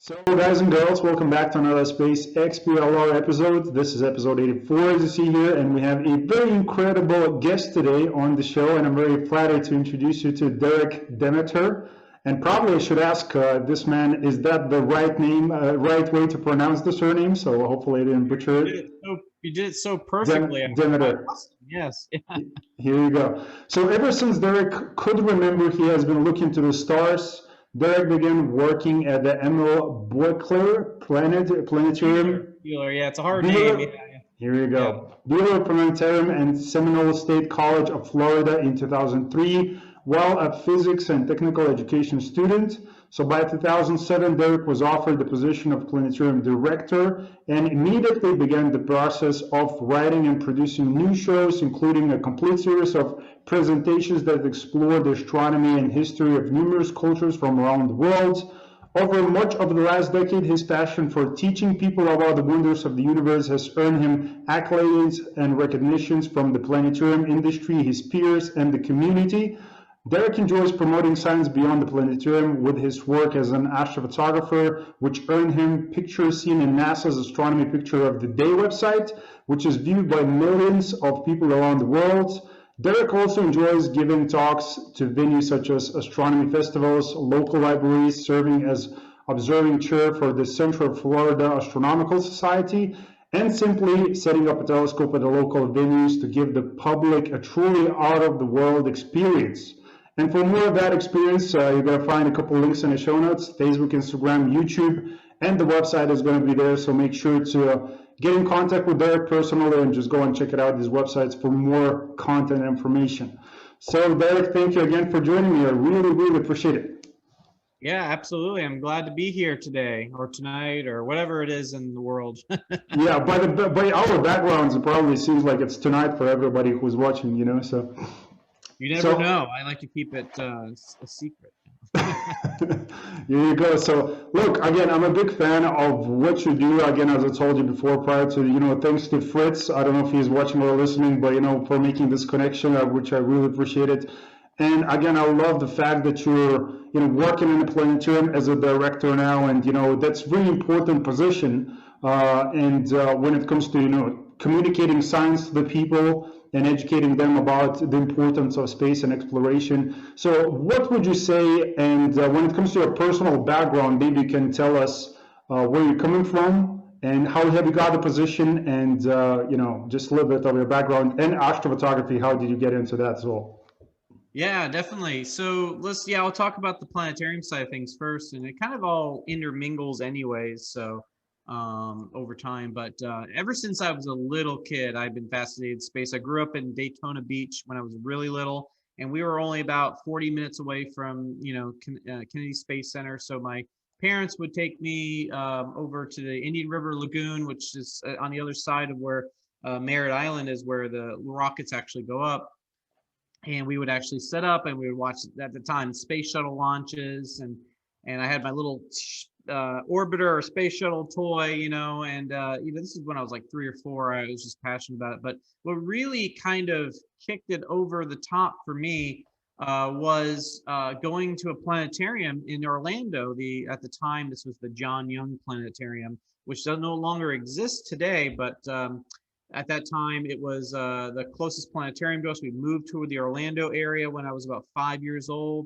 So, guys and girls, welcome back to another spaceexplr episode. This is episode 84, as you see here, and we have a very incredible guest today on the show, and I'm very flattered to introduce you to Derek Demeter. And probably I should ask this man, is that the right name, right way to pronounce the surname? So hopefully I didn't butcher it. You did it so perfectly. Demeter. Yes. Here you go. So ever since Derek could remember, he has been looking to the stars. Derek began working at the Emil Buehler Planetarium. Buehler, yeah, it's a hard name. Yeah. Here you go. Buehler Planetarium and Seminole State College of Florida in 2003, while a physics and technical education student. So by 2007, Derek was offered the position of planetarium director and immediately began the process of writing and producing new shows, including a complete series of presentations that explore the astronomy and history of numerous cultures from around the world. Over much of the last decade, his passion for teaching people about the wonders of the universe has earned him accolades and recognitions from the planetarium industry, his peers, and the community. Derek enjoys promoting science beyond the planetarium with his work as an astrophotographer, which earned him pictures seen in NASA's Astronomy Picture of the Day website, which is viewed by millions of people around the world. Derek also enjoys giving talks to venues such as astronomy festivals, local libraries, serving as observing chair for the Central Florida Astronomical Society, and simply setting up a telescope at the local venues to give the public a truly out-of-the-world experience. And for more of that experience, you're going to find a couple links in the show notes, Facebook, Instagram, YouTube, and the website is going to be there. So make sure to get in contact with Derek personally and just go and check it out, these websites, for more content and information. So Derek, thank you again for joining me. I really, really appreciate it. Yeah, absolutely. I'm glad to be here today or tonight or whatever it is in the world. Yeah, by our backgrounds, it probably seems like it's tonight for everybody who's watching, you know, so... You never know. I like to keep it a secret. Here you go. So look, again, I'm a big fan of what you do. Again, as I told you before, prior to, thanks to Fritz. I don't know if he's watching or listening, but, for making this connection, which I really appreciate it. And again, I love the fact that you're, working in the planetarium as a director now. And, that's really important position. And when it comes to, communicating science to the people and educating them about the importance of space and exploration. So what would you say, and when it comes to your personal background, maybe you can tell us where you're coming from and how have you got the position, and just a little bit of your background and astrophotography, how did you get into that as well? Yeah, definitely. So I'll talk about the planetarium side of things first, and it kind of all intermingles anyways, so over time. But ever since I was a little kid, I've been fascinated with space. I grew up in Daytona Beach when I was really little, and we were only about 40 minutes away from, Kennedy Space Center. So my parents would take me over to the Indian River Lagoon, which is on the other side of where Merritt Island is, where the rockets actually go up. And we would actually set up and we would watch, at the time, space shuttle launches, and I had my little orbiter or space shuttle toy, and this is when I was like 3 or 4. I was just passionate about it. But what really kind of kicked it over the top for me was going to a planetarium in Orlando. At the time, this was the John Young Planetarium, which does no longer exist today, but at that time it was the closest planetarium to us. We moved to the Orlando area when I was about 5 years old.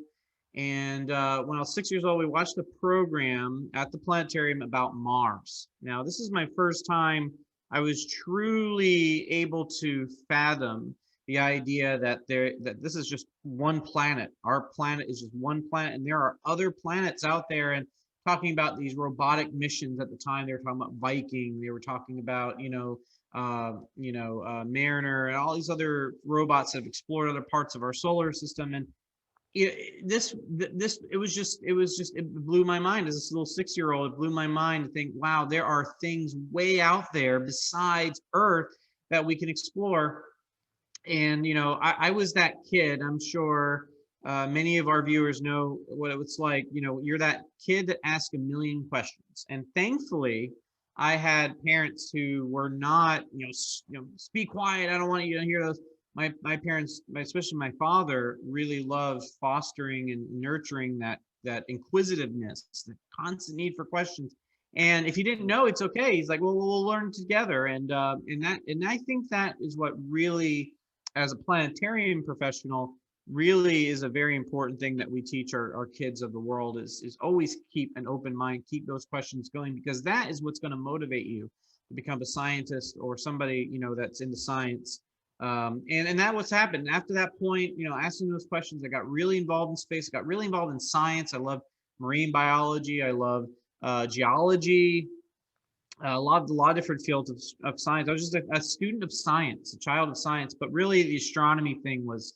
And when I was 6 years old, we watched a program at the planetarium about Mars. Now, this is my first time I was truly able to fathom the idea that this is just one planet. Our planet is just one planet, and there are other planets out there. And talking about these robotic missions at the time, they were talking about Viking. They were talking about Mariner and all these other robots that have explored other parts of our solar system. And it blew my mind as this little 6-year-old. It blew my mind to think, wow, there are things way out there besides Earth that we can explore. And I was that kid. I'm sure many of our viewers know what it's like. You're that kid that asks a million questions. And thankfully, I had parents who were not, be quiet. I don't want you to hear those. My parents, especially my father, really loved fostering and nurturing that that inquisitiveness, the constant need for questions. And if you didn't know, it's okay. He's like, well, we'll learn together. And I think that is what really, as a planetarium professional, really is a very important thing that we teach our kids of the world is always keep an open mind, keep those questions going, because that is what's going to motivate you to become a scientist or somebody, that's into science. And that what's happened after that point, asking those questions. I got really involved in space, got really involved in science. I love marine biology. I love geology, a lot of different fields of science. I was just a student of science, a child of science, but really the astronomy thing was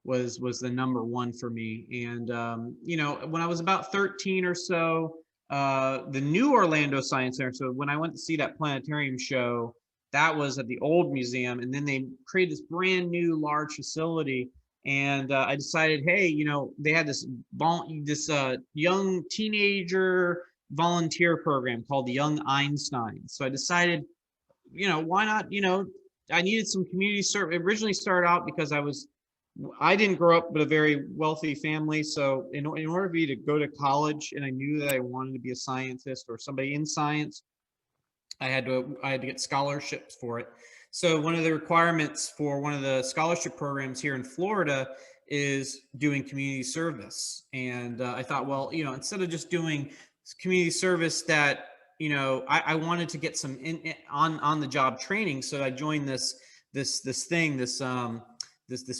the number one for me. And when I was about 13 or so, the new Orlando Science Center. So when I went to see that planetarium show, that was at the old museum, and then they created this brand new large facility. And I decided, hey, they had this young teenager volunteer program called the Young Einstein. So I decided, why not? I needed some community service. It originally started out because I didn't grow up with a very wealthy family. So in order for me to go to college, and I knew that I wanted to be a scientist or somebody in science, I had to get scholarships for it. So one of the requirements for one of the scholarship programs here in Florida is doing community service. And I thought, well, instead of just doing community service, that I wanted to get some on the job training. So I joined this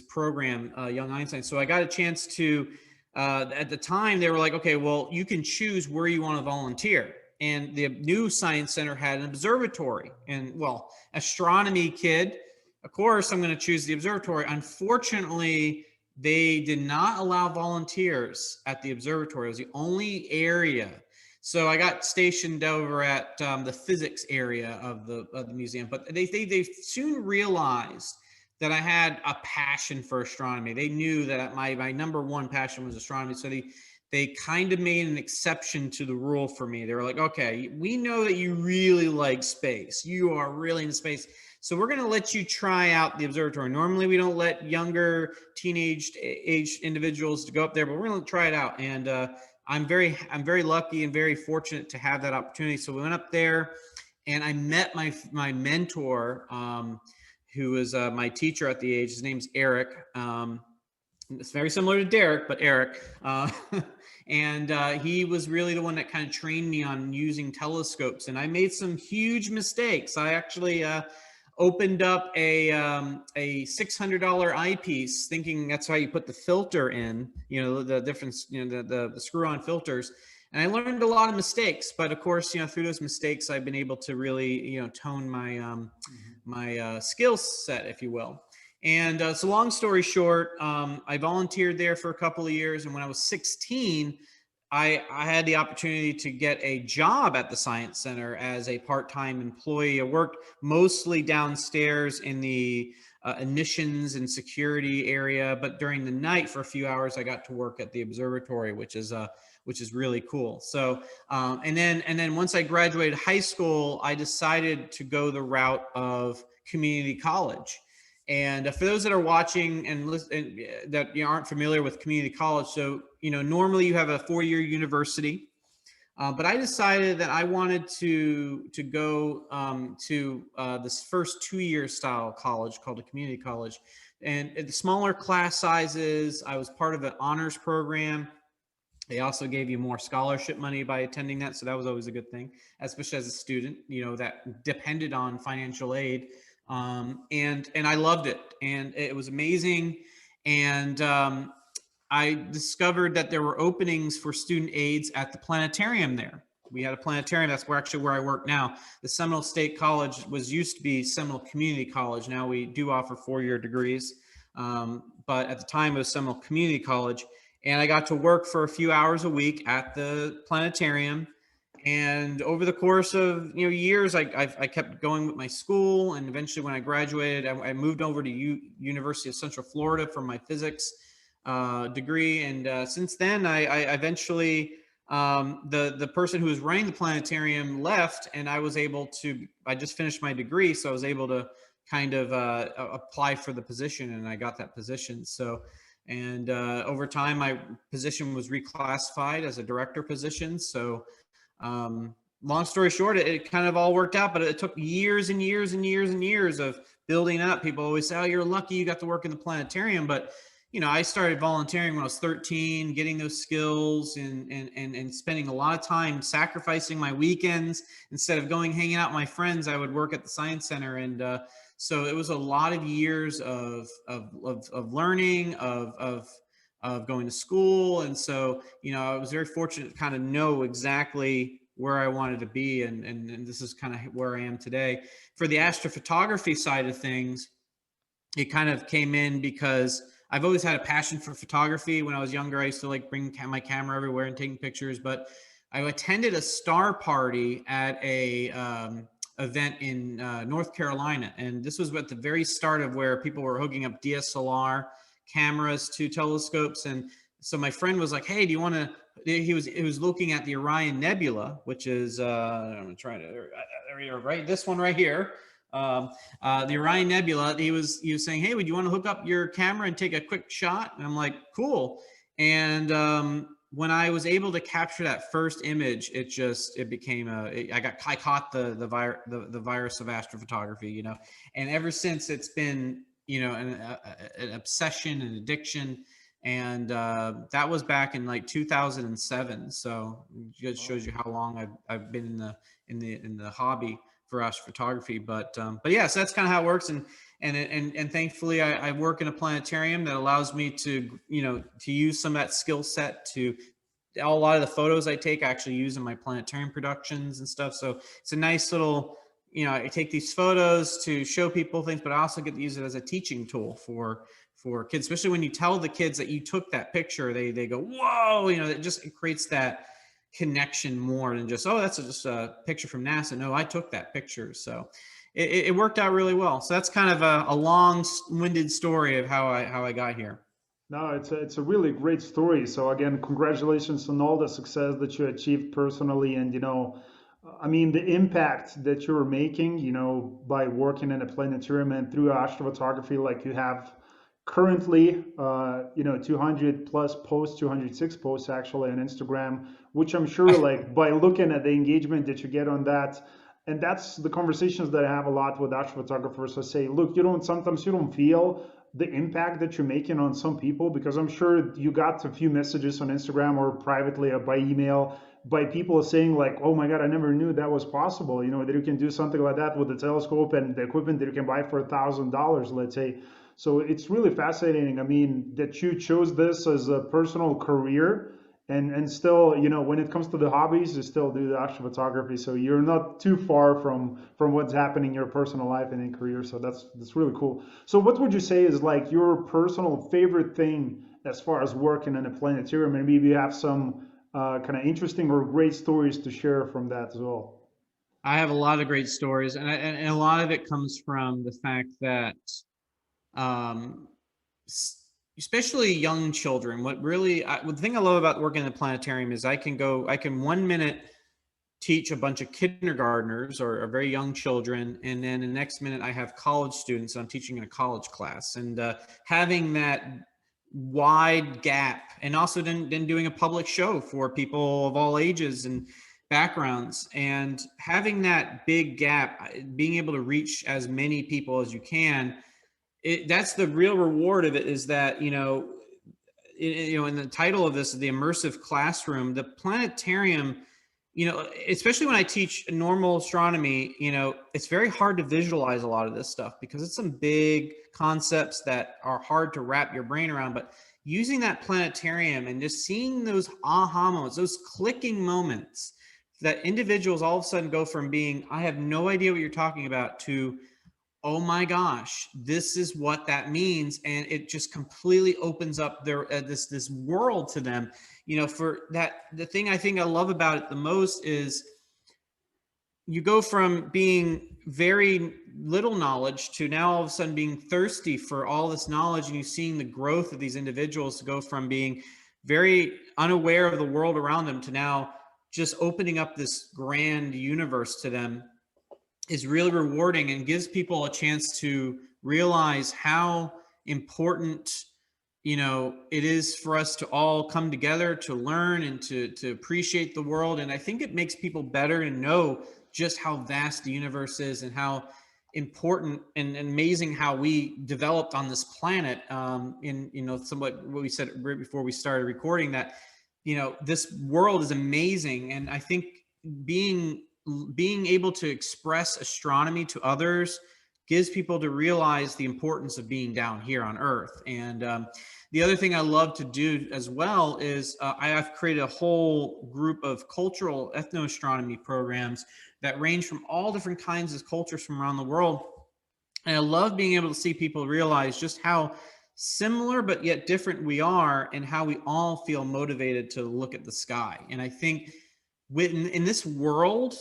program, Young Einstein. So I got a chance to, at the time they were like, okay, well, you can choose where you want to volunteer. And the new science center had an observatory, and well, astronomy kid, of course, I'm going to choose the observatory. Unfortunately, they did not allow volunteers at the observatory. It was the only area. So I got stationed over at the physics area of the museum, but they soon realized that I had a passion for astronomy. They knew that my number one passion was astronomy. So they kind of made an exception to the rule for me. They were like, okay, we know that you really like space. You are really into space. So we're going to let you try out the observatory. Normally we don't let younger teenage age individuals to go up there, but we're going to try it out. And I'm very lucky and very fortunate to have that opportunity. So we went up there, and I met my mentor, who was my teacher at the age. His name's Eric. It's very similar to Derek, but Eric. And he was really the one that kind of trained me on using telescopes. And I made some huge mistakes. I actually opened up a $600 eyepiece, thinking that's how you put the filter in, the difference, the screw-on filters. And I learned a lot of mistakes, but of course, through those mistakes, I've been able to really, tone my my skill set, if you will. And so long story short, I volunteered there for a couple of years. And when I was 16, I had the opportunity to get a job at the Science Center as a part-time employee. I worked mostly downstairs in the emissions and security area, but during the night for a few hours, I got to work at the observatory, which is really cool. So, and then once I graduated high school, I decided to go the route of community college. And for those that are watching and listen, that aren't familiar with community college, so normally you have a 4-year university, but I decided that I wanted to go to this first 2-year style college called a community college, and at the smaller class sizes. I was part of an honors program. They also gave you more scholarship money by attending that, so that was always a good thing, especially as a student, that depended on financial aid. And I loved it, and it was amazing. And I discovered that there were openings for student aides at the planetarium there. We had a planetarium. That's where I work now. The Seminole State College used to be Seminole Community College. Now we do offer 4-year degrees, but at the time it was Seminole Community College. And I got to work for a few hours a week at the planetarium. And over the course of years, I kept going with my school, and eventually, when I graduated, I moved over to University of Central Florida for my physics degree. And since then, I eventually the person who was running the planetarium left, and I just finished my degree, so I was able to kind of apply for the position, and I got that position. So And over time, my position was reclassified as a director position. So long story short, it kind of all worked out, but it took years and years and years and years of building up. People always say, oh, you're lucky you got to work in the planetarium. But, you know, I started volunteering when I was 13, getting those skills and spending a lot of time sacrificing my weekends. Instead of going hanging out with my friends, I would work at the science center. And so it was a lot of years of learning, of going to school. And so, you know, I was very fortunate to kind of know exactly where I wanted to be. And this is kind of where I am today. For the astrophotography side of things, it kind of came in because I've always had a passion for photography. When I was younger, I used to like bring my camera everywhere and taking pictures, but I attended a star party at a event in North Carolina. And this was at the very start of where people were hooking up DSLR cameras to telescopes. And so my friend was like, hey, do you want to, he was looking at the Orion Nebula, which is, I'm trying to, there we are, right? This one right here. The Orion Nebula, he was saying, hey, would you want to hook up your camera and take a quick shot? And I'm like, cool. And when I was able to capture that first image, it became I caught the virus of astrophotography, you know, and ever since it's been, you know, an obsession, an addiction. And that was back in like 2007. So it just shows you how long I've been in the hobby for astrophotography. But yeah, so that's kind of how it works. And thankfully I work in a planetarium that allows me to, you know, to use some of that skill set. To a lot of the photos I take, I actually use in my planetarium productions and stuff. So it's a nice little, you know, I take these photos to show people things, but I also get to use it as a teaching tool for kids, especially when you tell the kids that you took that picture, they go, whoa, you know, it creates that connection more than just, oh, that's just a picture from NASA. No, I took that picture. So it worked out really well. So that's kind of a long-winded story of how I got here. No, it's a really great story. So again, congratulations on all the success that you achieved personally, and you know, I mean, the impact that you're making, you know, by working in a planetarium and through astrophotography, like you have currently, you know, 200 plus posts, 206 posts actually on Instagram, which I'm sure, like, by looking at the engagement that you get on that, and that's the conversations that I have a lot with astrophotographers. I say, look, sometimes you don't feel the impact that you're making on some people, because I'm sure you got a few messages on Instagram or privately or by email by people saying like, oh my God, I never knew that was possible. You know, that you can do something like that with the telescope and the equipment that you can buy for $1,000, let's say. So it's really fascinating. I mean, that you chose this as a personal career, and still, you know, when it comes to the hobbies, you still do the astrophotography. So you're not too far from what's happening in your personal life and in career. So that's really cool. So what would you say is like your personal favorite thing as far as working in a planetarium? And maybe you have some kind of interesting or great stories to share from that as well. I have a lot of great stories, and a lot of it comes from the fact that um, especially young children, the thing I love about working in the planetarium is I can 1 minute teach a bunch of kindergartners or very young children, and then the next minute I have college students I'm teaching in a college class. And having that wide gap, and also then doing a public show for people of all ages and backgrounds, and having that big gap, being able to reach as many people as you can, that's the real reward of it. Is that, you know, in the title of this, the immersive classroom, the planetarium, you know, especially when I teach normal astronomy, you know, it's very hard to visualize a lot of this stuff because it's some big concepts that are hard to wrap your brain around. But using that planetarium and just seeing those aha moments, those clicking moments, that individuals all of a sudden go from being, I have no idea what you're talking about, to, oh my gosh, this is what that means. And it just completely opens up their this world to them. You know, for that, the thing I think I love about it the most is you go from being very little knowledge to now all of a sudden being thirsty for all this knowledge, and you seeing the growth of these individuals to go from being very unaware of the world around them to now just opening up this grand universe to them, is really rewarding and gives people a chance to realize how important you know, it is for us to all come together to learn and to appreciate the world. And I think it makes people better and know just how vast the universe is and how important and amazing how we developed on this planet. In, you know, somewhat what we said right before we started recording, that, you know, this world is amazing. And I think being being able to express astronomy to others gives people to realize the importance of being down here on Earth. And the other thing I love to do as well is I've created a whole group of cultural ethnoastronomy programs that range from all different kinds of cultures from around the world. And I love being able to see people realize just how similar but yet different we are, and how we all feel motivated to look at the sky. And I think in this world,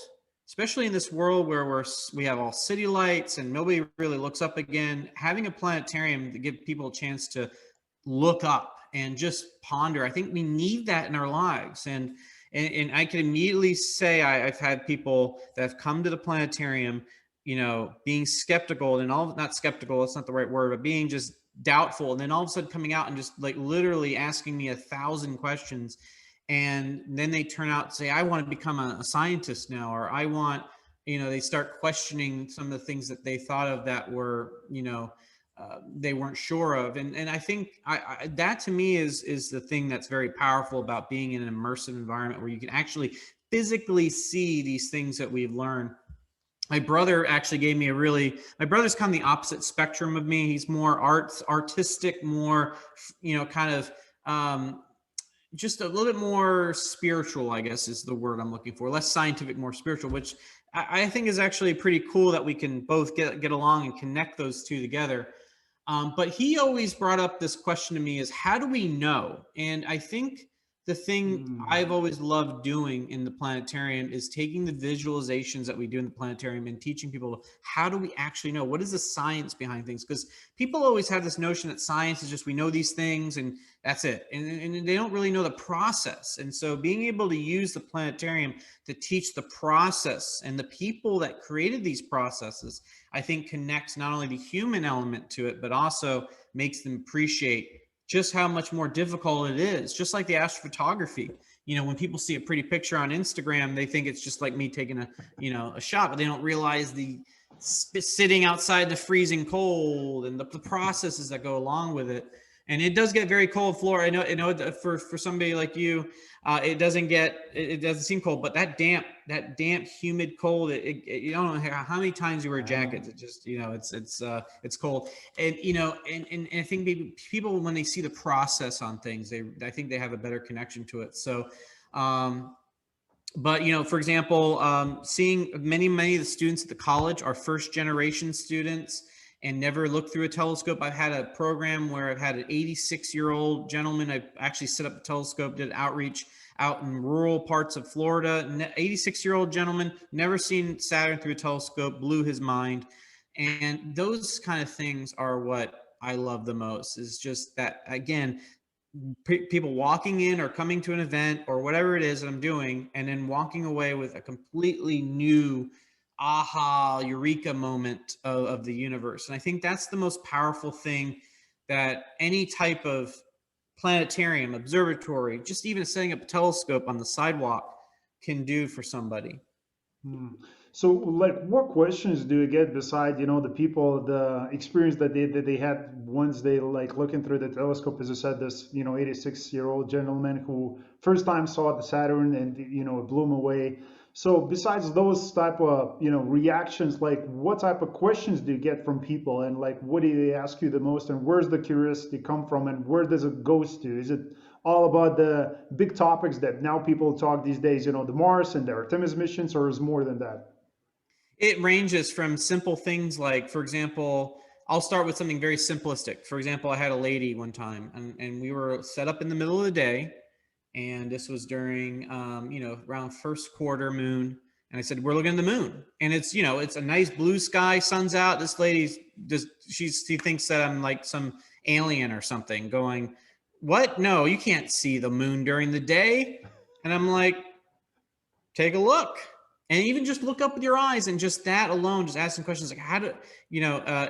especially in this world where we have all city lights and nobody really looks up again, having a planetarium to give people a chance to look up and just ponder, I think we need that in our lives. And I can immediately say I've had people that have come to the planetarium, you know, being skeptical and all, not skeptical, that's not the right word, but being just doubtful, and then all of a sudden coming out and just like literally asking me 1,000 questions. And then they turn out to say, I want to become a scientist now, or I want, you know, they start questioning some of the things that they thought of that were, you know, they weren't sure of. And I think that to me is the thing that's very powerful about being in an immersive environment where you can actually physically see these things that we've learned. My brother actually gave me my brother's kind of the opposite spectrum of me. He's more artistic, more, you know, kind of, just a little bit more spiritual, I guess is the word I'm looking for. Less scientific, more spiritual, which I think is actually pretty cool that we can both get along and connect those two together. But he always brought up this question to me is, how do we know? And I think the thing I've always loved doing in the planetarium is taking the visualizations that we do in the planetarium and teaching people, how do we actually know? What is the science behind things? Because people always have this notion that science is just, we know these things and that's it. And they don't really know the process. And so being able to use the planetarium to teach the process and the people that created these processes, I think connects not only the human element to it, but also makes them appreciate just how much more difficult it is. Just like the astrophotography, you know, when people see a pretty picture on Instagram, they think it's just like me taking a shot, but they don't realize the sitting outside the freezing cold and the processes that go along with it. And it does get very cold, Florida. I know for somebody like you, it doesn't seem cold, but that damp, humid cold, you don't know how many times you wear jackets. It just, you know, it's cold. And, you know, and I think people, when they see the process on things, I think they have a better connection to it. So, but, you know, for example, seeing many of the students at the college are first generation students and never looked through a telescope. I've had a program where I've had an 86-year-old gentleman. I actually set up a telescope, did outreach out in rural parts of Florida. 86-year-old gentleman, never seen Saturn through a telescope, blew his mind. And those kind of things are what I love the most, is just that, again, people walking in or coming to an event or whatever it is that I'm doing, and then walking away with a completely new aha, eureka moment of the universe. And I think that's the most powerful thing that any type of planetarium, observatory, just even setting up a telescope on the sidewalk can do for somebody. So, like, what questions do you get beside, you know, the experience that they had once they like looking through the telescope? As you said, this, you know, 86-year-old gentleman who first time saw the Saturn and, you know, it blew him away. So, besides those type of, you know, reactions, like, what type of questions do you get from people, and like, what do they ask you the most, and where's the curiosity come from, and where does it goes to? Is it all about the big topics that now people talk these days, you know, the Mars and the Artemis missions, or is more than that? It ranges from simple things like, for example, I'll start with something very simplistic. For example, I had a lady one time, and we were set up in the middle of the day, and this was during, you know, around first quarter moon. And I said, we're looking at the moon, and it's, you know, it's a nice blue sky, sun's out. This lady's just, she thinks that I'm like some alien or something, going, what? No, you can't see the moon during the day. And I'm like, take a look. And even just look up with your eyes, and just that alone, just asking questions like, how do, you know,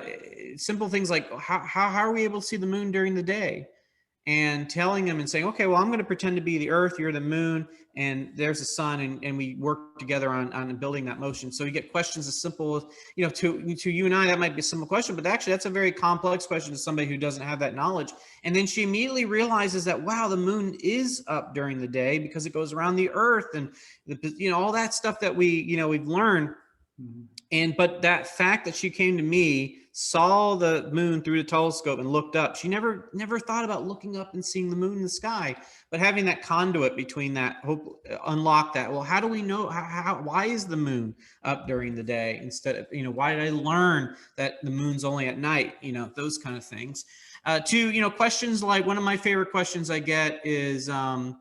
simple things like, how are we able to see the moon during the day? and telling them and saying, okay, well, I'm going to pretend to be the Earth, you're the moon, and there's the sun, and we work together on building that motion. So you get questions as simple as, to you and I, that might be a simple question, but actually that's a very complex question to somebody who doesn't have that knowledge. And then she immediately realizes that, wow, the moon is up during the day because it goes around the Earth, and all that stuff that we've learned. But that fact that she came to me, saw the moon through the telescope and looked up, she never thought about looking up and seeing the moon in the sky. But having that conduit between that, hope unlock that. Well, how do we know why is the moon up during the day instead of, why did I learn that the moon's only at night? Those kind of things. Questions like, one of my favorite questions I get is, I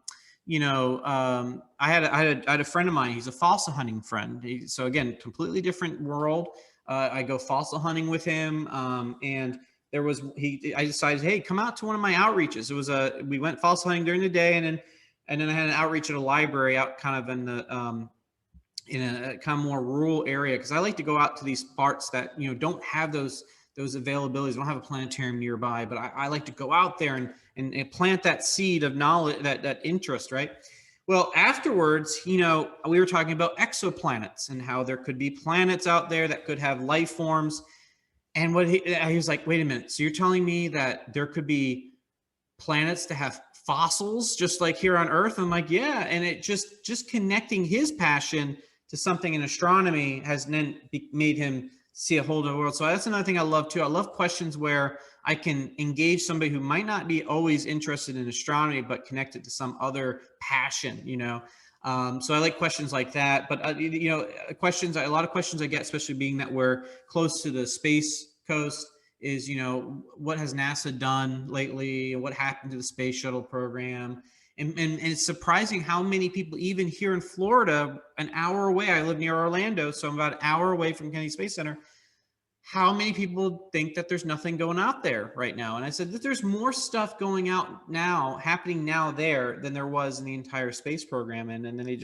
had a friend of mine. He's a fossil hunting friend. So again, completely different world. I go fossil hunting with him, and I decided, hey, come out to one of my outreaches. We went fossil hunting during the day, and then I had an outreach at a library out kind of in the in a kind of more rural area, because I like to go out to these parts that don't have those availabilities. I don't have a planetarium nearby, but I like to go out there and plant that seed of knowledge, that interest, right? Well, afterwards, we were talking about exoplanets and how there could be planets out there that could have life forms. And he was like, wait a minute. So you're telling me that there could be planets to have fossils just like here on Earth? I'm like, yeah. And it just connecting his passion to something in astronomy has then made him see a whole new world. So that's another thing I love too. I love questions where I can engage somebody who might not be always interested in astronomy, but connect it to some other passion, So I like questions like that. But, a lot of questions I get, especially being that we're close to the space coast, is, what has NASA done lately? What happened to the space shuttle program? And it's surprising how many people, even here in Florida, an hour away, I live near Orlando, so I'm about an hour away from Kennedy Space Center, how many people think that there's nothing going out there right now? And I said that there's more stuff going out now, happening now there, than there was in the entire space program. And then they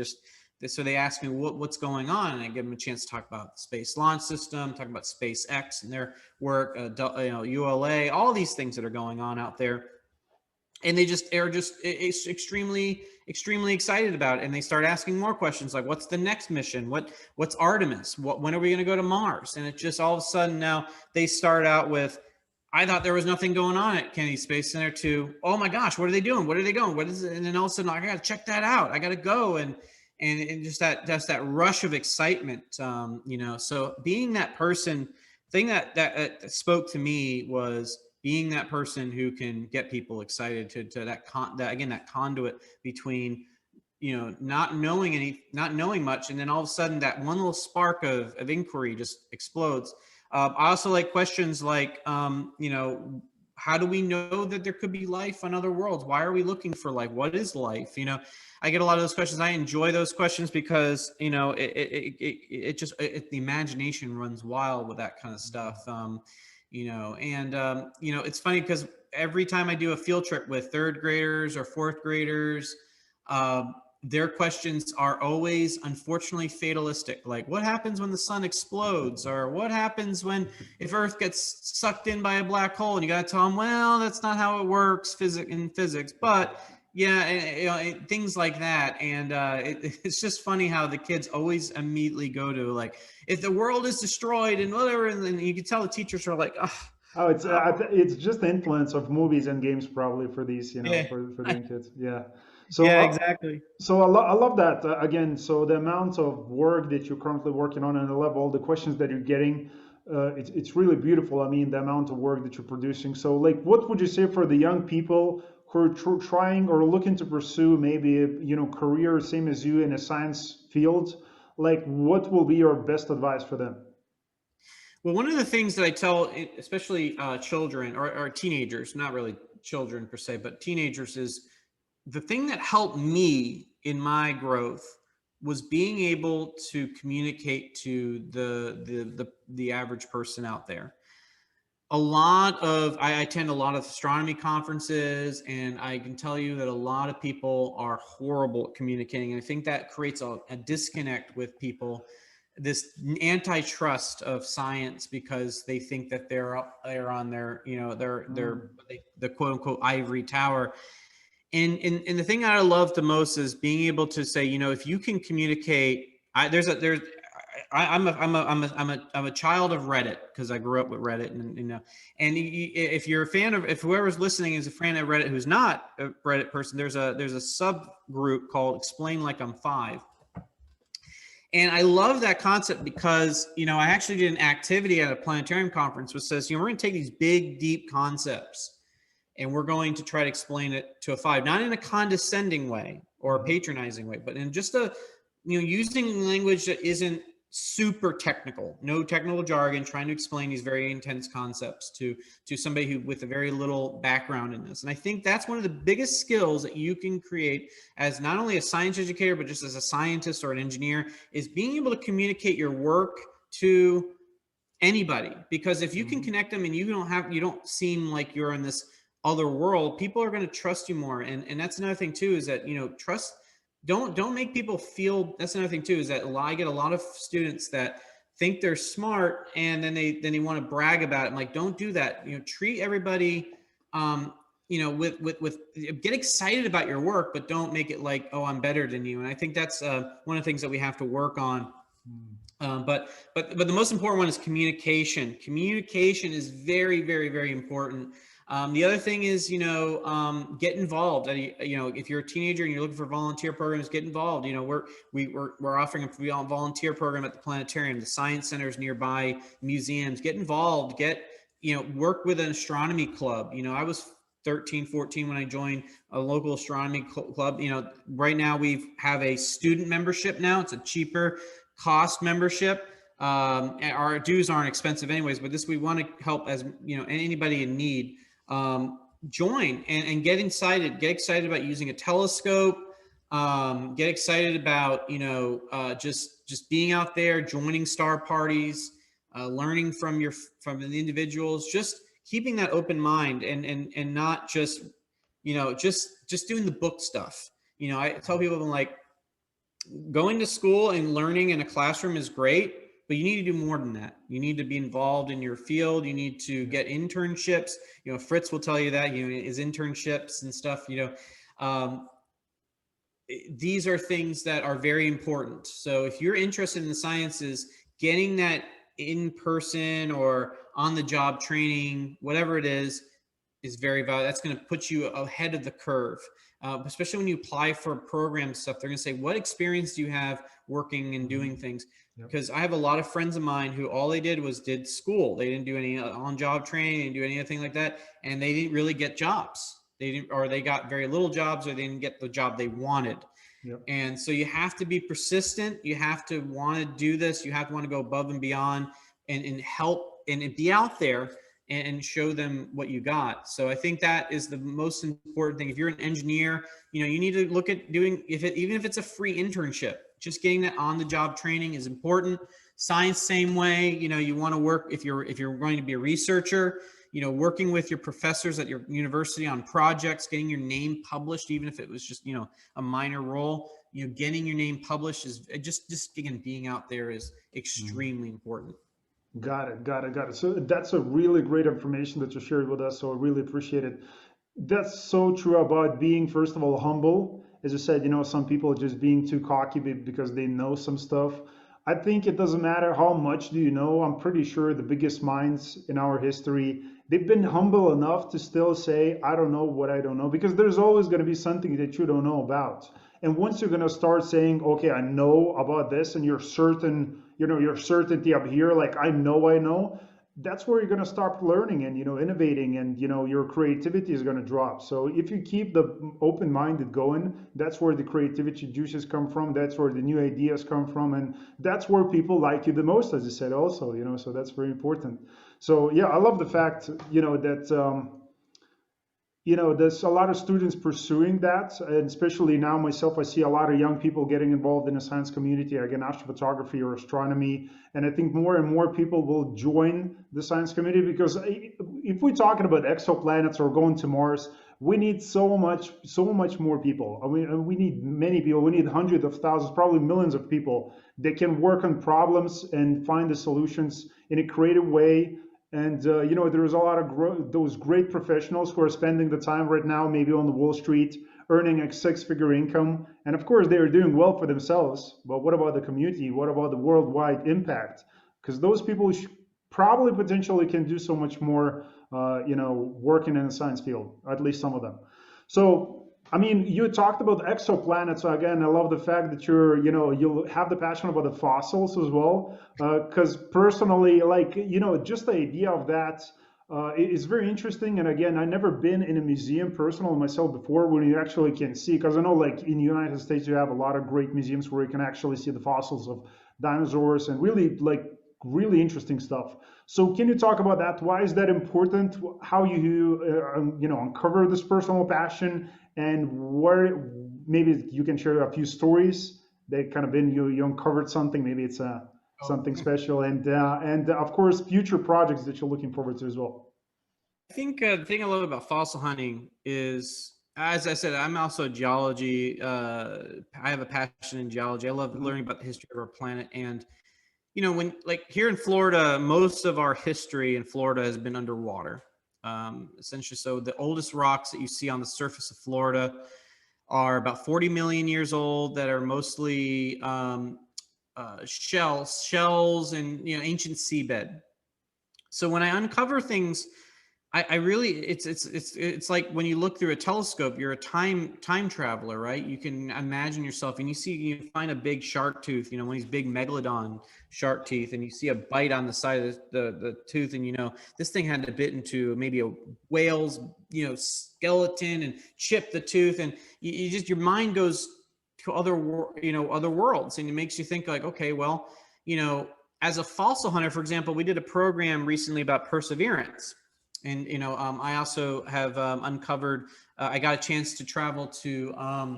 asked me what's going on, and I give them a chance to talk about the Space Launch System, talk about SpaceX and their work, ULA, all these things that are going on out there. And they are extremely, extremely excited about it. And they start asking more questions like, what's the next mission? What's Artemis? When are we going to go to Mars? And it just all of a sudden now they start out with, I thought there was nothing going on at Kennedy Space Center, to, oh my gosh, what are they doing? What are they going? What is it? And then all of a sudden, I got to check that out. I got to go. And just that rush of excitement, so being that person, thing that spoke to me was being that person who can get people excited to that conduit between, not knowing much, and then all of a sudden that one little spark of inquiry just explodes. I also like questions like, how do we know that there could be life on other worlds? Why are we looking for life? What is life? I get a lot of those questions. I enjoy those questions because, the imagination runs wild with that kind of stuff. It's funny because every time I do a field trip with third graders or fourth graders, their questions are always, unfortunately, fatalistic. Like, what happens when the sun explodes? Or what happens if Earth gets sucked in by a black hole? And you got to tell them, well, that's not how it works in physics. But yeah, things like that. And it's just funny how the kids always immediately go to, like, if the world is destroyed and whatever. And then you can tell the teachers are like, oh, it's just the influence of movies and games probably for these, yeah, for the young kids. Yeah. So yeah, exactly. so I love that, again. So the amount of work that you're currently working on, and I love all the questions that you're getting. It's really beautiful. I mean, the amount of work that you're producing. So, like, what would you say for the young people who are trying or looking to pursue maybe career same as you in a science field? Like, what will be your best advice for them? Well, one of the things that I tell, especially children or teenagers, not really children per se, but teenagers, is the thing that helped me in my growth was being able to communicate to the average person out there. I attend a lot of astronomy conferences, and I can tell you that a lot of people are horrible at communicating. And I think that creates a disconnect with people this antitrust of science because they think that they're on their, you know, the quote unquote ivory tower. And the thing that I love the most is being able to say, you know, if you can communicate, I'm a child of Reddit because I grew up with Reddit, and you know, and if you're a fan of, if whoever's listening is a fan of Reddit who's not a Reddit person, there's a subgroup called Explain Like I'm Five. And I love that concept because, you know, I actually did an activity at a planetarium conference which says, you know, we're going to take these big, deep concepts and we're going to try to explain it to a five, not in a condescending way or a patronizing way, but in just a, you know, using language that isn't super technical, no technical jargon, trying to explain these very intense concepts to somebody who with a very little background in this. And I think that's one of the biggest skills that you can create as not only a science educator, but just as a scientist or an engineer, is being able to communicate your work to anybody. Because if you can connect them and you don't seem like you're in this other world, people are going to trust you more. And that's another thing too, is that, you know, trust, don't make people feel, that's another thing too, is that I get a lot of students that think they're smart and then they want to brag about it. I'm like, don't do that. You know, treat everybody, you know, with get excited about your work, but don't make it like, oh, I'm better than you. And I think that's one of the things that we have to work on. But the most important one is communication. Communication is very, very, very important. The other thing is, you know, get involved. You know, if you're a teenager and you're looking for volunteer programs, get involved. You know, we're offering a volunteer program at the planetarium, the science centers nearby, museums. Get involved. You know, work with an astronomy club. You know, I was 13, 14 when I joined a local astronomy club. You know, right now we have a student membership now. It's a cheaper cost membership. And our dues aren't expensive anyways, but we want to help, as you know, anybody in need. Join and get excited about using a telescope. Get excited about, you know, just being out there, joining star parties, learning from the individuals, just keeping that open mind and not just, you know, just doing the book stuff. You know, I tell people, I'm like, going to school and learning in a classroom is great, but you need to do more than that. You need to be involved in your field. You need to get internships. You know, Fritz will tell you that, you know, his internships and stuff, you know, these are things that are very important. So if you're interested in the sciences, getting that in person or on the job training, whatever it is very valuable. That's going to put you ahead of the curve, especially when you apply for program stuff. They're going to say, what experience do you have working and doing things? Because I have a lot of friends of mine who all they did was did school. They didn't do any on-job training, they didn't do anything like that, and they didn't really get jobs. They got very little jobs, or they didn't get the job they wanted. And so you have to be persistent. You have to want to do this. You have to want to go above and beyond and help and be out there and show them what you got. So I think that is the most important thing. If you're an engineer, you know, you need to look at doing, even if it's a free internship, just getting that on the job training is important. Science, same way. You know, you want to work, if you're going to be a researcher, you know, working with your professors at your university on projects, getting your name published, even if it was just, you know, a minor role, you know, getting your name published is just again, being out there is extremely important. Got it. So that's a really great information that you shared with us. So I really appreciate it. That's so true about being, first of all, humble. As you said, you know, some people are just being too cocky because they know some stuff. I think it doesn't matter how much do you know. I'm pretty sure the biggest minds in our history, they've been humble enough to still say, I don't know what I don't know, because there's always going to be something that you don't know about. And once you're going to start saying, okay, I know about this, and you're certain, you know, your certainty up here, like I know, that's where you're going to start learning and, you know, innovating, and, you know, your creativity is going to drop. So if you keep the open-minded going, that's where the creativity juices come from. That's where the new ideas come from. And that's where people like you the most, as you said also, you know, so that's very important. So yeah, I love the fact, you know, that, you know, there's a lot of students pursuing that, and especially now myself, I see a lot of young people getting involved in the science community, again, astrophotography or astronomy. And I think more and more people will join the science community, because if we're talking about exoplanets or going to Mars, We need so much more people. I mean, we need many people. We need hundreds of thousands, probably millions of people that can work on problems and find the solutions in a creative way. And there's a lot of those great professionals who are spending the time right now, maybe on the Wall Street, earning a six-figure income. And of course, they are doing well for themselves. But what about the community? What about the worldwide impact? Because those people probably potentially can do so much more, working in the science field, at least some of them. So, I mean, you talked about exoplanets. So again, I love the fact that you have the passion about the fossils as well. Because personally, like, just the idea of that is very interesting. And again, I've never been in a museum personally myself before when you actually can see, because I know like in the United States, you have a lot of great museums where you can actually see the fossils of dinosaurs and really like really interesting stuff. So can you talk about that? Why is that important? How uncover this personal passion, and where maybe you can share a few stories that kind of been you uncovered something. Maybe it's Oh, something special, and of course future projects that you're looking forward to as well. I think the thing I love about fossil hunting is, as I said, I'm also a geology. I have a passion in geology. I love Mhm. learning about the history of our planet. And, when like here in Florida, most of our history in Florida has been underwater. Essentially, so the oldest rocks that you see on the surface of Florida are about 40 million years old, that are mostly shells, and ancient seabed. So when I uncover things, I really, it's like when you look through a telescope, you're a time traveler, right? You can imagine yourself, and you find a big shark tooth, one of these big megalodon shark teeth, and you see a bite on the side of the tooth, and this thing had to bit into maybe a whale's skeleton and chip the tooth, and you just, your mind goes to other worlds, and it makes you think like, okay, well, as a fossil hunter, for example, we did a program recently about perseverance. And I also have uncovered. I got a chance to travel to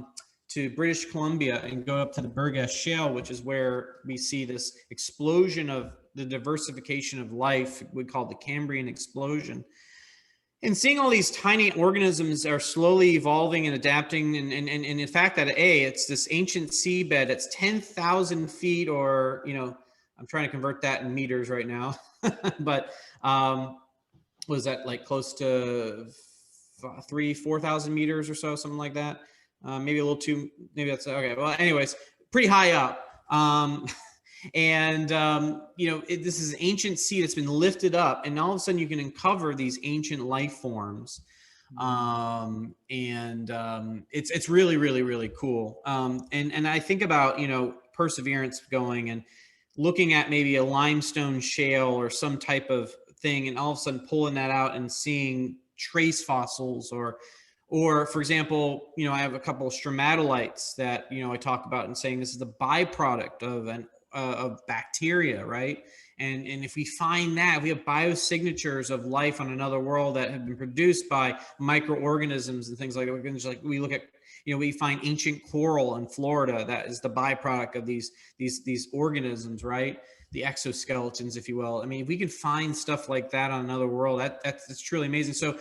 British Columbia and go up to the Burgess Shale, which is where we see this explosion of the diversification of life. We call it the Cambrian explosion. And seeing all these tiny organisms are slowly evolving and adapting, and in fact, that it's this ancient seabed that's 10,000 feet, or I'm trying to convert that in meters right now, but was that like close to 4,000 meters or so, something like that. Maybe a little too, maybe that's okay. Well, anyways, pretty high up. And this is an ancient sea that's been lifted up, and all of a sudden you can uncover these ancient life forms. It's really, really, really cool. And I think about perseverance going and looking at maybe a limestone shale or some type of thing, and all of a sudden pulling that out and seeing trace fossils, or for example, I have a couple of stromatolites that I talk about, and saying this is the byproduct of bacteria, right? And if we find that, we have biosignatures of life on another world that have been produced by microorganisms and things like that. We can just, like, we look at, we find ancient coral in Florida that is the byproduct of these organisms, right? The exoskeletons, if you will. I mean, if we can find stuff like that on another world, that's truly amazing. So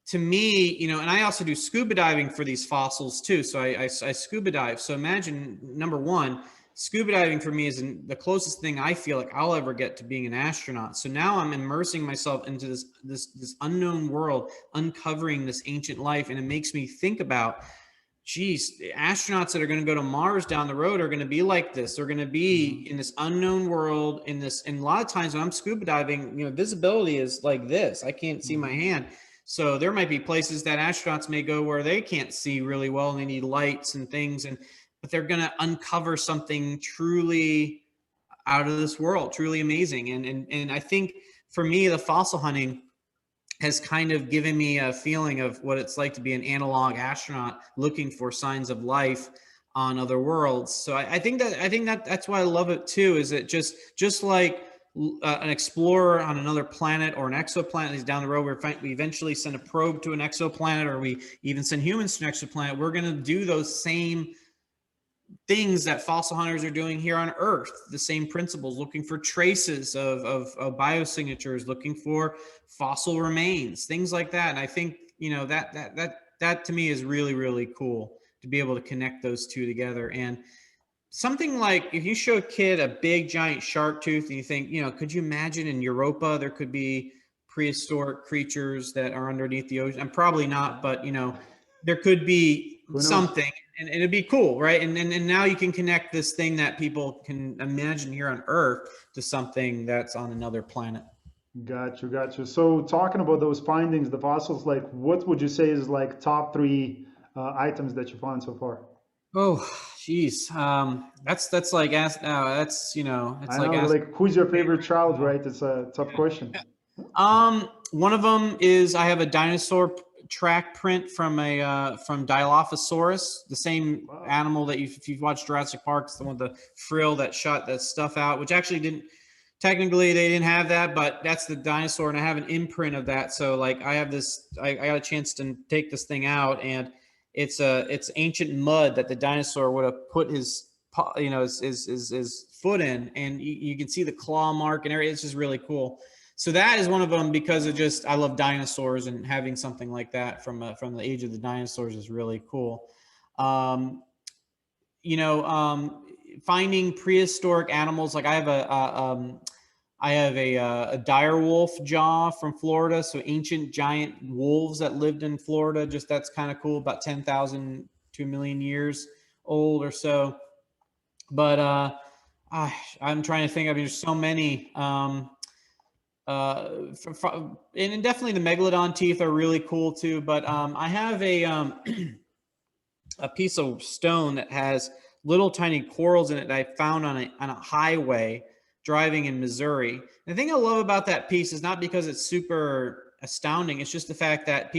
to me, and I also do scuba diving for these fossils too. So I scuba dive. So imagine, number one, scuba diving for me is the closest thing I feel like I'll ever get to being an astronaut. So now I'm immersing myself into this unknown world, uncovering this ancient life, and it makes me think about, geez, astronauts that are going to go to Mars down the road are going to be like this. They're going to be in this unknown world, and a lot of times when I'm scuba diving, visibility is like this. I can't see my hand. So there might be places that astronauts may go where they can't see really well, and they need lights and things, but they're going to uncover something truly out of this world, truly amazing. And I think for me, the fossil hunting has kind of given me a feeling of what it's like to be an analog astronaut looking for signs of life on other worlds. So I think that that's why I love it too. Is it just like an explorer on another planet or an exoplanet is down the road, we eventually send a probe to an exoplanet, or we even send humans to an exoplanet. We're going to do those same things that fossil hunters are doing here on Earth, the same principles, looking for traces of biosignatures, looking for fossil remains, things like that. And I think, that to me is really, really cool to be able to connect those two together. And something like if you show a kid a big giant shark tooth and you think, could you imagine in Europa there could be prehistoric creatures that are underneath the ocean? And probably not, but there could be Who knows? something, and it'd be cool, right? And now you can connect this thing that people can imagine here on Earth to something that's on another planet. Got you. So talking about those findings, the fossils, like what would you say is like top three items that you found so far? Oh, geez. That's like that's it's I like know, asking like who's your favorite child, favorite. right? It's a tough question. One of them is I have a dinosaur track print from from Dilophosaurus, the same Wow. animal that if you've watched Jurassic Park, it's the one with the frill that shot that stuff out, which actually didn't technically they didn't have that, but that's the dinosaur, and I have an imprint of that. So like I have this, I got a chance to take this thing out, and it's ancient mud that the dinosaur would have put his his foot in, and you can see the claw mark and everything. It's just really cool. So that is one of them because of just I love dinosaurs, and having something like that from the age of the dinosaurs is really cool. Um, finding prehistoric animals, like I have a dire wolf jaw from Florida, so ancient giant wolves that lived in Florida. Just that's kind of cool, about 10,000 to a million years old or so. But I'm trying to think. I mean, there's so many. And definitely the megalodon teeth are really cool too. But I have a piece of stone that has little tiny corals in it that I found on a highway driving in Missouri. And the thing I love about that piece is not because it's super astounding. It's just the fact that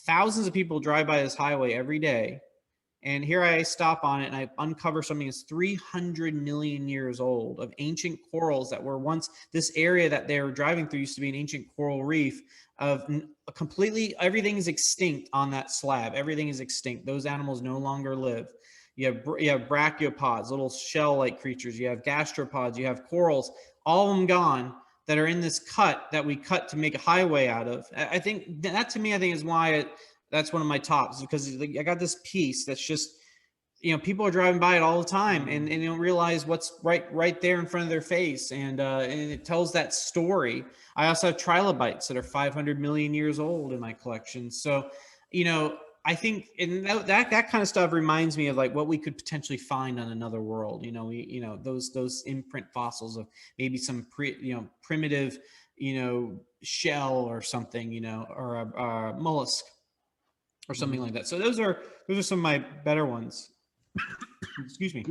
thousands of people drive by this highway every day. And here I stop on it and I uncover something that's 300 million years old of ancient corals that were once, this area that they were driving through used to be an ancient coral reef of completely, everything is extinct on that slab. Everything is extinct. Those animals no longer live. You have brachiopods, little shell-like creatures. You have gastropods. You have corals, all of them gone, that are in this cut that we cut to make a highway out of. I think that to me, I think is why that's one of my tops, because I got this piece that's just, people are driving by it all the time, and they don't realize what's right there in front of their face, and it tells that story. I also have trilobites that are 500 million years old in my collection. So, I think, and that kind of stuff reminds me of like what we could potentially find on another world. Those imprint fossils of maybe some primitive, shell or something, or a mollusk or something like that. So those are some of my better ones. Excuse me.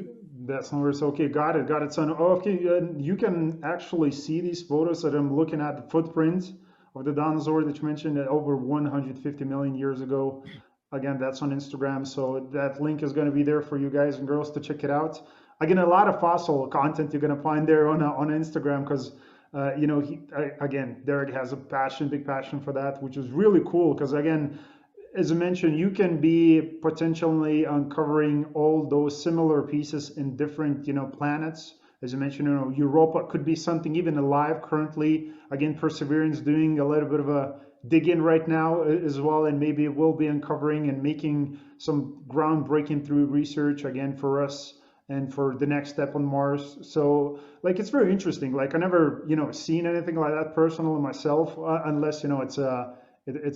That's no worries. Okay, got it, son. Okay, you can actually see these photos that I'm looking at, the footprint of the dinosaur that you mentioned over 150 million years ago. Again, that's on Instagram, so that link is going to be there for you guys and girls to check it out. Again, a lot of fossil content you're going to find there on Instagram because again, Derek has a big passion for that, which is really cool because again, as I mentioned, you can be potentially uncovering all those similar pieces in different, planets. As I mentioned, Europa could be something even alive currently. Again, Perseverance doing a little bit of a dig in right now as well, and maybe we'll be uncovering and making some groundbreaking through research again for us and for the next step on Mars. So, like, it's very interesting. Like, I never, seen anything like that personally myself, unless it's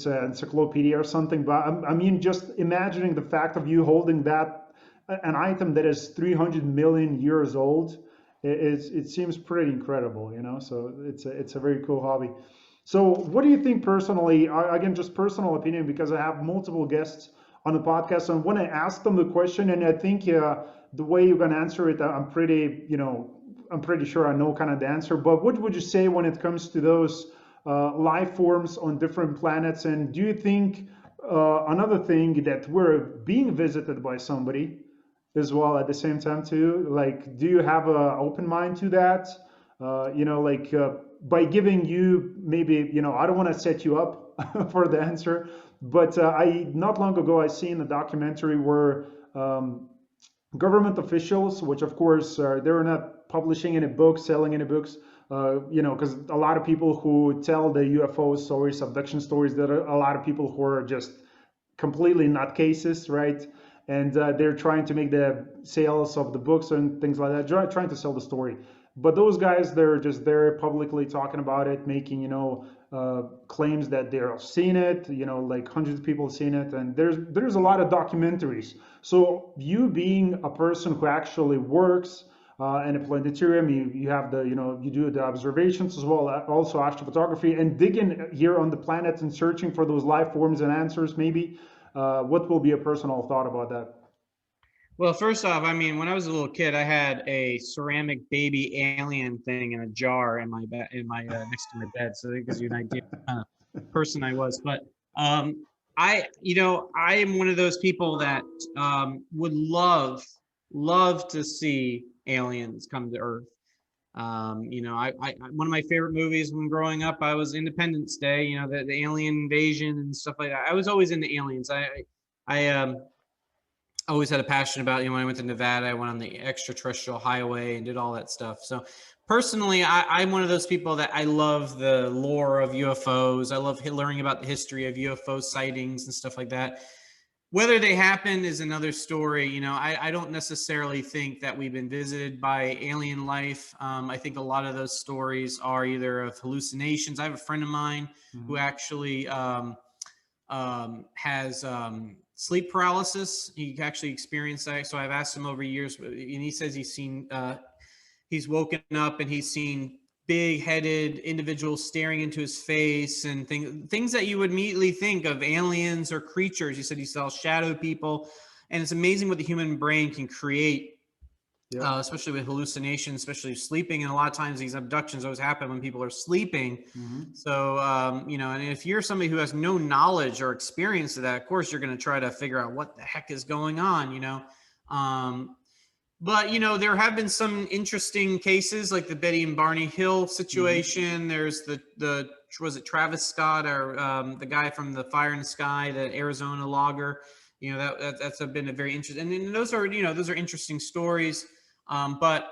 an encyclopedia or something. But I mean, just imagining the fact of you holding an item that is 300 million years old, it seems pretty incredible, So it's a very cool hobby. So what do you think personally? Again, just personal opinion, because I have multiple guests on the podcast, and when I ask them the question, and I think the way you're gonna answer it, I'm pretty sure I know kind of the answer. But what would you say when it comes to those life forms on different planets? And do you think another thing that we're being visited by somebody as well at the same time too? Like, do you have an open mind to that? By giving you maybe, I don't want to set you up for the answer, but I not long ago I seen a documentary where government officials, which of course they're not publishing any books, selling any books, because a lot of people who tell the UFO stories, abduction stories, there are a lot of people who are just completely nutcases, right? And they're trying to make the sales of the books and things like that, trying to sell the story. But those guys, they're just there publicly talking about it, making claims that they're seeing it. Like hundreds of people have seen it, and there's a lot of documentaries. So you being a person who actually works in a planetarium, you have you do the observations as well, also astrophotography, and digging here on the planet and searching for those life forms and answers. Maybe what will be a personal thought about that? Well, first off, I mean, when I was a little kid, I had a ceramic baby alien thing in a jar in my bed, next to my bed. So that gives you an idea of the kind of person I was. But I am one of those people that would love to see aliens come to Earth. One of my favorite movies when growing up, I was Independence Day. The alien invasion and stuff like that. I was always into aliens. I always had a passion about, when I went to Nevada, I went on the extraterrestrial highway and did all that stuff. So personally, I'm one of those people that I love the lore of UFOs. I love learning about the history of UFO sightings and stuff like that. Whether they happen is another story. I don't necessarily think that we've been visited by alien life. I think a lot of those stories are either of hallucinations. I have a friend of mine who actually has sleep paralysis. He actually experienced that. So I've asked him over years, and he says he's woken up and he's seen big-headed individuals staring into his face and things that you would immediately think of aliens or creatures. He said he saw shadow people, and it's amazing what the human brain can create. Yeah. Especially with hallucinations, especially sleeping. And a lot of times these abductions always happen when people are sleeping. So, and if you're somebody who has no knowledge or experience of that, of course, you're going to try to figure out what the heck is going on, But, there have been some interesting cases like the Betty and Barney Hill situation. There's was it Travis Scott or the guy from the Fire in the Sky, the Arizona logger? That's been a very interesting, and those are interesting stories. But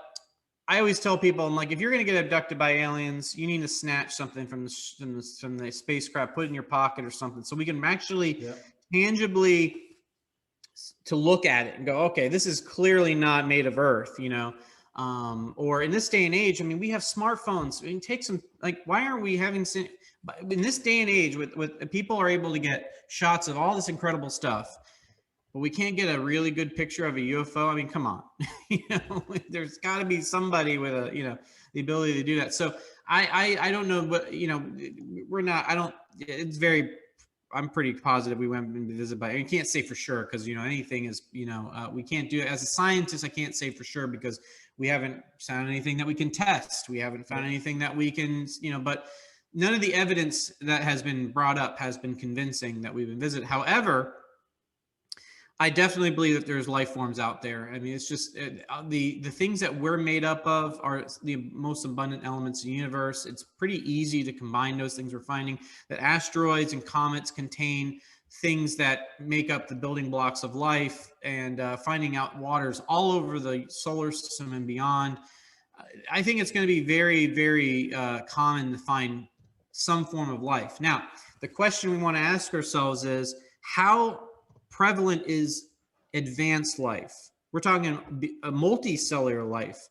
I always tell people, I'm like, if you're going to get abducted by aliens, you need to snatch something from the spacecraft, put it in your pocket or something, so we can actually tangibly to look at it and go, okay, this is clearly not made of Earth, or in this day and age, I mean, we have smartphones. I mean, take some, like, why aren't we having, in this day and age with people are able to get shots of all this incredible stuff, but we can't get a really good picture of a UFO. I mean, come on, there's got to be somebody with the ability to do that. So I don't know, but we're not. I don't. It's very. I'm pretty positive we went and visited by. I can't say for sure because anything is we can't do it as a scientist. I can't say for sure because we haven't found anything that we can test. We haven't found anything that we can but none of the evidence that has been brought up has been convincing that we've been visited. However, I definitely believe that there's life forms out there. I mean, it's just the things that we're made up of are the most abundant elements of the universe. It's pretty easy to combine those things. We're finding that asteroids and comets contain things that make up the building blocks of life, and finding out waters all over the solar system and beyond. I think it's going to be very, very common to find some form of life. Now, the question we want to ask ourselves is, how prevalent is advanced life? We're talking a multicellular life.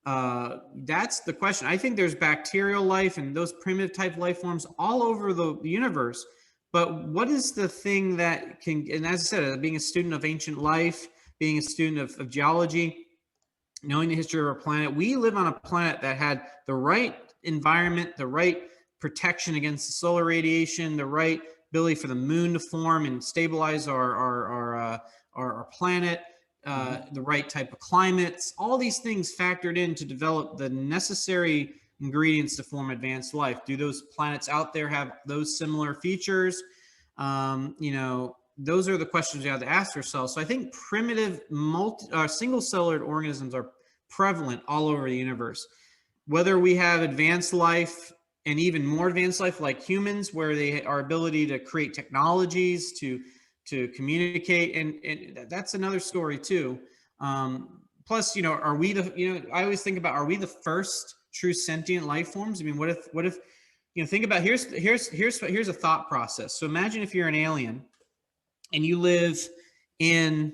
That's the question. I think there's bacterial life and those primitive type life forms all over the universe. But what is the thing that can, and as I said, being a student of ancient life, being a student of geology, knowing the history of our planet, we live on a planet that had the right environment, the right protection against the solar radiation, the right ability for the moon to form and stabilize our planet, the right type of climates. All these things factored in to develop the necessary ingredients to form advanced life. Do those planets out there have those similar features? Those are the questions we have to ask ourselves. So I think primitive single-cellular organisms are prevalent all over the universe. Whether we have advanced life and even more advanced life like humans, where our ability to create technologies to communicate, and that's another story too. Plus, are we I always think about, are we the first true sentient life forms? I mean, what if think about, here's a thought process. So imagine if you're an alien and you live in,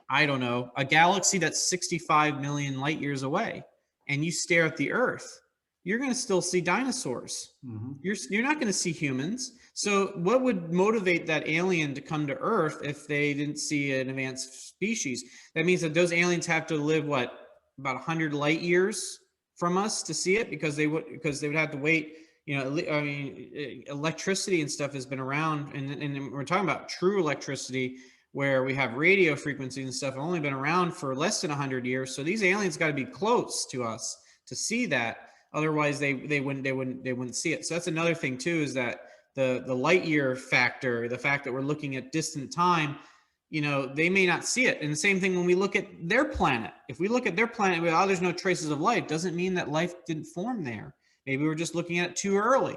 I don't know, a galaxy that's 65 million light years away, and you stare at the Earth, you're going to still see dinosaurs. You're not going to see humans. So what would motivate that alien to come to Earth if they didn't see an advanced species? That means that those aliens have to live what, about 100 light years from us to see it, because they would have to wait. You know, I mean, electricity and stuff has been around, and we're talking about true electricity, where we have radio frequencies and stuff, have only been around for less than 100 years. So these aliens got to be close to us to see that. Otherwise, they wouldn't see it. So that's another thing too, is that the light year factor, the fact that we're looking at distant time, you know, they may not see it. And the same thing when we look at their planet. If we look at their planet, oh, there's no traces of life, doesn't mean that life didn't form there. Maybe we're just looking at it too early,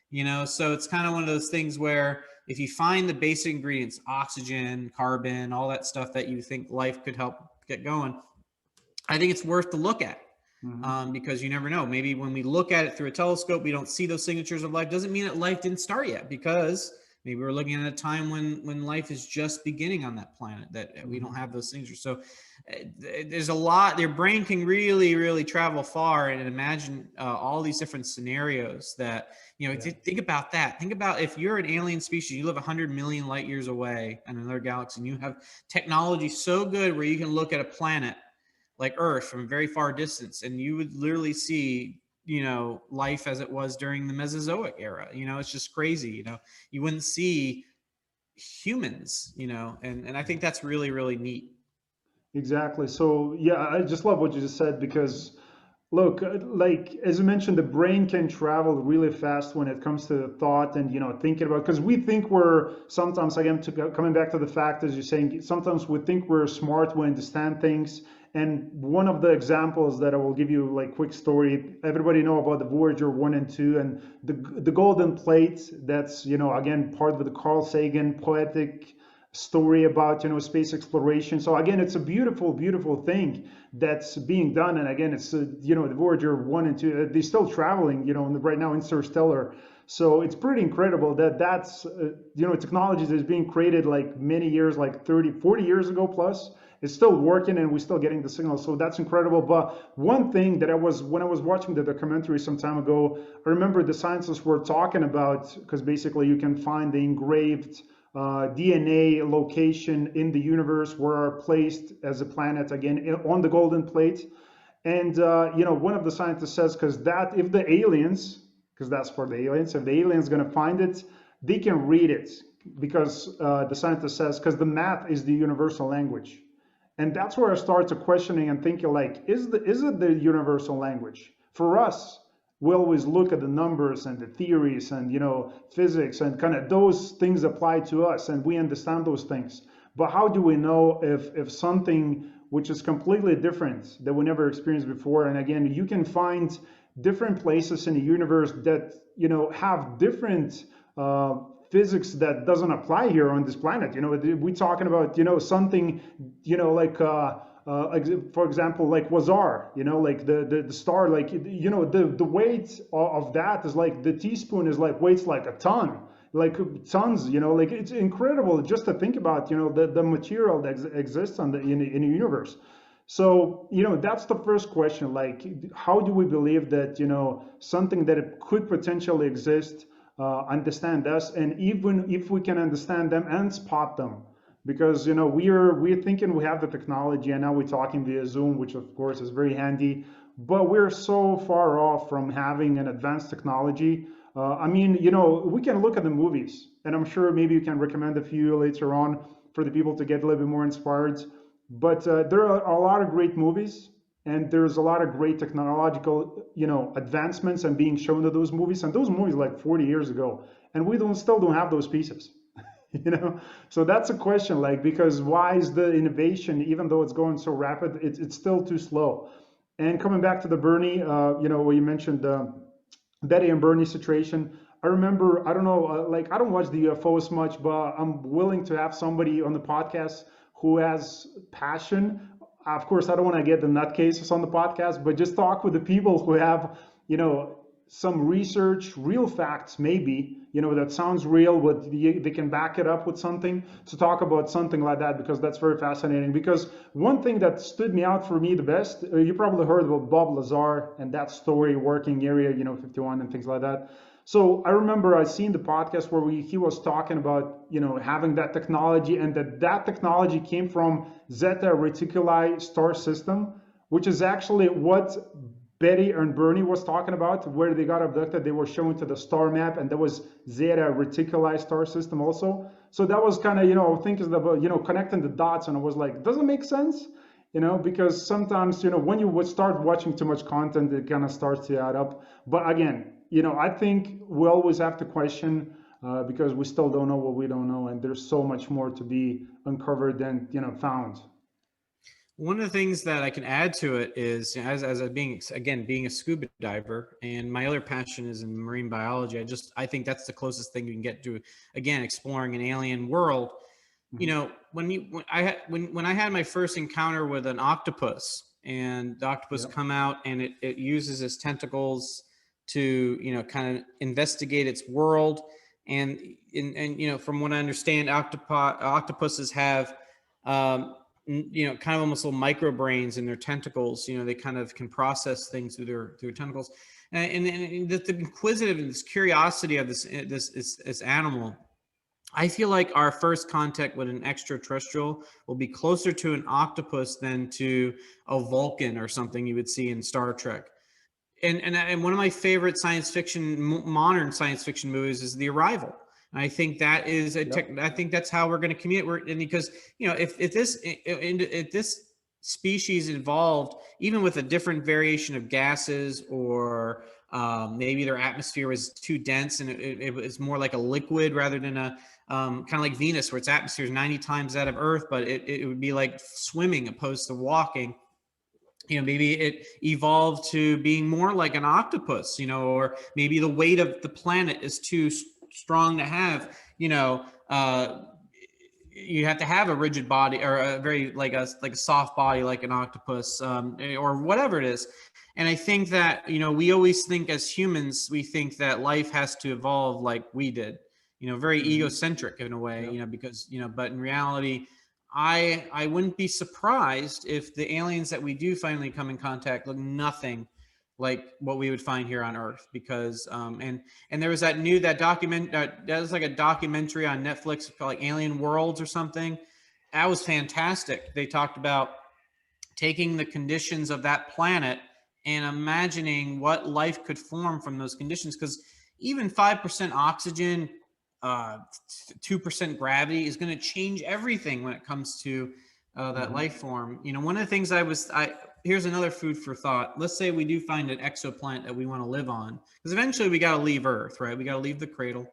you know. So it's kind of one of those things where if you find the basic ingredients, oxygen, carbon, all that stuff that you think life could help get going, I think it's worth to look at. Because you never know. Maybe when we look at it through a telescope, we don't see those signatures of life. Doesn't mean that life didn't start yet, because maybe we're looking at a time when life is just beginning on that planet, that we don't have those signatures. So there's a lot. Your brain can really, really travel far and imagine all these different scenarios that, you know, think about that. Think about if you're an alien species, you live 100 million light years away in another galaxy, and you have technology so good where you can look at a planet like Earth from a very far distance, and you would literally see, you know, life as it was during the Mesozoic era. You know, it's just crazy. You know, you wouldn't see humans, you know, and I think that's really, really neat. Exactly. So yeah, I just love what you just said, because look, like as you mentioned, the brain can travel really fast when it comes to thought and, you know, thinking about, because we think we're sometimes, again, coming back to the fact, as you're saying, sometimes we think we're smart, we understand things. And one of the examples that I will give you, like quick story, everybody know about the Voyager 1 and 2 and the golden plate. That's, you know, again, part of the Carl Sagan poetic story about, you know, space exploration. So again, it's a beautiful, beautiful thing that's being done. And again, it's you know, the Voyager 1 and 2, they're still traveling, you know, right now interstellar. So it's pretty incredible that that's you know, technology that is being created like many years, like 30, 40 years ago plus, it's still working and we're still getting the signal. So that's incredible. But one thing that when I was watching the documentary some time ago, I remember the scientists were talking about, because basically you can find the engraved DNA location in the universe where are placed as a planet, again, on the golden plate. And you know, one of the scientists says, because that if the aliens, because that's for the aliens, if the aliens going to find it, they can read it, because the scientist says, because the math is the universal language. And that's where I started questioning and thinking, like, is it the universal language for us? We always look at the numbers and the theories and, you know, physics, and kind of those things apply to us and we understand those things. But how do we know if something which is completely different that we never experienced before? And again, you can find different places in the universe that, you know, have different physics that doesn't apply here on this planet. You know, we're talking about, you know, something, you know, like for example, like Quasar, you know, like the star, like, you know, the weight of that is like, the teaspoon is like, weighs like a ton, like tons, you know, like it's incredible just to think about, you know, the material that exists in the universe. So, you know, that's the first question, like, how do we believe that, you know, something that it could potentially exist understand us, and even if we can understand them and spot them, because, you know, we're thinking we have the technology, and now we're talking via Zoom, which of course is very handy, but we're so far off from having an advanced technology. I mean, you know, we can look at the movies, and I'm sure maybe you can recommend a few later on for the people to get a little bit more inspired, but there are a lot of great movies, and there's a lot of great technological, you know, advancements and being shown to those movies, and those movies like 40 years ago, and we still don't have those pieces. You know, so that's a question, like, because why is the innovation, even though it's going so rapid, it's still too slow? And coming back to the Bernie, you know, where you mentioned Betty and Bernie situation, I remember, I don't know, like, I don't watch the UFOs much, but I'm willing to have somebody on the podcast who has passion. Of course, I don't want to get the nutcases on the podcast, but just talk with the people who have, you know, some research, real facts, maybe, that sounds real, but they can back it up with something, to talk about something like that, because that's very fascinating. Because one thing that stood me out for me the best, you probably heard about Bob Lazar and that story, working area, 51 and things like that. So I remember I seen the podcast where he was talking about, having that technology, and that technology came from Zeta Reticuli star system, which is actually what Betty and Bernie was talking about, where they got abducted. They were showing to the star map, and there was Zeta Reticuli star system also. So that was kind of, thinking about, connecting the dots, and I was like, does it make sense? Because sometimes, when you would start watching too much content, it kind of starts to add up. But again, I think we always have to question, because we still don't know what we don't know, and there's so much more to be uncovered than, found. One of the things that I can add to it is, as a being a scuba diver, and my other passion is in marine biology. I think that's the closest thing you can get to, again, exploring an alien world. When I had my first encounter with an octopus, and the octopus come out, and it uses its tentacles to kind of investigate its world, and from what I understand, octopuses have kind of almost little micro brains in their tentacles. They kind of can process things through their tentacles, and the inquisitive and this curiosity of this animal. I feel like our first contact with an extraterrestrial will be closer to an octopus than to a Vulcan or something you would see in Star Trek. And one of my favorite modern science fiction movies is The Arrival. I think that is I think that's how we're going to communicate. And because if this species evolved, even with a different variation of gases, or maybe their atmosphere was too dense and it was more like a liquid rather than a kind of like Venus, where its atmosphere is 90 times that of Earth, but it would be like swimming opposed to walking. Maybe it evolved to being more like an octopus, or maybe the weight of the planet is too strong to have, you have to have a rigid body, or a very like a soft body like an octopus, or whatever it is. And I think that, we always think as humans, we think that life has to evolve like we did, very egocentric in a way, because, but in reality, I wouldn't be surprised if the aliens that we do finally come in contact look nothing like what we would find here on Earth. Because and there was that was like a documentary on Netflix called like Alien Worlds or something. That was fantastic. They talked about taking the conditions of that planet and imagining what life could form from those conditions. Because even 5% oxygen, 2% gravity is going to change everything when it comes to that life form. One of the things here's another food for thought. Let's say we do find an exoplanet that we want to live on, because eventually we got to leave Earth, right? We got to leave the cradle.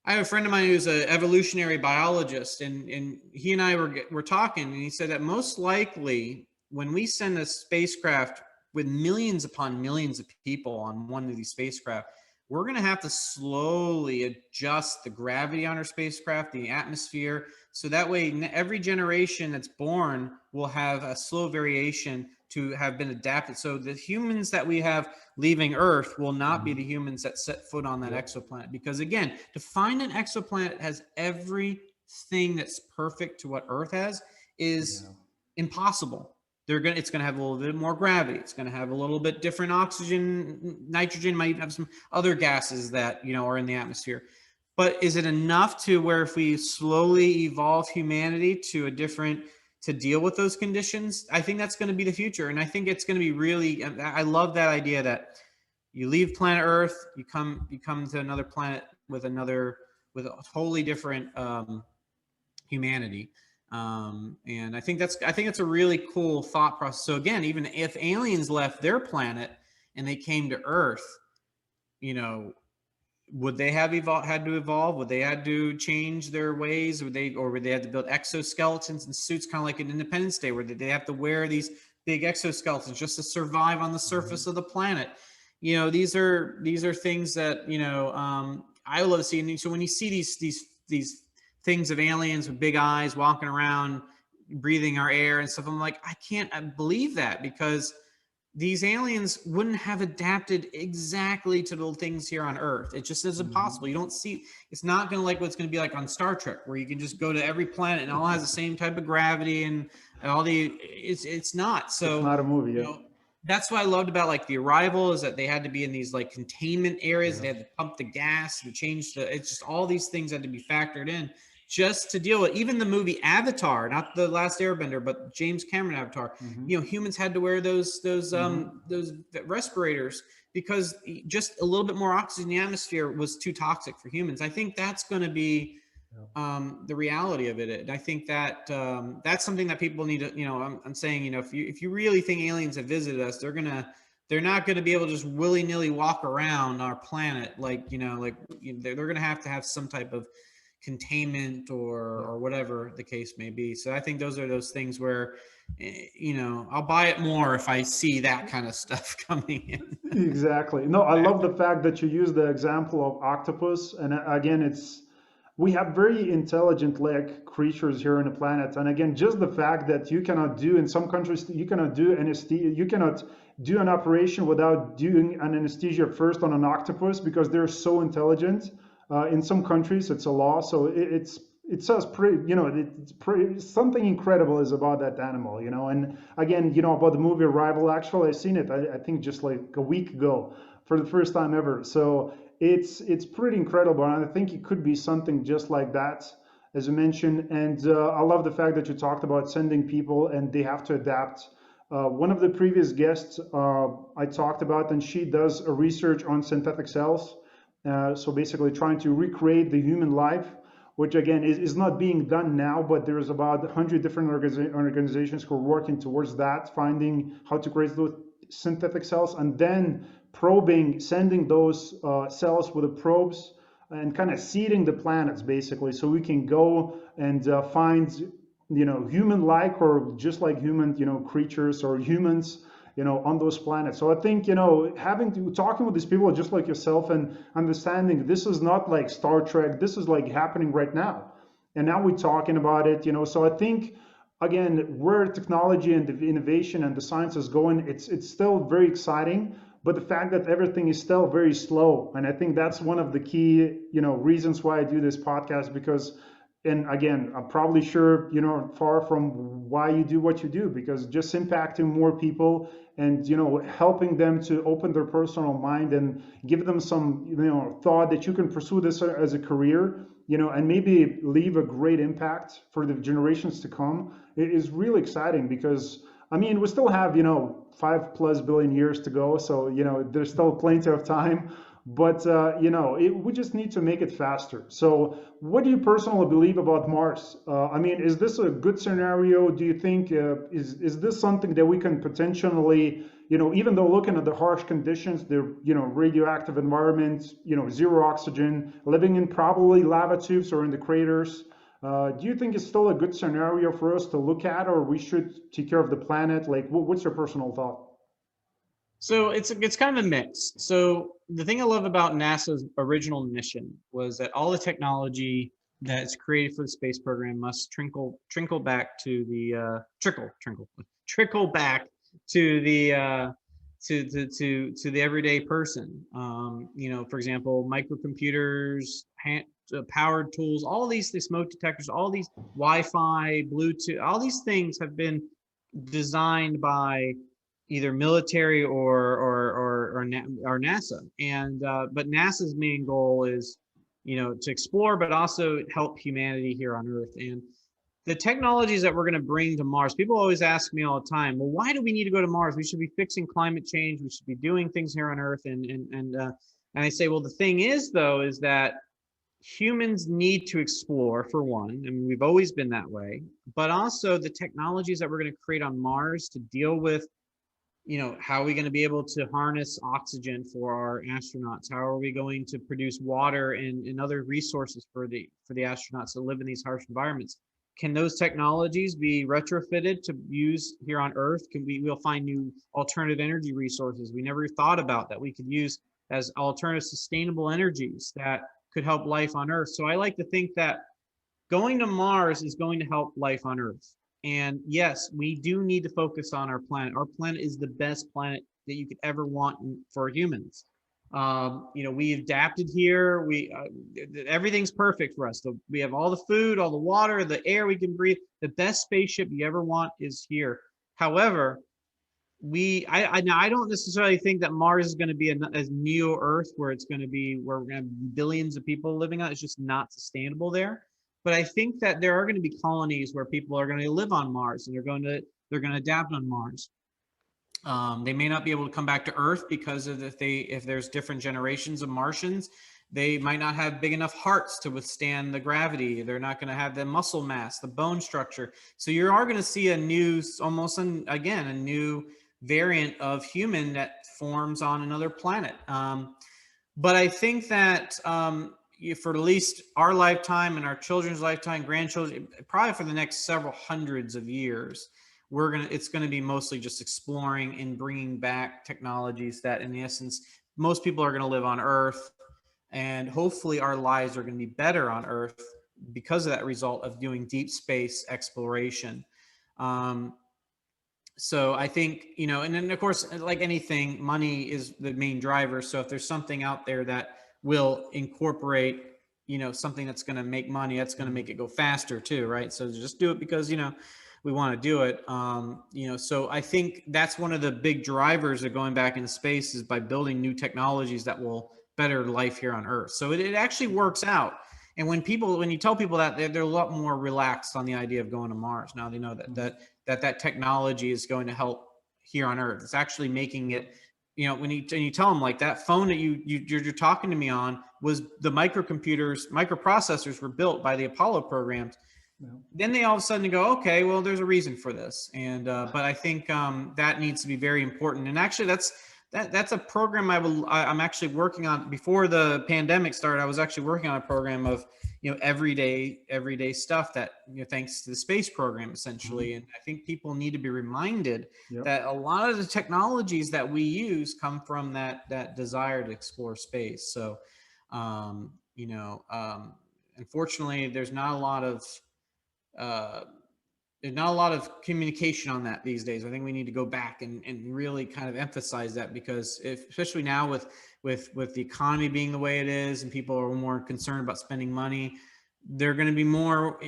I have a friend of mine who's an evolutionary biologist, and he and I were talking, and he said that most likely when we send a spacecraft with millions upon millions of people on one of these spacecraft, we're going to have to slowly adjust the gravity on our spacecraft, the atmosphere, so that way every generation that's born will have a slow variation to have been adapted. So the humans that we have leaving Earth will not be the humans that set foot on that exoplanet. Because again, to find an exoplanet that has everything that's perfect to what Earth has is impossible. It's going to have a little bit more gravity. It's going to have a little bit different oxygen. Nitrogen might have some other gases that, are in the atmosphere. But is it enough to where if we slowly evolve humanity to deal with those conditions? I think that's going to be the future. And I think it's going to be really, I love that idea that you leave planet Earth, you come to another planet with a totally different humanity. And I think it's a really cool thought process. So again, even if aliens left their planet and they came to Earth, would they have had to evolve? Would they had to change their ways? Would they have to build exoskeletons and suits, kind of like in Independence Day, where they have to wear these big exoskeletons just to survive on the surface of the planet? These are things that I love to see. And so when you see these things of aliens with big eyes walking around, breathing our air and stuff, I'm like, I can't believe that, because these aliens wouldn't have adapted exactly to the things here on Earth. It just isn't possible. You don't see, it's not going to like what's going to be like on Star Trek, where you can just go to every planet and all has the same type of gravity and all the, it's not. It's So, not a movie, you yeah. know, that's what I loved about like the Arrival, is that they had to be in these like containment areas. Yeah. They had to pump the gas and change the, it's just all these things had to be factored in just to deal with. Even the movie Avatar, not the Last Airbender, but James Cameron Avatar, you know, humans had to wear those respirators because just a little bit more oxygen in the atmosphere was too toxic for humans. I think that's going to be the reality of it. And I think that that's something that people need to, you know, I'm saying, you know, if you really think aliens have visited us, they're not going to be able to just willy-nilly walk around our planet like, you know, like they're going to have some type of containment or whatever the case may be. So I think those are those things where, you know, I'll buy it more if I see that kind of stuff coming in. Exactly. No, I love the fact that you use the example of octopus. And again, we have very intelligent like creatures here on the planet. And again, just the fact that you cannot do in some countries, you cannot do anesthesia, you cannot do an operation without doing an anesthesia first on an octopus because they're so intelligent. In some countries, it's a law. So it says pretty, you know, it's pretty, something incredible is about that animal, you know. And again, you know, about the movie Arrival, actually, I've seen it, I think just like a week ago for the first time ever. So it's pretty incredible. And I think it could be something just like that, as you mentioned. And I love the fact that you talked about sending people and they have to adapt. One of the previous guests I talked about, and she does a research on synthetic cells. So basically trying to recreate the human life, which again is not being done now, but there's about 100 different organizations who are working towards that, finding how to create those synthetic cells and then probing, sending those cells with the probes and kind of seeding the planets basically, so we can go and find, you know, human-like or just like human, you know, creatures or humans, you know, on those planets. So I think, you know, talking with these people just like yourself and understanding this is not like Star Trek, this is like happening right now. And now we're talking about it, you know. So I think again, where technology and the innovation and the science is going, it's still very exciting. But the fact that everything is still very slow, and I think that's one of the key, you know, reasons why I do this podcast, because and again, I'm probably sure, you know, far from why you do what you do, because just impacting more people and, you know, helping them to open their personal mind and give them some, you know, thought that you can pursue this as a career, you know, and maybe leave a great impact for the generations to come. It is really exciting because, I mean, we still have, you know, 5+ billion years to go. So, you know, there's still plenty of time. But, you know, we just need to make it faster. So what do you personally believe about Mars? I mean, is this a good scenario? Do you think, is this something that we can potentially, you know, even though looking at the harsh conditions, the, you know, radioactive environment, you know, zero oxygen, living in probably lava tubes or in the craters, do you think it's still a good scenario for us to look at, or we should take care of the planet? Like, what's your personal thought? So it's kind of a mix. So the thing I love about NASA's original mission was that all the technology that's created for the space program must trickle back to the trickle back to the to the everyday person. You know, for example, microcomputers, powered tools, all these smoke detectors, all these Wi-Fi, Bluetooth, all these things have been designed by either military or NASA. And but NASA's main goal is, you know, to explore, but also help humanity here on Earth. And the technologies that we're going to bring to Mars, people always ask me all the time, well, why do we need to go to Mars? We should be fixing climate change. We should be doing things here on Earth. And I say, well, the thing is, though, is that humans need to explore, for one. I mean, we've always been that way. But also the technologies that we're going to create on Mars to deal with, you know, how are we going to be able to harness oxygen for our astronauts? How are we going to produce water and other resources for the astronauts that live in these harsh environments? Can those technologies be retrofitted to use here on Earth? We'll find new alternative energy resources we never thought about that we could use as alternative sustainable energies that could help life on Earth. So I like to think that going to Mars is going to help life on Earth. And yes, we do need to focus on our planet. Our planet is the best planet that you could ever want for humans. You know, we adapted here. Everything's perfect for us. We have all the food, all the water, the air we can breathe. The best spaceship you ever want is here. However, now I don't necessarily think that Mars is going to be as neo Earth, where it's going to be where we're going to have billions of people living on. It's just not sustainable there. But I think that there are going to be colonies where people are going to live on Mars, and they're going to adapt on Mars. They may not be able to come back to Earth because of if there's different generations of Martians, they might not have big enough hearts to withstand the gravity. They're not going to have the muscle mass, the bone structure. So you are going to see a new variant of human that forms on another planet. But I think that for at least our lifetime and our children's lifetime, grandchildren, probably for the next several hundreds of years, it's going to be mostly just exploring and bringing back technologies that, in essence, most people are going to live on Earth, and hopefully our lives are going to be better on Earth because of that result of doing deep space exploration. So I think, you know, and then of course, like anything, money is the main driver. So if there's something out there that will incorporate, you know, something that's going to make money, that's going to make it go faster too, right? So just do it because, you know, we want to do it. You know, so I think that's one of the big drivers of going back into space is by building new technologies that will better life here on Earth. So it actually works out. And when you tell people that, they're a lot more relaxed on the idea of going to Mars. Now they know that technology is going to help here on Earth. It's actually making it, you know, when you tell them like that phone that you're talking to me on was the microprocessors were built by the Apollo programs. Yeah. Then they all of a sudden go, okay, well, there's a reason for this. And, but I think that needs to be very important. And actually that's a program I'm actually working on. Before the pandemic started, I was actually working on a program of, you know, everyday stuff that, you know, thanks to the space program essentially. Mm-hmm. And I think people need to be reminded that a lot of the technologies that we use come from that desire to explore space. So, you know, unfortunately, there's not a lot of communication on that these days. I think we need to go back and really kind of emphasize that, because especially now with the economy being the way it is and people are more concerned about spending money, they're going to be more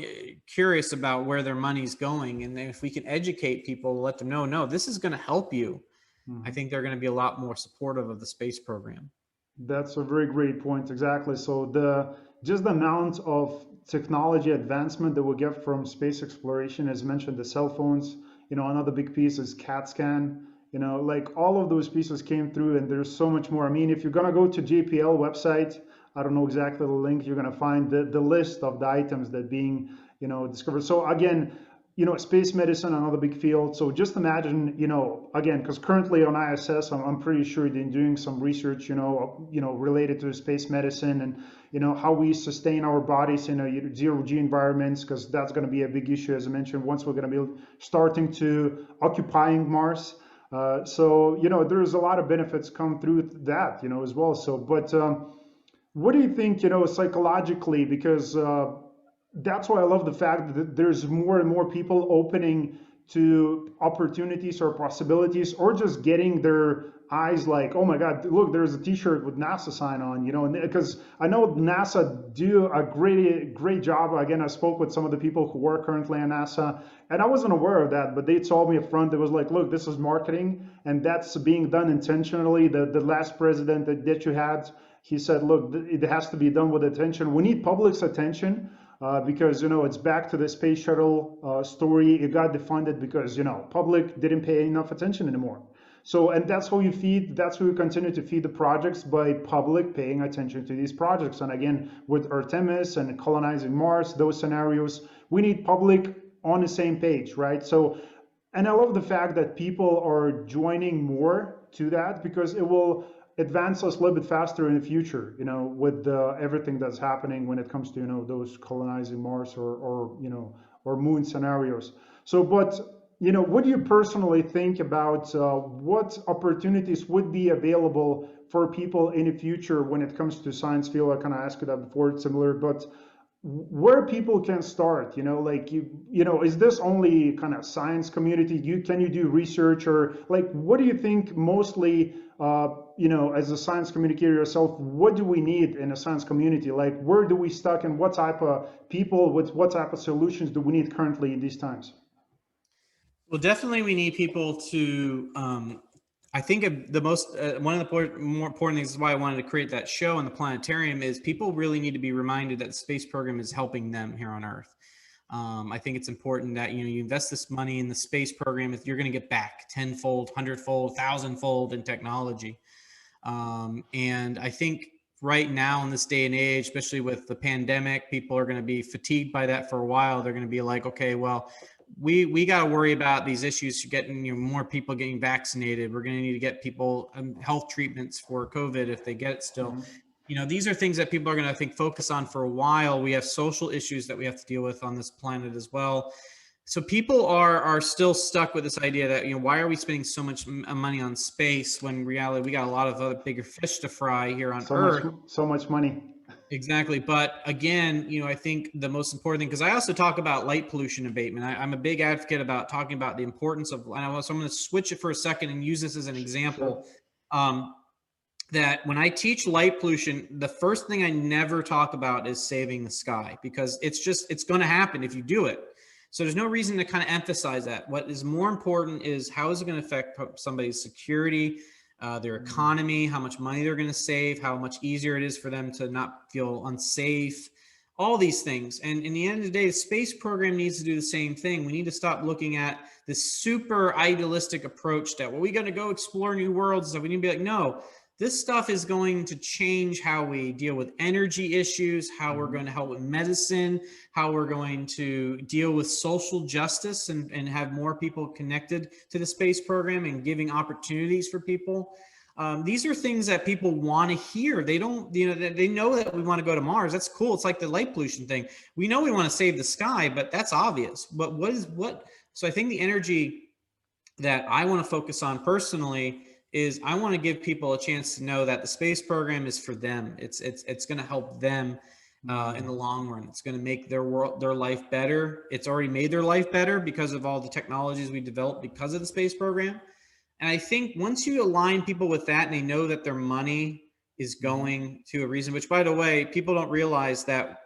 curious about where their money's going. And if we can educate people, let them know, no, this is going to help you. Mm-hmm. I think they're going to be a lot more supportive of the space program. That's a very great point. Exactly. So just the amount of technology advancement that we get from space exploration, as mentioned, the cell phones, you know, another big piece is CAT scan, you know, like all of those pieces came through, and there's so much more. I mean, if you're going to go to JPL website, I don't know exactly the link, you're going to find the list of the items that being, you know, discovered. So again, you know, space medicine, another big field. So just imagine, you know, again, because currently on ISS, I'm pretty sure they're doing some research, you know, related to space medicine and, you know, how we sustain our bodies in a zero-G environments, because that's going to be a big issue, as I mentioned, once we're going to be starting to occupying Mars. So, you know, there's a lot of benefits come through that, you know, as well. So, but what do you think, you know, psychologically, because that's why I love the fact that there's more and more people opening to opportunities or possibilities, or just getting their eyes like, oh my God, look, there's a t-shirt with NASA sign on, you know, because I know NASA do a great job. Again, I spoke with some of the people who work currently at NASA, and I wasn't aware of that, but they told me up front, it was like, look, this is marketing, and that's being done intentionally. The last president that you had, he said, look, it has to be done with attention. We need public's attention. Because, you know, it's back to the space shuttle story. It got defunded because, you know, public didn't pay enough attention anymore. So, and that's how that's how we continue to feed the projects, by public paying attention to these projects. And again, with Artemis and colonizing Mars, those scenarios, we need public on the same page, right? So, and I love the fact that people are joining more to that, because it will advance us a little bit faster in the future, you know, with everything that's happening when it comes to, you know, those colonizing Mars or you know, or moon scenarios. So, but, you know, what do you personally think about what opportunities would be available for people in the future when it comes to science field? I kind of asked you that before, it's similar, but where people can start, like is this only kind of science community? Can you do research, or like what do you think mostly, as a science communicator yourself, what do we need in a science community? Like where do we stuck, and what type of people, what type of solutions do we need currently in these times? Well, definitely we need people to, I think the most, one of the more important things is why I wanted to create that show in the planetarium is people really need to be reminded that the space program is helping them here on Earth. I think it's important that, you invest this money in the space program, you're going to get back tenfold, hundredfold, thousandfold in technology. And I think right now in this day and age, especially with the pandemic, people are going to be fatigued by that for a while. They're going to be like, okay, well, we got to worry about these issues getting more people getting vaccinated. We're going to need to get people health treatments for COVID if they get it still. Mhm. These are things that people are going to, I think, focus on for a while. We have social issues that we have to deal with on this planet as well. So people are still stuck with this idea that, why are we spending so much money on space when in reality we got a lot of other bigger fish to fry here on Earth. So much money. Exactly. But again, I think the most important thing, because I also talk about light pollution abatement. I'm a big advocate about talking about the importance of, so I'm going to switch it for a second and use this as an example. Sure. That when I teach light pollution, the first thing I never talk about is saving the sky, because it's going to happen if you do it. So there's no reason to kind of emphasize that. What is more important is how is it going to affect somebody's security, their economy, how much money they're going to save, how much easier it is for them to not feel unsafe, all these things. And in the end of the day, the space program needs to do the same thing. We need to stop looking at this super idealistic approach that, well, we got to go explore new worlds. So we need to be like, no, this stuff is going to change how we deal with energy issues, how we're going to help with medicine, how we're going to deal with social justice and have more people connected to the space program and giving opportunities for people. These are things that people want to hear. They don't, they know that we want to go to Mars. That's cool. It's like the light pollution thing. We know we want to save the sky, but that's obvious. But so I think the energy that I want to focus on personally is I want to give people a chance to know that the space program is for them. It's going to help them in the long run. It's going to make their life better. It's already made their life better because of all the technologies we developed because of the space program. And I think once you align people with that and they know that their money is going to a reason, which by the way, people don't realize that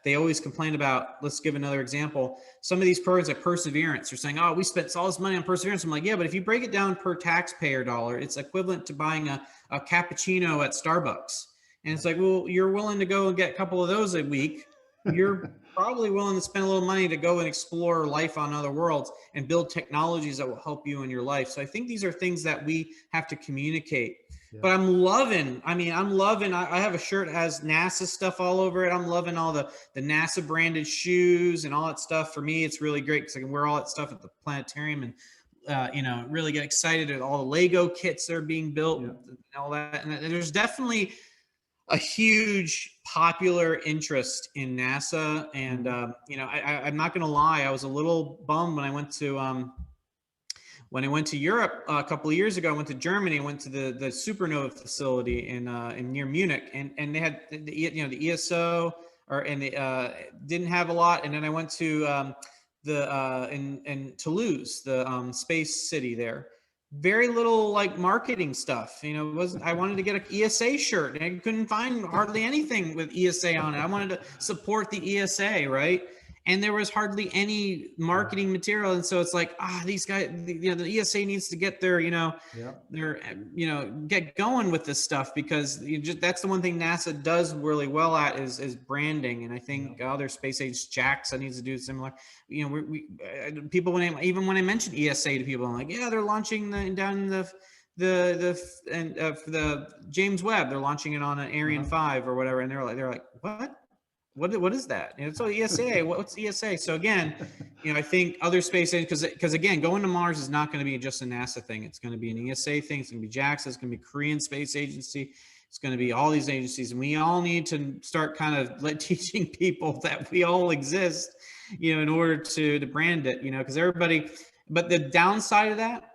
they always complain about. Let's give another example. Some of these programs like Perseverance are saying, oh, we spent all this money on Perseverance. I'm like, yeah, but if you break it down per taxpayer dollar, it's equivalent to buying a cappuccino at Starbucks. And it's like, well, you're willing to go and get a couple of those a week. You're probably willing to spend a little money to go and explore life on other worlds and build technologies that will help you in your life. So I think these are things that we have to communicate. Yeah. But I'm loving, I have a shirt that has NASA stuff all over it. I'm loving all the NASA branded shoes and all that stuff. For me, it's really great because I can wear all that stuff at the planetarium and, really get excited at all the Lego kits that are being built and all that. And there's definitely a huge popular interest in NASA. And, I'm not going to lie. I was a little bummed when I went to Europe a couple of years ago. I went to Germany. I went to the supernova facility in near Munich, and they had the ESO, and they didn't have a lot. And then I went to in Toulouse, the space city there. Very little like marketing stuff. I wanted to get an ESA shirt and I couldn't find hardly anything with ESA on it. I wanted to support the ESA, right? And there was hardly any marketing material. And so it's like, these guys, the ESA needs to get their, get going with this stuff, because that's the one thing NASA does really well at is branding. And I think other space age JAXA needs to do similar. People, when I mention ESA to people, I'm like, yeah, they're launching the James Webb, they're launching it on an Ariane 5 or whatever. And they're like, what is that? So ESA, what's ESA? So again, I think other space agencies, because again, going to Mars is not going to be just a NASA thing. It's going to be an ESA thing. It's going to be JAXA. It's going to be Korean Space Agency. It's going to be all these agencies, and we all need to start kind of teaching people that we all exist, in order to brand it, because everybody. But the downside of that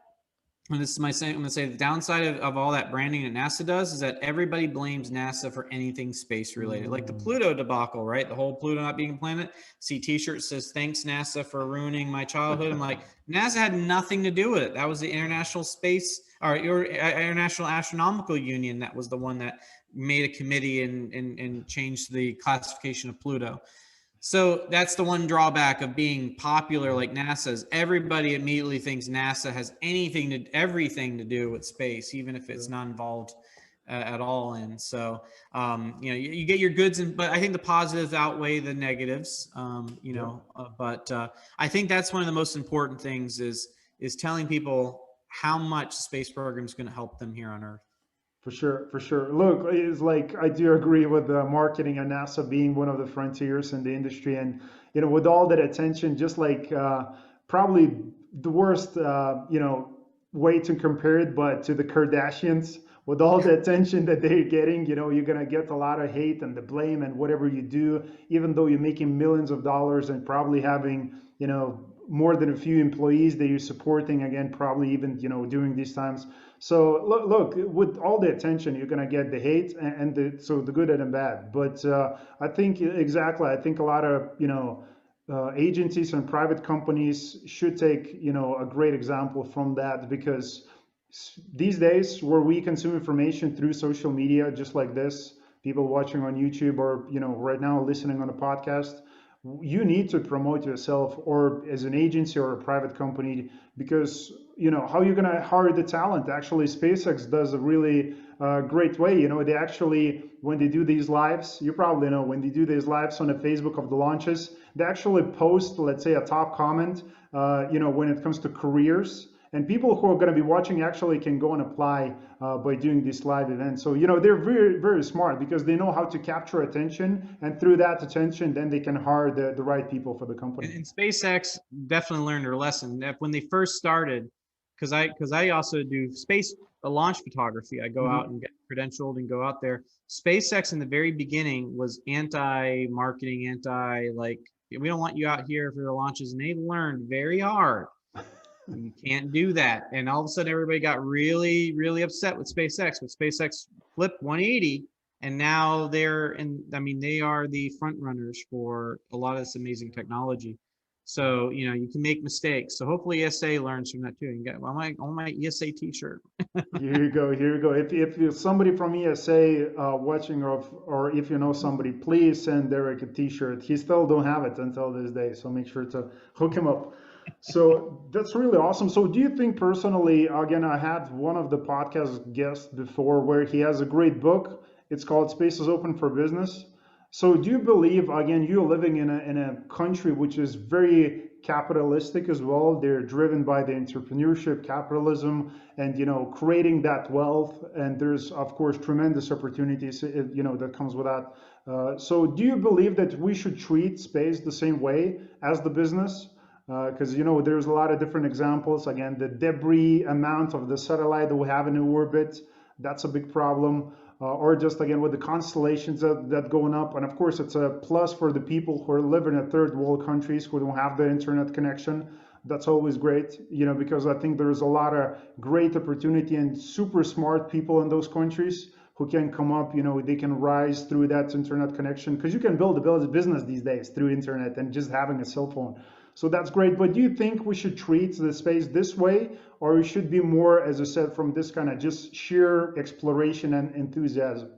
and this is I'm going to say the downside of all that branding that NASA does is that everybody blames NASA for anything space related, like the Pluto debacle, right? The whole Pluto not being a planet. See T-shirt says "Thanks NASA for ruining my childhood." I'm like, NASA had nothing to do with it. That was the International Space or International Astronomical Union that was the one that made a committee and changed the classification of Pluto. So that's the one drawback of being popular like NASA's. Everybody immediately thinks NASA has everything to do with space, even if it's not involved at all. And so, you get your goods, but I think the positives outweigh the negatives. But I think that's one of the most important things is telling people how much the space program is going to help them here on Earth. For sure, for sure. Look, it's like I do agree with the marketing and NASA being one of the frontiers in the industry, and with all that attention, just like probably the worst, way to compare it, but to the Kardashians, with all the attention that they're getting, you're gonna get a lot of hate and the blame and whatever you do, even though you're making millions of dollars and probably having, more than a few employees that you're supporting again, probably even, during these times. So look, with all the attention, you're gonna get the hate and the good and the bad. But I think exactly, I think a lot of agencies and private companies should take a great example from that, because these days where we consume information through social media, just like this, people watching on YouTube or right now listening on a podcast, you need to promote yourself or as an agency or a private company, because how you're going to hire the talent. Actually, SpaceX does a really great way. They actually, when they do these lives, you probably know, when they do these lives on the Facebook of the launches, they actually post, let's say, a top comment when it comes to careers, and people who are going to be watching actually can go and apply by doing this live event. So they're very, very smart, because they know how to capture attention, and through that attention then they can hire the right people for the company. And SpaceX definitely learned their lesson that when they first started, because I also do space launch photography. I go out and get credentialed and go out there. SpaceX in the very beginning was anti-marketing, like, we don't want you out here for the launches, and they learned very hard. You can't do that. And all of a sudden everybody got really, really upset with SpaceX. But SpaceX flipped 180, and now they are the front runners for a lot of this amazing technology. So, you can make mistakes. So hopefully ESA learns from that too. You get on my ESA t-shirt. Here you go. Here you go. If you're somebody from ESA watching, or if you know somebody, please send Derek a t-shirt. He still don't have it until this day, so make sure to hook him up. So that's really awesome. So do you think personally, again, I had one of the podcast guests before where he has a great book. It's called Space is Open for Business. So do you believe, again, you're living in a country which is very capitalistic as well. They're driven by the entrepreneurship, capitalism, and creating that wealth. And there's of course tremendous opportunities that comes with that. So do you believe that we should treat space the same way as the business? Because there's a lot of different examples. Again, the debris amount of the satellite that we have in orbit, that's a big problem. Or just again with the constellations that going up, and of course it's a plus for the people who are living in third world countries who don't have the internet connection. That's always great, because I think there's a lot of great opportunity and super smart people in those countries who can come up, they can rise through that internet connection, because you can build a business these days through internet and just having a cell phone. So that's great. But do you think we should treat the space this way, or it should be more, as I said, from this kind of just sheer exploration and enthusiasm?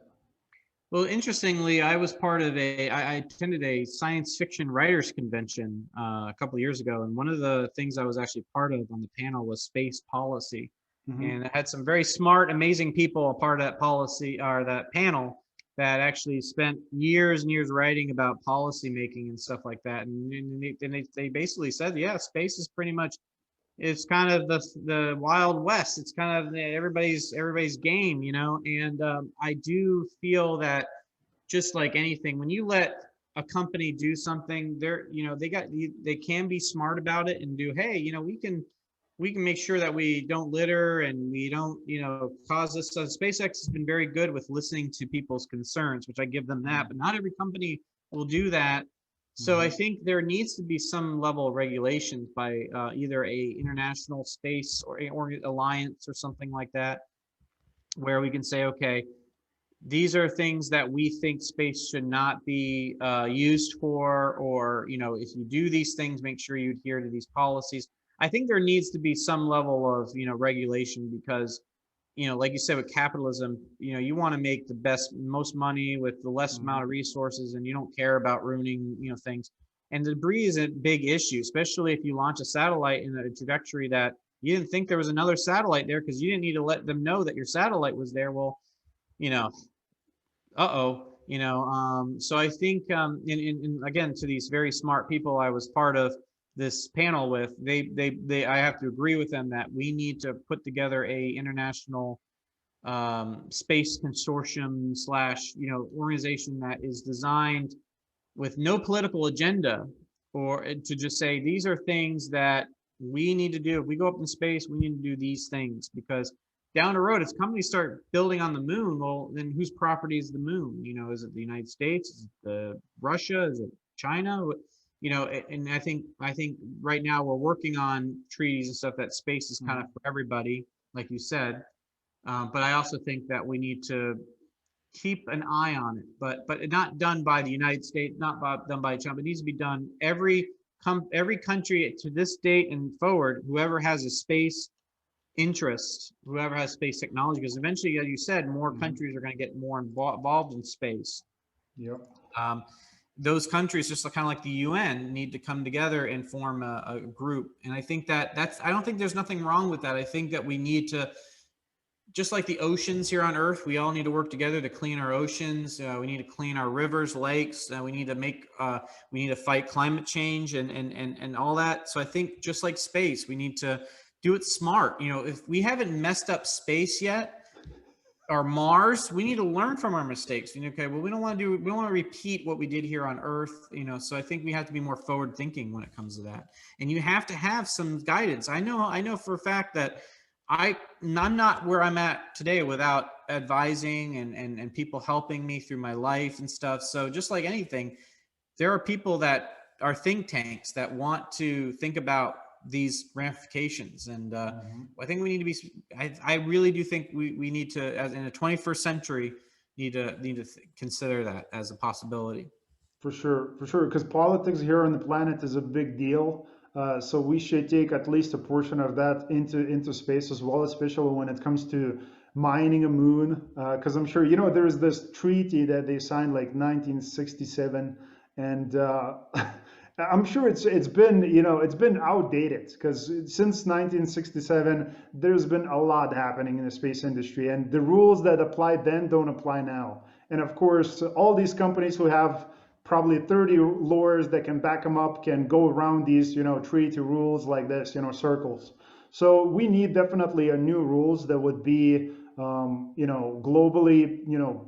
Well, interestingly, I attended a science fiction writers convention a couple of years ago, and one of the things I was actually part of on the panel was space policy. And I had some very smart, amazing people a part of that policy or that panel that actually spent years and years writing about policy making and stuff like that. And they basically said, yeah, space is pretty much, it's kind of the Wild West. It's kind of everybody's game, And I do feel that just like anything, when you let a company do something, they can be smart about it and do, hey, we can make sure that we don't litter and we don't, cause this. So SpaceX has been very good with listening to people's concerns, which I give them that, but not every company will do that. So I think there needs to be some level of regulations by either a international space or alliance or something like that, where we can say, okay, these are things that we think space should not be used for, or if you do these things, make sure you adhere to these policies. I think there needs to be some level of regulation, because like you said with capitalism, you want to make the most money with the less amount of resources, and you don't care about ruining things. And debris is a big issue, especially if you launch a satellite in a trajectory that you didn't think there was another satellite there, because you didn't need to let them know that your satellite was there. Well, you know so I think in again, to these very smart people I was part of this panel with, they I have to agree with them that we need to put together a international space consortium slash organization that is designed with no political agenda, or to just say these are things that we need to do. If we go up in space, we need to do these things, because down the road, if companies start building on the moon, well, then whose property is the moon? Is it the United States? Is it Russia? Is it China? And I think right now we're working on treaties and stuff that space is kind of for everybody, like you said. But I also think that we need to keep an eye on it, but not done by the United States, done by China. It needs to be done every country to this date and forward. Whoever has a space interest, whoever has space technology, because eventually, as you said, more countries are going to get more involved in space. Yep. Those countries, just kind of like the UN, need to come together and form a group. And I think I don't think there's nothing wrong with that. I think that we need to, just like the oceans here on Earth, we all need to work together to clean our oceans. We need to clean our rivers, lakes. We need to fight climate change and all that. So I think just like space, we need to do it smart. If we haven't messed up space yet, or Mars, we need to learn from our mistakes. Okay, well, we don't want to repeat what we did here on Earth. So I think we have to be more forward thinking when it comes to that. And you have to have some guidance. I know for a fact that I'm not where I'm at today without advising and people helping me through my life and stuff. So just like anything, there are people that are think tanks that want to think about these ramifications. And I think we need to be, I really do think we need to, as in the 21st century, need to consider that as a possibility. For sure, because politics here on the planet is a big deal. So we should take at least a portion of that into space as well, especially when it comes to mining a moon. Because I'm sure there's this treaty that they signed like 1967, and I'm sure it's been outdated, because since 1967 there's been a lot happening in the space industry, and the rules that applied then don't apply now. And of course, all these companies who have probably 30 lawyers that can back them up can go around these treaty rules like this, circles. So we need definitely a new rules that would be globally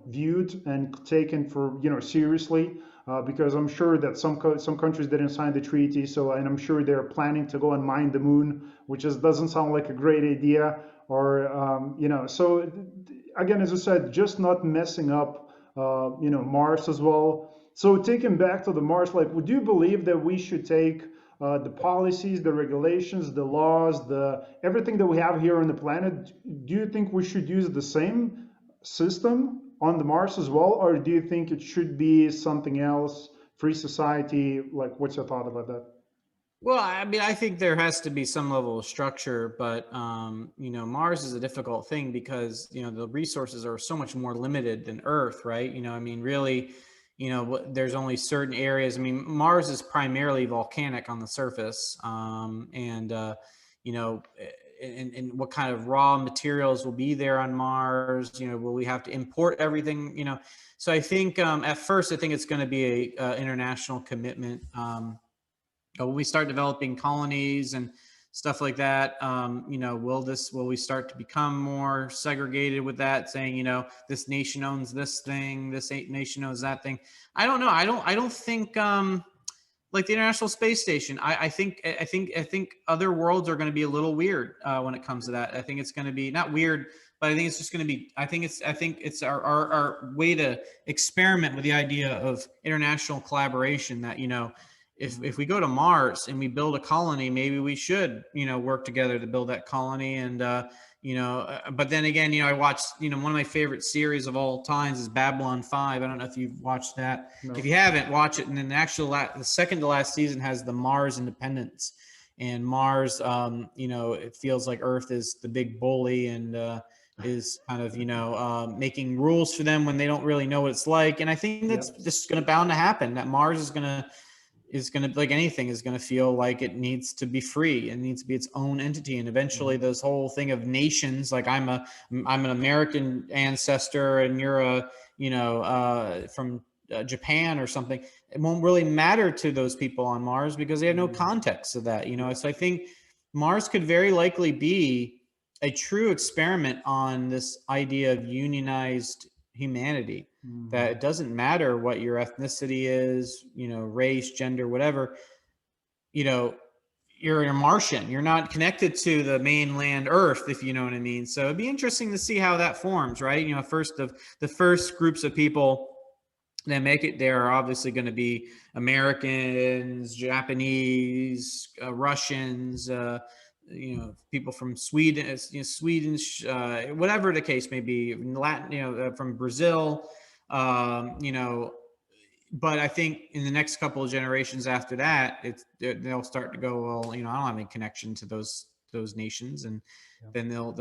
viewed and taken for seriously. Because I'm sure that some countries didn't sign the treaty, and I'm sure they're planning to go and mine the moon, which doesn't sound like a great idea. Or so again, as I said, just not messing up Mars as well. So taking back to the Mars, like, would you believe that we should take the policies, the regulations, the laws, everything that we have here on the planet? Do you think we should use the same system on the Mars as well, or do you think it should be something else, free society? Like, what's your thought about that? Well, I mean, I think there has to be some level of structure, but Mars is a difficult thing because the resources are so much more limited than Earth, right? I mean, really, there's only certain areas. I mean, Mars is primarily volcanic on the surface, and what kind of raw materials will be there on Mars? Will we have to import everything? So I think at first, I think it's going to be a international commitment. When we start developing colonies and stuff like that, will we start to become more segregated with that, saying, this nation owns this thing, this nation owns that thing? I don't know. I don't think like the International Space Station. I think other worlds are going to be a little weird when it comes to that. I think it's going to be not weird, but I think it's just going to be, I think it's our way to experiment with the idea of international collaboration that, if we go to Mars and we build a colony, maybe we should, work together to build that colony. And, but then again, I watched, one of my favorite series of all times is Babylon 5. I don't know if you've watched that. No. If you haven't, watch it. And then the second to last season has the Mars Independence. And Mars, it feels like Earth is the big bully and is kind of, making rules for them when they don't really know what it's like. And I think that's just going to bound to happen, that Mars is going to, like anything, is going to feel like it needs to be free and needs to be its own entity. And eventually this whole thing of nations, like I'm an American ancestor and you're from Japan or something, it won't really matter to those people on Mars because they have no context of that, So I think Mars could very likely be a true experiment on this idea of unionized humanity, that it doesn't matter what your ethnicity is, race, gender, whatever, you're a Martian. You're not connected to the mainland Earth, if you know what I mean. So it'd be interesting to see how that forms, right? The first groups of people that make it there are obviously going to be Americans, Japanese, Russians, people from Sweden, Swedish, whatever the case may be, Latin, from Brazil, but I think in the next couple of generations after that, they'll start to go, well, I don't have any connection to those nations, and then they'll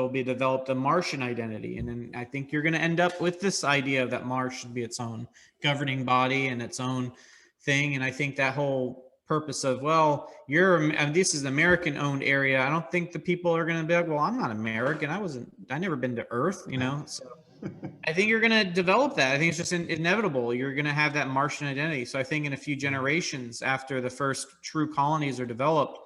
be developed a Martian identity, and then I think you're going to end up with this idea that Mars should be its own governing body and its own thing, and I think that whole purpose of, well, this is an American-owned area. I don't think the people are going to be like, well, I'm not American. I never been to Earth, So I think you're going to develop that. I think it's just inevitable. You're going to have that Martian identity. So I think in a few generations after the first true colonies are developed,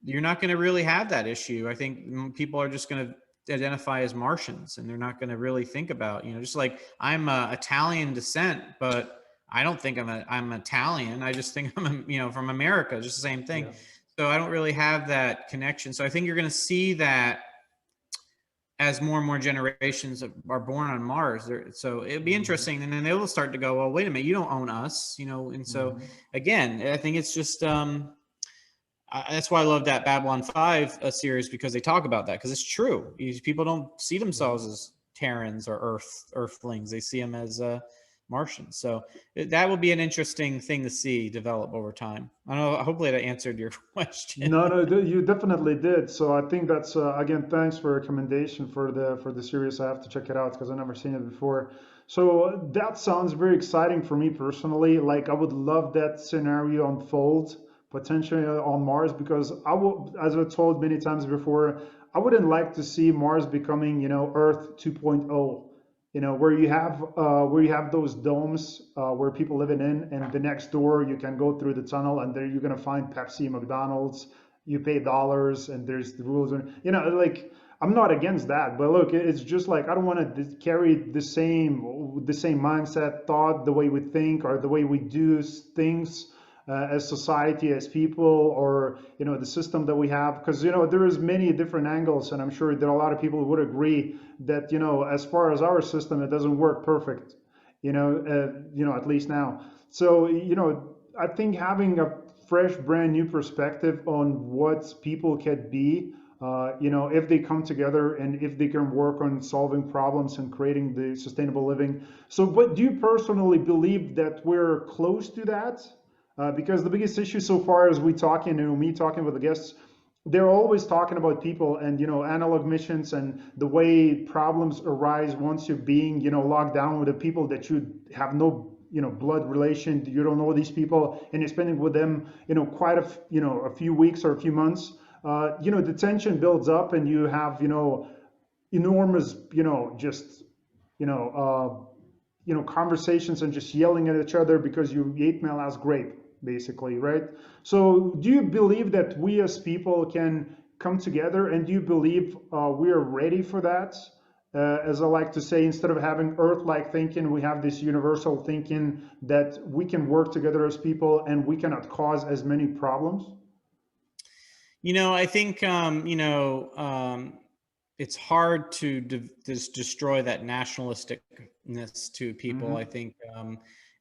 you're not going to really have that issue. I think people are just going to identify as Martians, and they're not going to really think about, just like I'm Italian descent, but I don't think I'm Italian. I just think I'm, from America, just the same thing. Yeah. So I don't really have that connection. So I think you're going to see that as more and more generations are born on Mars. So it'd be interesting. And then they will start to go, well, wait a minute, you don't own us, And so again, I think it's just, that's why I love that Babylon 5 series, because they talk about that, because it's true. People don't see themselves as Terrans or Earthlings. They see them as Martians. So that will be an interesting thing to see develop over time. I don't know. Hopefully that answered your question. No, you definitely did. So I think that's again, thanks for a recommendation for the series. I have to check it out because I've never seen it before. So that sounds very exciting for me personally. Like I would love that scenario unfold potentially on Mars, because as I told many times before, I wouldn't like to see Mars becoming, Earth 2.0. Where you have those domes where people living in, and the next door you can go through the tunnel, and there you're gonna find Pepsi, McDonald's. You pay dollars, and there's the rules. Like I'm not against that, but look, it's just like I don't want to carry the same mindset, thought, the way we think or the way we do things as society, as people, or the system that we have, because there is many different angles, and I'm sure that a lot of people would agree that as far as our system, it doesn't work perfect, at least now. So I think having a fresh, brand new perspective on what people can be, if they come together and if they can work on solving problems and creating the sustainable living. So, but do you personally believe that we're close to that? Because the biggest issue so far as me talking with the guests, they're always talking about people and analog missions and the way problems arise once you're being locked down with the people that you have no blood relation. You don't know these people, and you're spending with them quite a few weeks or a few months. The tension builds up, and you have enormous conversations and just yelling at each other because you ate my last grape, basically, right? So do you believe that we as people can come together, and do you believe we are ready for that? As I like to say, instead of having Earth-like thinking, we have this universal thinking that we can work together as people and we cannot cause as many problems? I think, it's hard to just destroy that nationalisticness to people. I think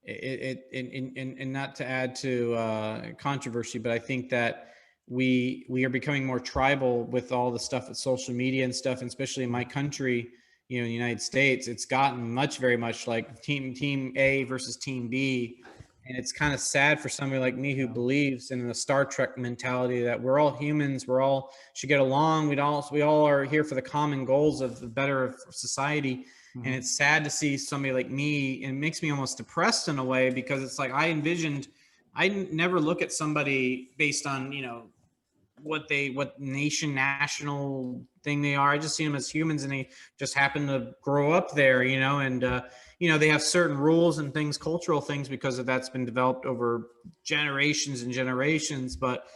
and not to add to controversy, but I think that we are becoming more tribal with all the stuff with social media and stuff, and especially in my country, you know, in the United States, it's gotten very much like team A versus team B. And it's kind of sad for somebody like me who believes in the Star Trek mentality that we're all humans, we're all should get along. We all are here for the common goals of the better society. And it's sad to see somebody like me, and it makes me almost depressed in a way, because it's like I never look at somebody based on, you know, what national thing they are. I just see them as humans, and they just happen to grow up there, you know, and you know, they have certain rules and things, cultural things, because of that's been developed over generations and generations. But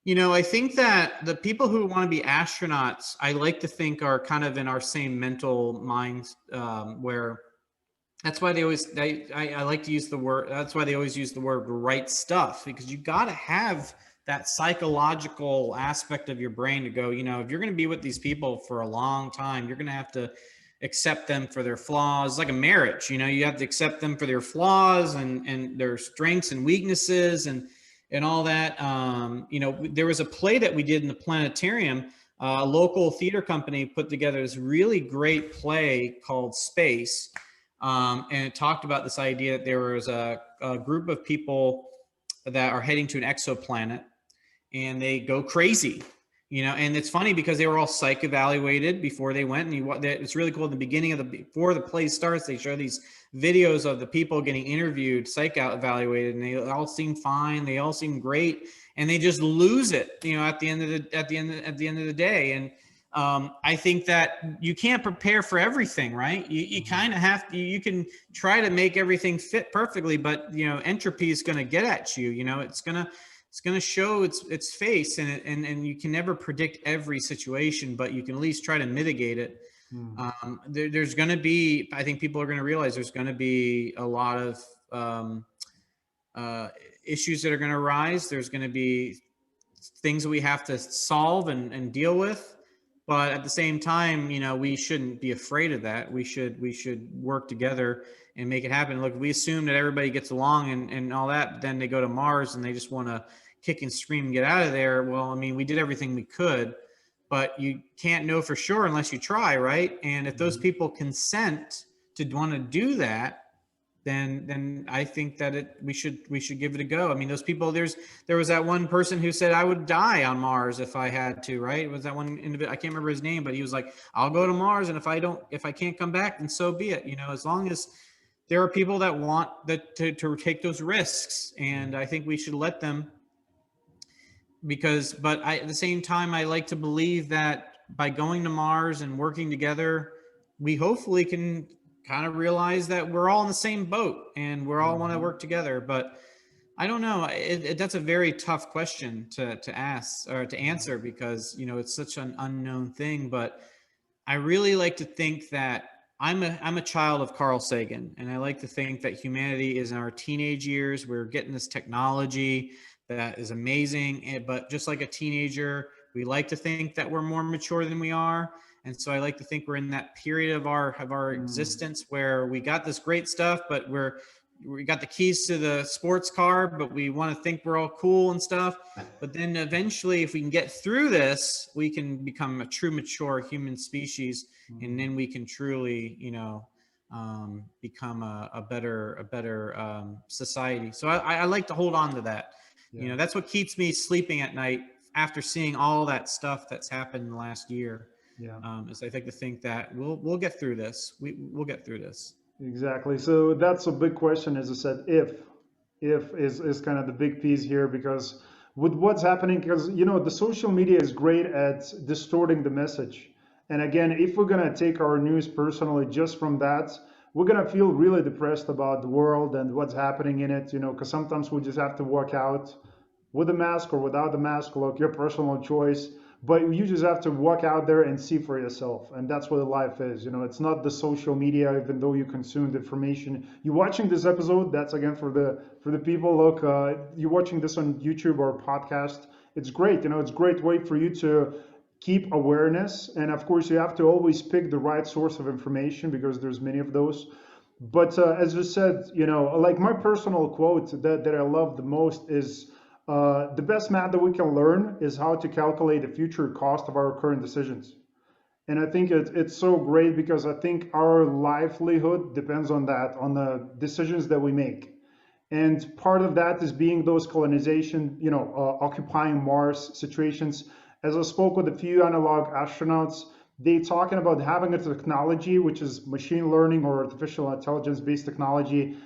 you know, I think that the people who want to be astronauts, I like to think, are kind of in our same mental minds, where that's why I like to use the word, that's why they always use the word right stuff, because you got to have that psychological aspect of your brain to go, you know, if you're going to be with these people for a long time, you're going to have to accept them for their flaws. Like a marriage, you know, you have to accept them for their flaws and their strengths and weaknesses and all that. You know, there was a play that we did in the planetarium. A local theater company put together this really great play called Space. And it talked about this idea that there was a group of people that are heading to an exoplanet, and they go crazy, you know. And it's funny because they were all psych evaluated before they went. And it's really cool. At the beginning of before the play starts, they show these videos of the people getting interviewed, psych out evaluated, and they all seem fine. They all seem great, and they just lose it, you know, at the end of the day. And I think that you can't prepare for everything, right? You kind of have to. You can try to make everything fit perfectly, but you know, entropy is going to get at you. You know, it's gonna show its face, and you can never predict every situation, but you can at least try to mitigate it. There's going to be, I think people are going to realize there's going to be a lot of issues that are going to arise. There's going to be things that we have to solve and deal with. But at the same time, you know, we shouldn't be afraid of that. We should work together and make it happen. Look, we assume that everybody gets along and all that, but then they go to Mars and they just want to kick and scream and get out of there. Well, I mean, we did everything we could, but you can't know for sure unless you try, right? And if those people consent to want to do that, then I think that we should give it a go. I mean, those people, there was that one person who said I would die on Mars if I had to, right? It was that one individual, I can't remember his name, but he was like, I'll go to Mars, and if I can't come back, then so be it. You know, as long as there are people that want to take those risks, and I think we should let them, but at the same time, I like to believe that by going to Mars and working together, we hopefully can kind of realize that we're all in the same boat and we're all want to work together. But I don't know. That's a very tough question to ask or to answer, because, you know, it's such an unknown thing. But I really like to think that I'm a child of Carl Sagan, and I like to think that humanity is in our teenage years. We're getting this technology that is amazing, but just like a teenager, we like to think that we're more mature than we are. And so I like to think we're in that period of our existence where we got this great stuff, but we got the keys to the sports car, but we want to think we're all cool and stuff. But then eventually, if we can get through this, we can become a true mature human species, and then we can truly, you know, become a better society. So I like to hold on to that. Yeah. You know, that's what keeps me sleeping at night after seeing all that stuff that's happened in the last year. Yeah. Is I like to think that we'll get through this. We'll get through this. Exactly. So that's a big question, as I said. If is kind of the big piece here, because with what's happening, because you know the social media is great at distorting the message. And again, if we're gonna take our news personally just from that, we're gonna feel really depressed about the world and what's happening in it. You know, because sometimes we just have to walk out with a mask or without the mask. Look, your personal choice. But you just have to walk out there and see for yourself. And that's what life is. You know, it's not the social media, even though you consume the information. You're watching this episode, that's again for the people. Look, you're watching this on YouTube or podcast. It's great. You know, it's a great way for you to keep awareness. And of course, you have to always pick the right source of information because there's many of those. But as you said, like my personal quote that I love the most is the best math that we can learn is how to calculate the future cost of our current decisions. And I think it's so great because I think our livelihood depends on that, on the decisions that we make. And part of that is being those colonization, occupying Mars situations. As I spoke with a few analog astronauts, they talking about having a technology, which is machine learning or artificial intelligence based technology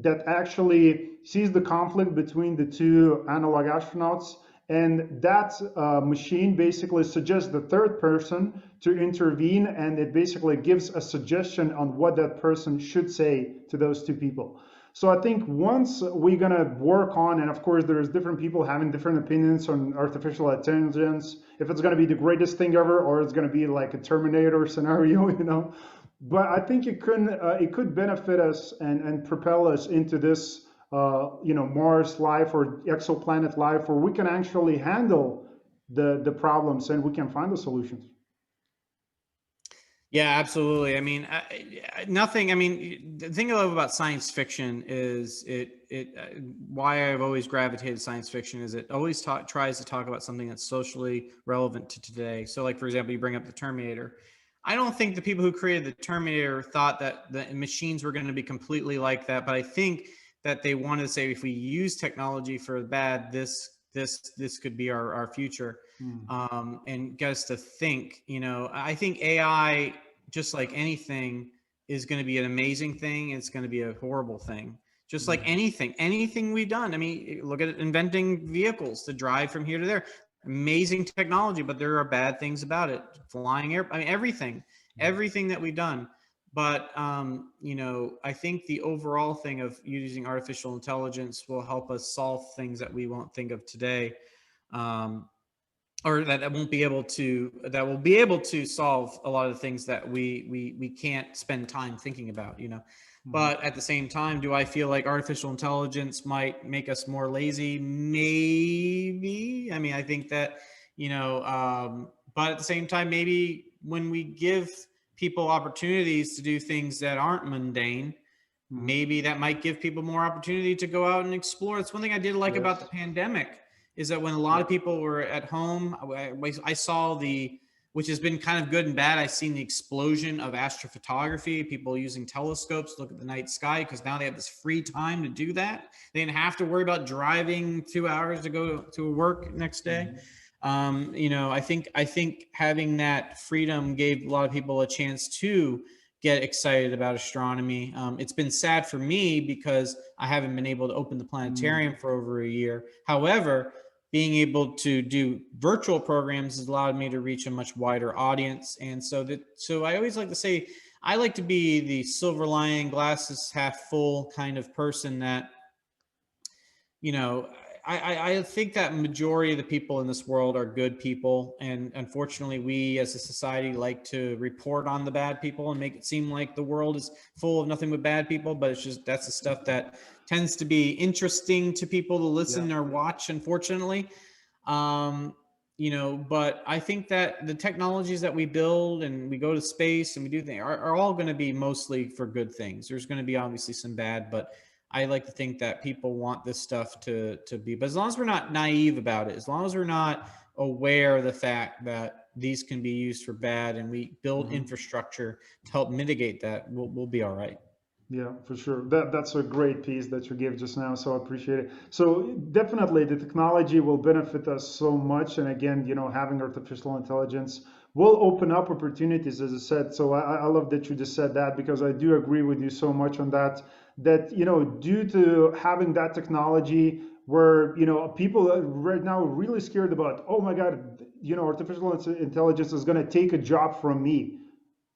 that actually sees the conflict between the two analog astronauts. And that machine basically suggests the third person to intervene, and it basically gives a suggestion on what that person should say to those two people. So I think once we're gonna work on, and of course there's different people having different opinions on artificial intelligence, if it's gonna be the greatest thing ever or it's gonna be like a Terminator scenario, But I think it could benefit us and propel us into this, Mars life or exoplanet life, where we can actually handle the problems and we can find the solutions. Yeah, absolutely. I mean, nothing. I mean, the thing I love about science fiction is why I've always gravitated to science fiction is it always tries to talk about something that's socially relevant to today. So, like for example, you bring up the Terminator. I don't think the people who created the Terminator thought that the machines were going to be completely like that, but I think that they wanted to say if we use technology for bad, this could be our future. And get us to think. I think AI, just like anything, is going to be an amazing thing. It's going to be a horrible thing. Just like anything we've done. I mean, look at inventing vehicles to drive from here to there. Amazing technology, but there are bad things about it. Flying air, I mean, everything that we've done. But I think the overall thing of using artificial intelligence will help us solve things that we won't think of today. Or that will be able to solve a lot of the things that we can't spend time thinking about. But at the same time, do I feel like artificial intelligence might make us more lazy? Maybe. I mean, I think that, but at the same time, maybe when we give people opportunities to do things that aren't mundane, maybe that might give people more opportunity to go out and explore. It's one thing I did like about the pandemic is that when a lot of people were at home, I saw which has been kind of good and bad. I've seen the explosion of astrophotography, people using telescopes to look at the night sky because now they have this free time to do that. They didn't have to worry about driving 2 hours to go to work next day. I think having that freedom gave a lot of people a chance to get excited about astronomy. It's been sad for me because I haven't been able to open the planetarium for over a year. However, being able to do virtual programs has allowed me to reach a much wider audience. And so I always like to say, I like to be the silver lining, glasses half full kind of person that, I think that majority of the people in this world are good people. And unfortunately, we as a society like to report on the bad people and make it seem like the world is full of nothing but bad people. But that's the stuff that tends to be interesting to people to listen or watch, unfortunately. But I think that the technologies that we build and we go to space and we do things are all going to be mostly for good things. There's going to be obviously some bad, but I like to think that people want this stuff to be, but as long as we're not naive about it, as long as we're not aware of the fact that these can be used for bad and we build infrastructure to help mitigate that, we'll be all right. Yeah, for sure. That's a great piece that you gave just now, so I appreciate it. So definitely the technology will benefit us so much. And again, having artificial intelligence will open up opportunities, as I said. So I love that you just said that because I do agree with you so much on that. That, due to having that technology where, people are right now really scared about, oh my God, artificial intelligence is going to take a job from me.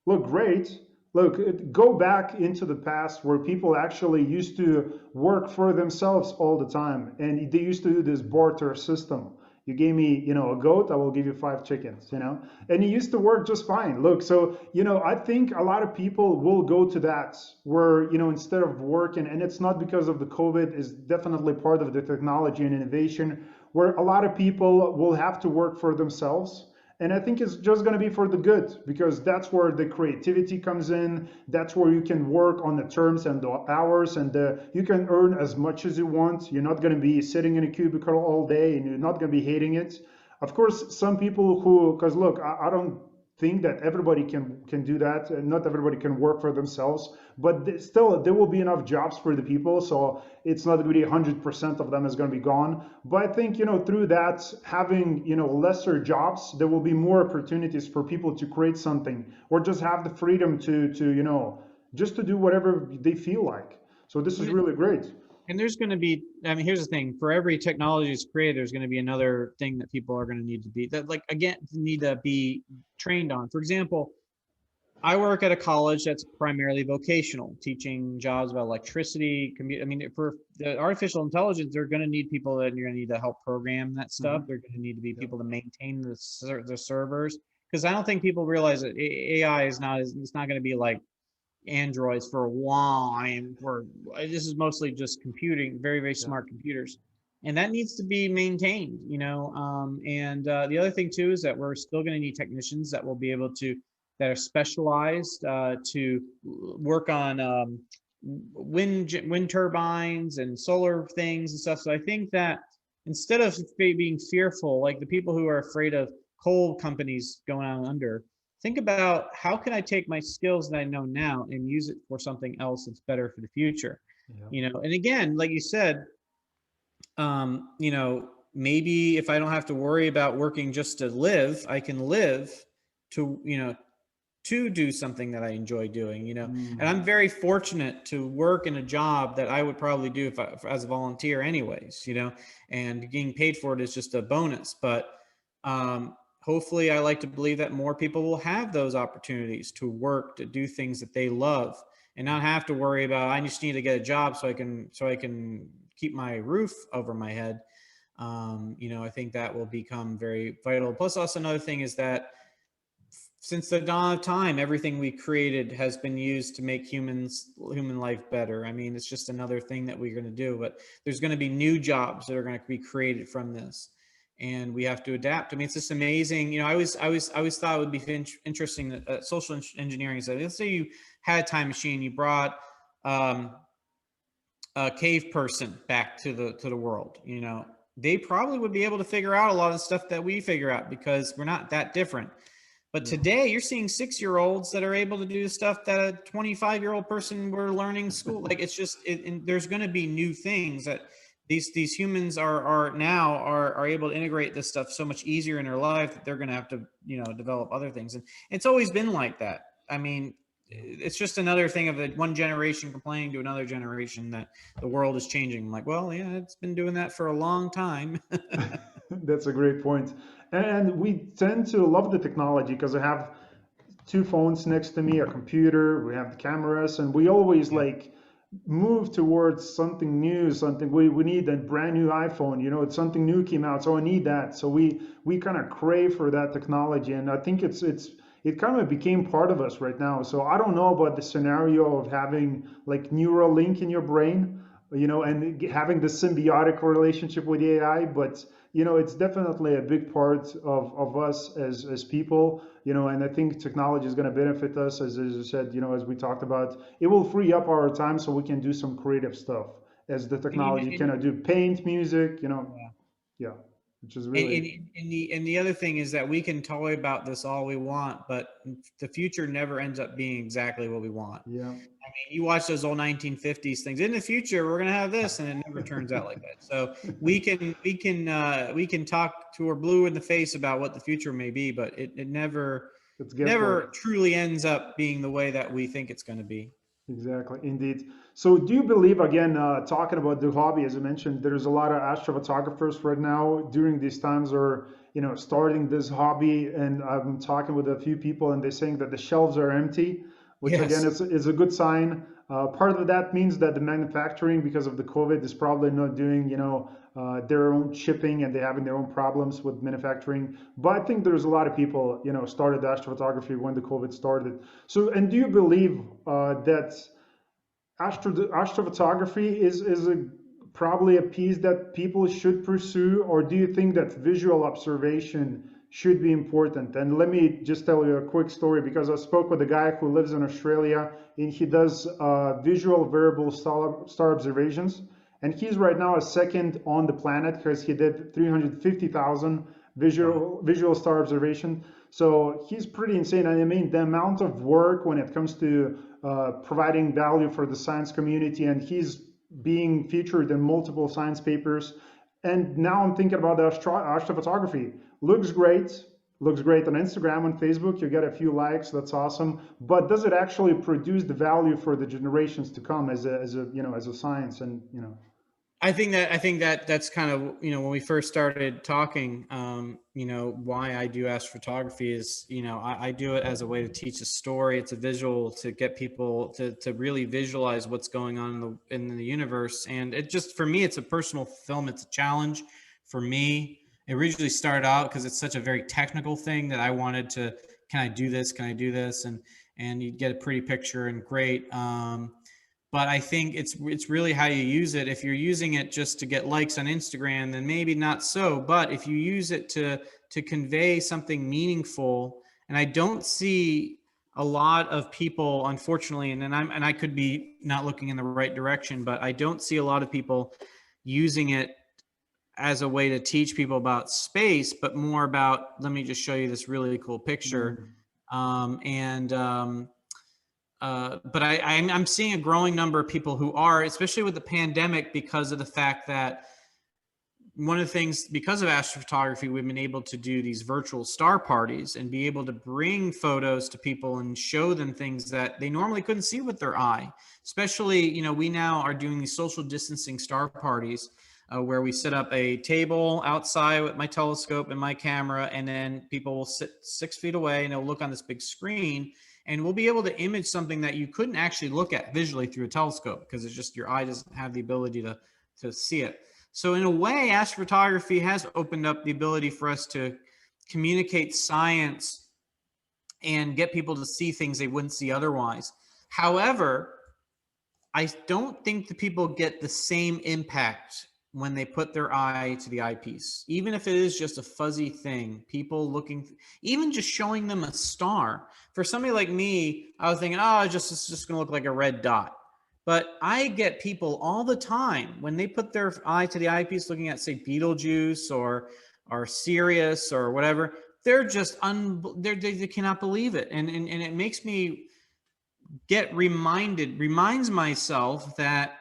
Look, great. Look, go back into the past where people actually used to work for themselves all the time. And they used to do this barter system. You gave me, a goat, I will give you 5 chickens, and it used to work just fine. Look, so, I think a lot of people will go to that where, instead of working, and it's not because of the COVID, is definitely part of the technology and innovation, where a lot of people will have to work for themselves. And I think it's just going to be for the good, because that's where the creativity comes in. That's where you can work on the terms and the hours, and you can earn as much as you want. You're not going to be sitting in a cubicle all day, and you're not going to be hating it. Of course, some people who, because look, I don't think that everybody can do that, and not everybody can work for themselves, but still there will be enough jobs for the people, so it's not going to be 100% of them is going to be gone. But I think, through that, having, lesser jobs, there will be more opportunities for people to create something, or just have the freedom to just to do whatever they feel like. So this is really great. And there's going to be, I mean, here's the thing: for every technology that's created, there's going to be another thing that people are going to need to be that, like, again, need to be trained on. For example, I work at a college that's primarily vocational, teaching jobs about electricity, I mean, for the artificial intelligence, they're going to need people that you're going to need to help program that stuff. They're going to need to be people to maintain the servers, because I don't think people realize that AI is not, it's not going to be like androids for a while. This is mostly just computing, very, very smart computers, and that needs to be maintained, and the other thing too is that we're still going to need technicians that will be able to, that are specialized to work on wind turbines and solar things and stuff. So I think that instead of being fearful, like the people who are afraid of coal companies going on under, think about how can I take my skills that I know now and use it for something else that's better for the future. And again, like you said, maybe if I don't have to worry about working just to live, I can live to, to do something that I enjoy doing, and I'm very fortunate to work in a job that I would probably do if as a volunteer anyways, and getting paid for it is just a bonus. But hopefully, I like to believe that more people will have those opportunities to work, to do things that they love, and not have to worry about, I just need to get a job so I can keep my roof over my head. I think that will become very vital. Plus, also another thing is that since the dawn of time, everything we created has been used to make human life better. I mean, it's just another thing that we're going to do, but there's going to be new jobs that are going to be created from this, and we have to adapt. I mean, it's just amazing. I always thought it would be interesting that social engineering said, let's say you had a time machine, you brought a cave person back to the world, they probably would be able to figure out a lot of the stuff that we figure out, because we're not that different. But today you're seeing 6-year-olds that are able to do stuff that a 25-year-old person were learning school. Like, it's just, there's going to be new things that these humans are able to integrate this stuff so much easier in their life that they're going to have to, develop other things. And it's always been like that. I mean, it's just another thing of the one generation complaining to another generation that the world is changing. I'm like, well, yeah, it's been doing that for a long time. That's a great point. And we tend to love the technology because I have two phones next to me, a computer, we have the cameras, and we always like move towards something new, something we need a brand new iPhone, it's something new came out, so I need that. So we kind of crave for that technology, and I think it kind of became part of us right now. So I don't know about the scenario of having like neural link in your brain, and having the symbiotic relationship with the AI, but it's definitely a big part of us as people, and I think technology is going to benefit us, as you said, as we talked about. It will free up our time so we can do some creative stuff, as the technology cannot do, paint, music, yeah, which is really. And the other thing is that we can talk about this all we want, but the future never ends up being exactly what we want. Yeah. I mean, you watch those old 1950s things. In the future, we're going to have this, and it never turns out like that. So we can talk to our blue in the face about what the future may be, but it never truly ends up being the way that we think it's going to be. Exactly, indeed. So do you believe, again, talking about the hobby, as I mentioned, there's a lot of astrophotographers right now during these times are, starting this hobby, and I'm talking with a few people and they're saying that the shelves are empty, which again is a good sign. Part of that means that the manufacturing, because of the COVID, is probably not doing, their own shipping, and they're having their own problems with manufacturing. But I think there's a lot of people, started astrophotography when the COVID started. So, and do you believe that astrophotography is probably a piece that people should pursue, or do you think that visual observation should be important. And let me just tell you a quick story, because I spoke with a guy who lives in Australia, and he does visual variable star observations. And he's right now a second on the planet because he did 350,000 visual star observation. So he's pretty insane. And I mean, the amount of work when it comes to providing value for the science community, and he's being featured in multiple science papers. And now I'm thinking about the astrophotography. Looks great. Looks great on Instagram and Facebook. You get a few likes. That's awesome. But does it actually produce the value for the generations to come as a science? And I think that that's kind of, when we first started talking, why I do astrophotography is, I do it as a way to teach a story. It's a visual to get people to really visualize what's going on in the universe. And it just, for me, it's a personal film. It's a challenge for me. It originally started out because it's such a very technical thing that I wanted to, can I do this? Can I do this? And you get a pretty picture and great. But I think it's really how you use it. If you're using it just to get likes on Instagram, then maybe not so. But if you use it to convey something meaningful, and I don't see a lot of people, unfortunately, and I could be not looking in the right direction, but I don't see a lot of people using it as a way to teach people about space, but more about, let me just show you this really cool picture. But I'm seeing a growing number of people who are, especially with the pandemic, because of the fact that one of the things, because of astrophotography, we've been able to do these virtual star parties and be able to bring photos to people and show them things that they normally couldn't see with their eye. Especially, we now are doing these social distancing star parties where we set up a table outside with my telescope and my camera, and then people will sit 6 feet away and they'll look on this big screen. And we'll be able to image something that you couldn't actually look at visually through a telescope because it's just your eye doesn't have the ability to see it. So in a way, astrophotography has opened up the ability for us to communicate science and get people to see things they wouldn't see otherwise. However, I don't think the people get the same impact when they put their eye to the eyepiece, even if it is just a fuzzy thing, people looking, even just showing them a star. For somebody like me, I was thinking, it's just going to look like a red dot. But I get people all the time when they put their eye to the eyepiece looking at, say, Betelgeuse or Sirius or whatever, they're just, they cannot believe it. And it makes me reminds myself that,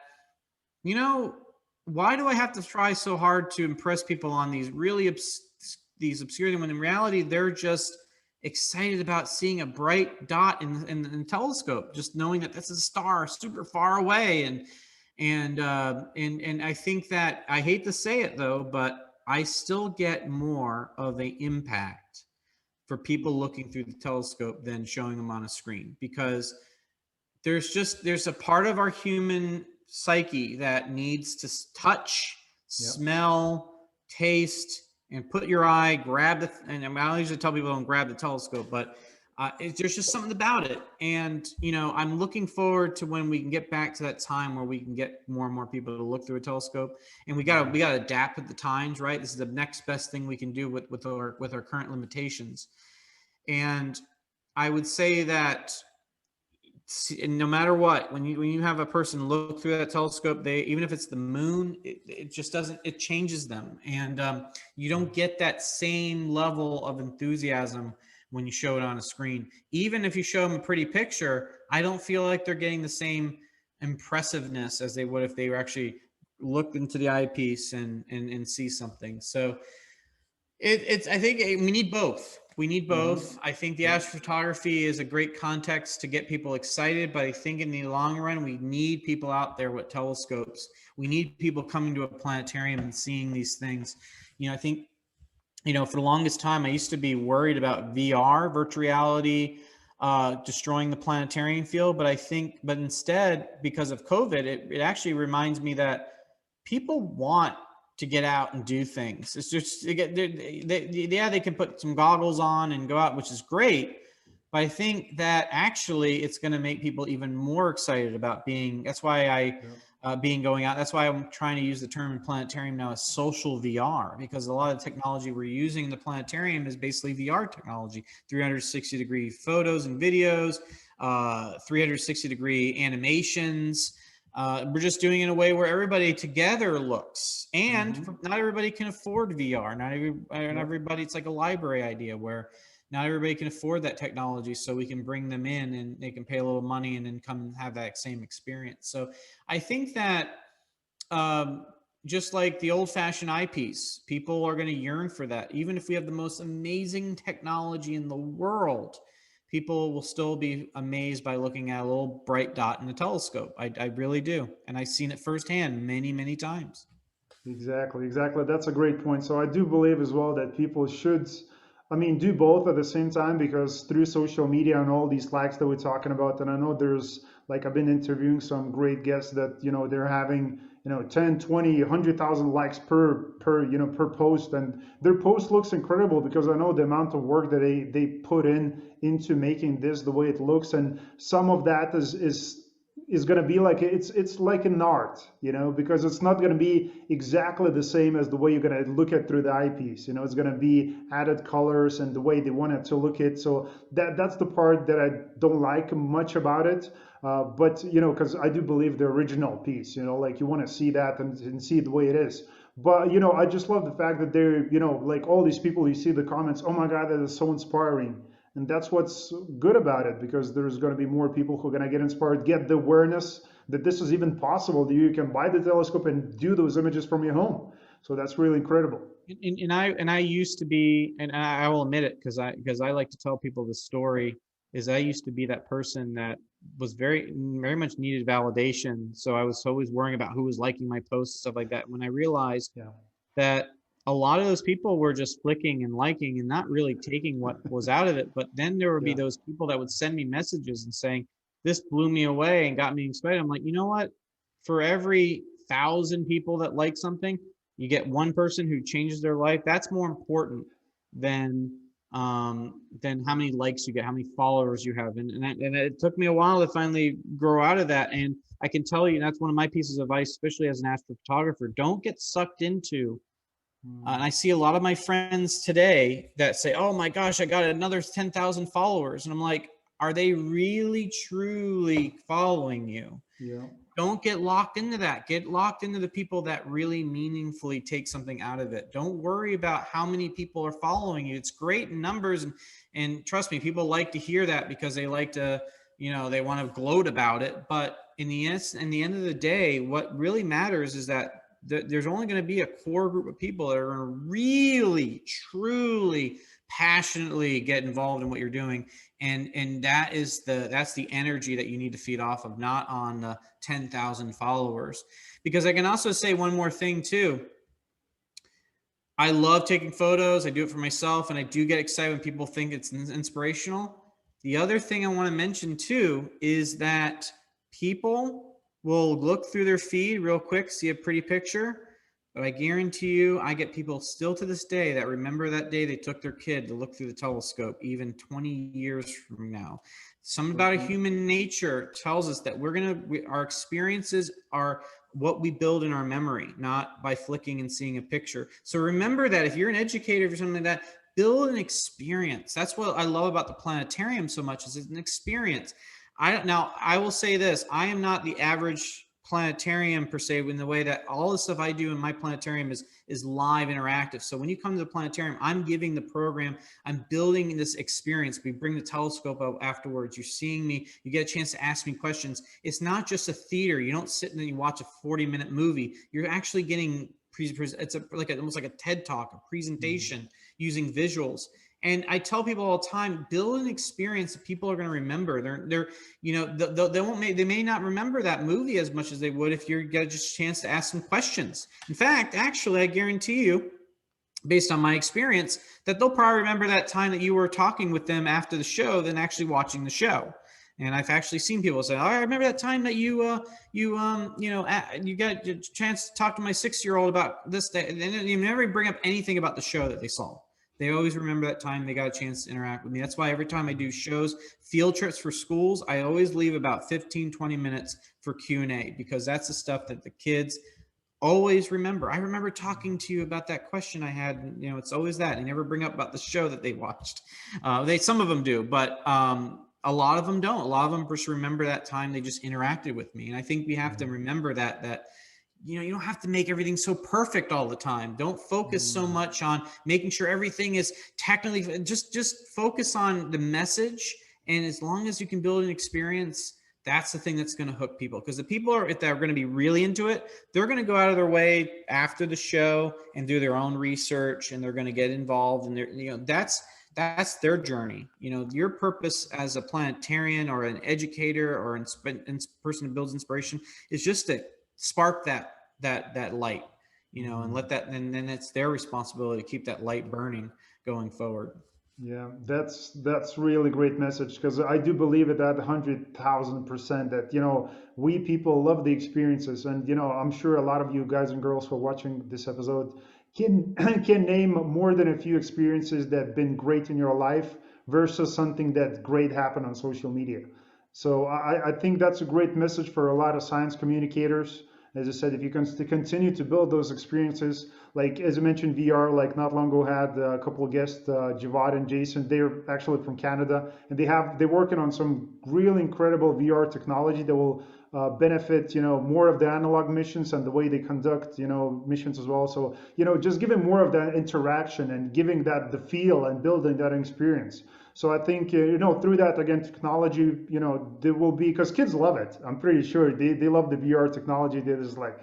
why do I have to try so hard to impress people on these really these obscure things when in reality they're just excited about seeing a bright dot in the telescope, just knowing that that's a star super far away. And I think that, I hate to say it though, but I still get more of an impact for people looking through the telescope than showing them on a screen, because there's a part of our human psyche that needs to touch, smell, taste, and put your eye, grab and I usually tell people don't grab the telescope, but there's just something about it. And, I'm looking forward to when we can get back to that time where we can get more and more people to look through a telescope, and we got to adapt with the times, right? This is the next best thing we can do with our current limitations. And I would say that, and no matter what, when you have a person look through that telescope, even if it's the moon, it just doesn't, it changes them. And you don't get that same level of enthusiasm when you show it on a screen. Even if you show them a pretty picture, I don't feel like they're getting the same impressiveness as they would if they were actually looked into the eyepiece and see something. So I think we need both. We need both. I think the astrophotography is a great context to get people excited, but I think in the long run, we need people out there with telescopes. We need people coming to a planetarium and seeing these things. I think, for the longest time, I used to be worried about VR, virtual reality, destroying the planetarium field. But instead, because of COVID, it actually reminds me that people want to get out and do things. It's just, they can put some goggles on and go out, which is great. But I think that actually it's going to make people even more excited about being, that's why being going out. That's why I'm trying to use the term in planetarium now as social VR, because a lot of the technology we're using in the planetarium is basically VR technology, 360-degree photos and videos, 360-degree animations. We're just doing it in a way where everybody together looks, and not everybody can afford VR. Not everybody, it's like a library idea where not everybody can afford that technology, so we can bring them in and they can pay a little money and then come and have that same experience. So I think that just like the old-fashioned eyepiece, people are going to yearn for that. Even if we have the most amazing technology in the world, people will still be amazed by looking at a little bright dot in the telescope. I really do. And I've seen it firsthand many, many times. Exactly, exactly. That's a great point. So I do believe as well that people should, I mean, do both at the same time, because through social media and all these likes that we're talking about, and I know there's like I've been interviewing some great guests that, they're having, 10, 20, 100,000 likes per post, and their post looks incredible because I know the amount of work that they put into making this the way it looks, and some of that is going to be like it's like an art, because it's not going to be exactly the same as the way you're going to look at through the eyepiece. It's going to be added colors and the way they want it to look at. So that's the part that I don't like much about it. But because I do believe the original piece, like you want to see that and see it the way it is. But I just love the fact that they're, like all these people, you see the comments, oh my God, that is so inspiring. And that's what's good about it, because there's going to be more people who are going to get inspired, get the awareness that this is even possible, that you can buy the telescope and do those images from your home. So that's really incredible. And I used to be, and I will admit it, because I like to tell people the story, is I used to be that person that was very, very much needed validation. So I was always worrying about who was liking my posts and stuff like that. When I realized that a lot of those people were just flicking and liking and not really taking what was out of it. But then there would be those people that would send me messages and saying, this blew me away and got me excited. I'm like, you know what? For every 1,000 people that like something, you get one person who changes their life. That's more important than how many likes you get, how many followers you have. And it took me a while to finally grow out of that. And I can tell you, that's one of my pieces of advice, especially as an astrophotographer. Don't get sucked into and I see a lot of my friends today that say, oh my gosh, I got another 10,000 followers. And I'm like, are they really, truly following you? Yeah. Don't get locked into that. Get locked into the people that really meaningfully take something out of it. Don't worry about how many people are following you. It's great in numbers. And trust me, people like to hear that because they like to, they want to gloat about it. But in the end of the day, what really matters is that there's only going to be a core group of people that are going to really, truly, passionately get involved in what you're doing, and that's the energy that you need to feed off of, not on the 10,000 followers. Because I can also say one more thing too. I love taking photos. I do it for myself, and I do get excited when people think it's inspirational. The other thing I want to mention too is that people will look through their feed real quick, see a pretty picture, but I guarantee you, I get people still to this day that remember that day they took their kid to look through the telescope, even 20 years from now. Something about human nature tells us that our experiences are what we build in our memory, not by flicking and seeing a picture. So remember that if you're an educator or something like that, build an experience. That's what I love about the planetarium so much, is it's an experience. Now, I will say this, I am not the average planetarium per se, in the way that all the stuff I do in my planetarium is live interactive. So when you come to the planetarium, I'm giving the program, I'm building this experience. We bring the telescope out afterwards. You're seeing me, you get a chance to ask me questions. It's not just a theater. You don't sit and you watch a 40-minute movie. You're actually getting, it's almost like a TED Talk, a presentation using visuals. And I tell people all the time, build an experience that people are going to remember. They may not remember that movie as much as they would if you get just a chance to ask them questions. In fact, actually, I guarantee you, based on my experience, that they'll probably remember that time that you were talking with them after the show than actually watching the show. And I've actually seen people say, oh, I remember that time that you got a chance to talk to my 6-year-old about this, and you never bring up anything about the show that they saw. They always remember that time they got a chance to interact with me. That's why every time I do shows, field trips for schools, I always leave about 15, 20 minutes for Q&A, because that's the stuff that the kids always remember. I remember talking to you about that question I had. You know, it's always that. They never bring up about the show that they watched. Some of them do, but a lot of them don't. A lot of them just remember that time they just interacted with me. And I think we have to remember that you know, you don't have to make everything so perfect all the time. Don't focus so much on making sure everything is technically, just focus on the message. And as long as you can build an experience, that's the thing that's going to hook people. Because the people are, if they're going to be really into it, they're going to go out of their way after the show and do their own research, and they're going to get involved. And they're, you know, that's their journey. You know, your purpose as a planetarian or an educator or a person who builds inspiration is just to spark that light, you know, and let that, and then it's their responsibility to keep that light burning going forward. Yeah, that's really great message, because I do believe it at 100,000% that, you know, we people love the experiences. And, you know, I'm sure a lot of you guys and girls who are watching this episode can can name more than a few experiences that have been great in your life versus something that great happened on social media. So I think that's a great message for a lot of science communicators. As I said, if you can to continue to build those experiences, like as I mentioned, VR, like not long ago had a couple of guests, Javad and Jason. They're actually from Canada, and they're working on some really incredible VR technology that will benefit, you know, more of the analog missions and the way they conduct, you know, missions as well. So, you know, just giving more of that interaction and giving that the feel and building that experience. So I think, you know, through that, again, technology, you know, there will be, because kids love it. I'm pretty sure they love the VR technology. They're just like,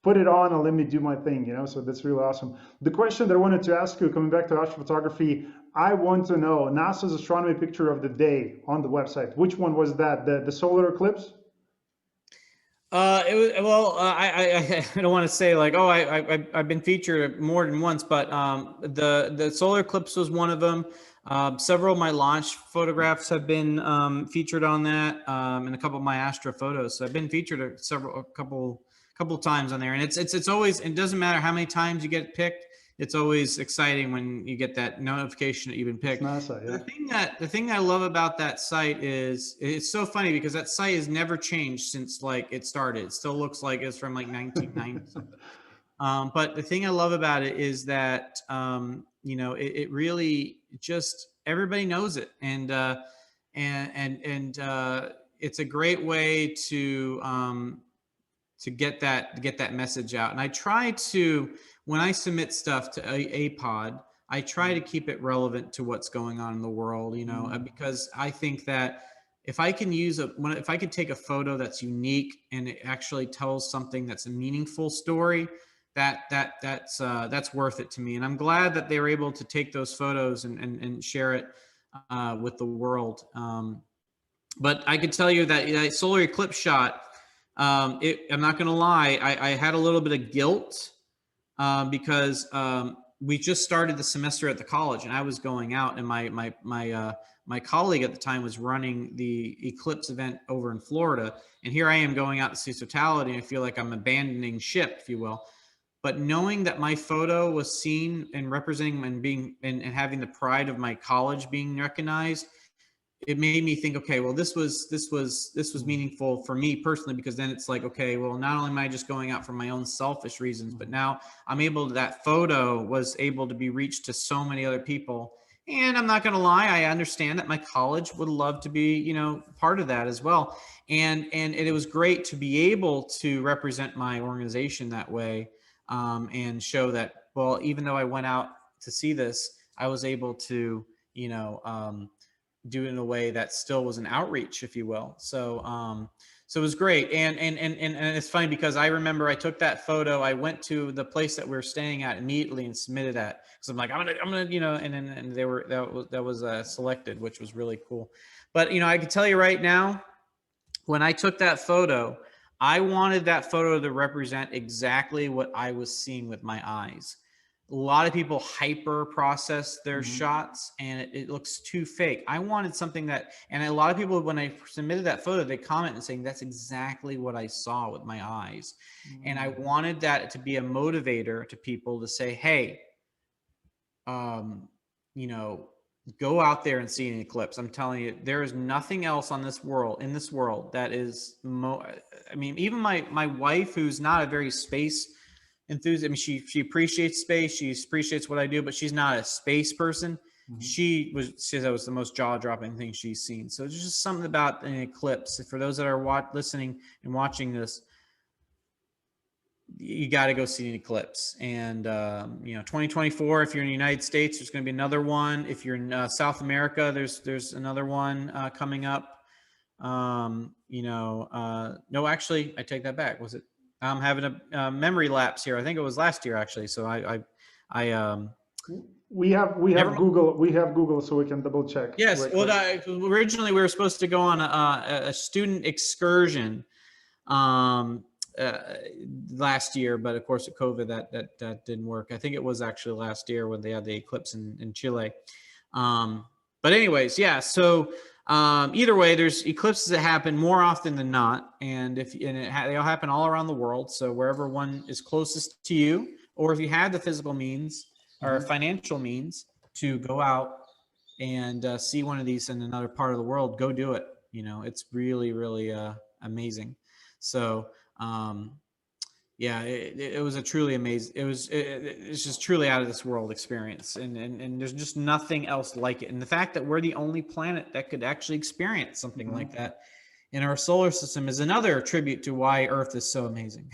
put it on and let me do my thing, you know. So that's really awesome. The question that I wanted to ask you, coming back to astrophotography, I want to know NASA's astronomy picture of the day on the website. Which one was that? The solar eclipse? It was, well, I don't want to say like, oh, I've been featured more than once, but the solar eclipse was one of them. Several of my launch photographs have been featured on that, and a couple of my astro photos. So I've been featured a couple times on there, and it's always, it doesn't matter how many times you get picked. It's always exciting when you get that notification that you've been It's picked. NASA, yeah. The thing that I love about that site is it's so funny because that site has never changed since like it started. It still looks like it's from like 1990 something. But the thing I love about it is that you know, it really just everybody knows it, and it's a great way to get that message out. And I try to, when I submit stuff to a pod, I try to keep it relevant to what's going on in the world, you know, because I think that if I can if I could take a photo that's unique and it actually tells something that's a meaningful story, that's worth it to me. And I'm glad that they were able to take those photos and share it with the world. But I could tell you that that solar eclipse shot, I'm not going to lie, I had a little bit of guilt because we just started the semester at the college, and I was going out, and my colleague at the time was running the eclipse event over in Florida, and here I am going out to see totality, and I feel like I'm abandoning ship, if you will. But knowing that my photo was seen and representing and being and having the pride of my college being recognized, it made me think, okay, well, this was meaningful for me personally, because then it's like, okay, well, not only am I just going out for my own selfish reasons, but now I'm able to, that photo was able to be reached to so many other people. And I'm not going to lie, I understand that my college would love to be, you know, part of that as well. And it was great to be able to represent my organization that way, and show that, well, even though I went out to see this, I was able to, you know, do it in a way that still was an outreach, if you will. So it was great. And it's funny because I remember I took that photo, I went to the place that we were staying at immediately and submitted that. Cause I'm like, I'm gonna, you know, and they were, that was selected, which was really cool. But, you know, I can tell you right now, when I took that photo, I wanted that photo to represent exactly what I was seeing with my eyes. A lot of people hyper process their shots, and it looks too fake. I wanted something that, and a lot of people, when I submitted that photo, they comment and saying, that's exactly what I saw with my eyes. And I wanted that to be a motivator to people to say, hey, you know, go out there and see an eclipse. I'm telling you, there is nothing else on this world, in this world, that is I mean, even my wife, who's not a very space enthusiast, I mean, she appreciates space, she appreciates what I do, but she's not a space person. Mhm. She says that was the most jaw-dropping thing she's seen. So there's just something about an eclipse. For those that are listening and watching this, you got to go see an eclipse. And you know, 2024, if you're in the United States, there's going to be another one. If you're in South America, there's another one coming up. You know, no, actually, I take that back. Was it? I'm having a memory lapse here. I think it was last year, actually. So I We have never mind. Google, so we can double check Yes. right Well, quick. originally we were supposed to go on a student excursion um, uh, last year, but of course with COVID that didn't work. I think it was actually last year when they had the eclipse in Chile. Um, but anyways, yeah. So either way, there's eclipses that happen more often than not, and they all happen all around the world. So wherever one is closest to you, or if you have the physical means or Mhm. financial means to go out and see one of these in another part of the world, go do it. You know, it's really, really amazing. So, yeah, it was a truly amazing. It's just truly out of this world experience, and there's just nothing else like it. And the fact that we're the only planet that could actually experience something like Mhm. that in our solar system is another tribute to why Earth is so amazing.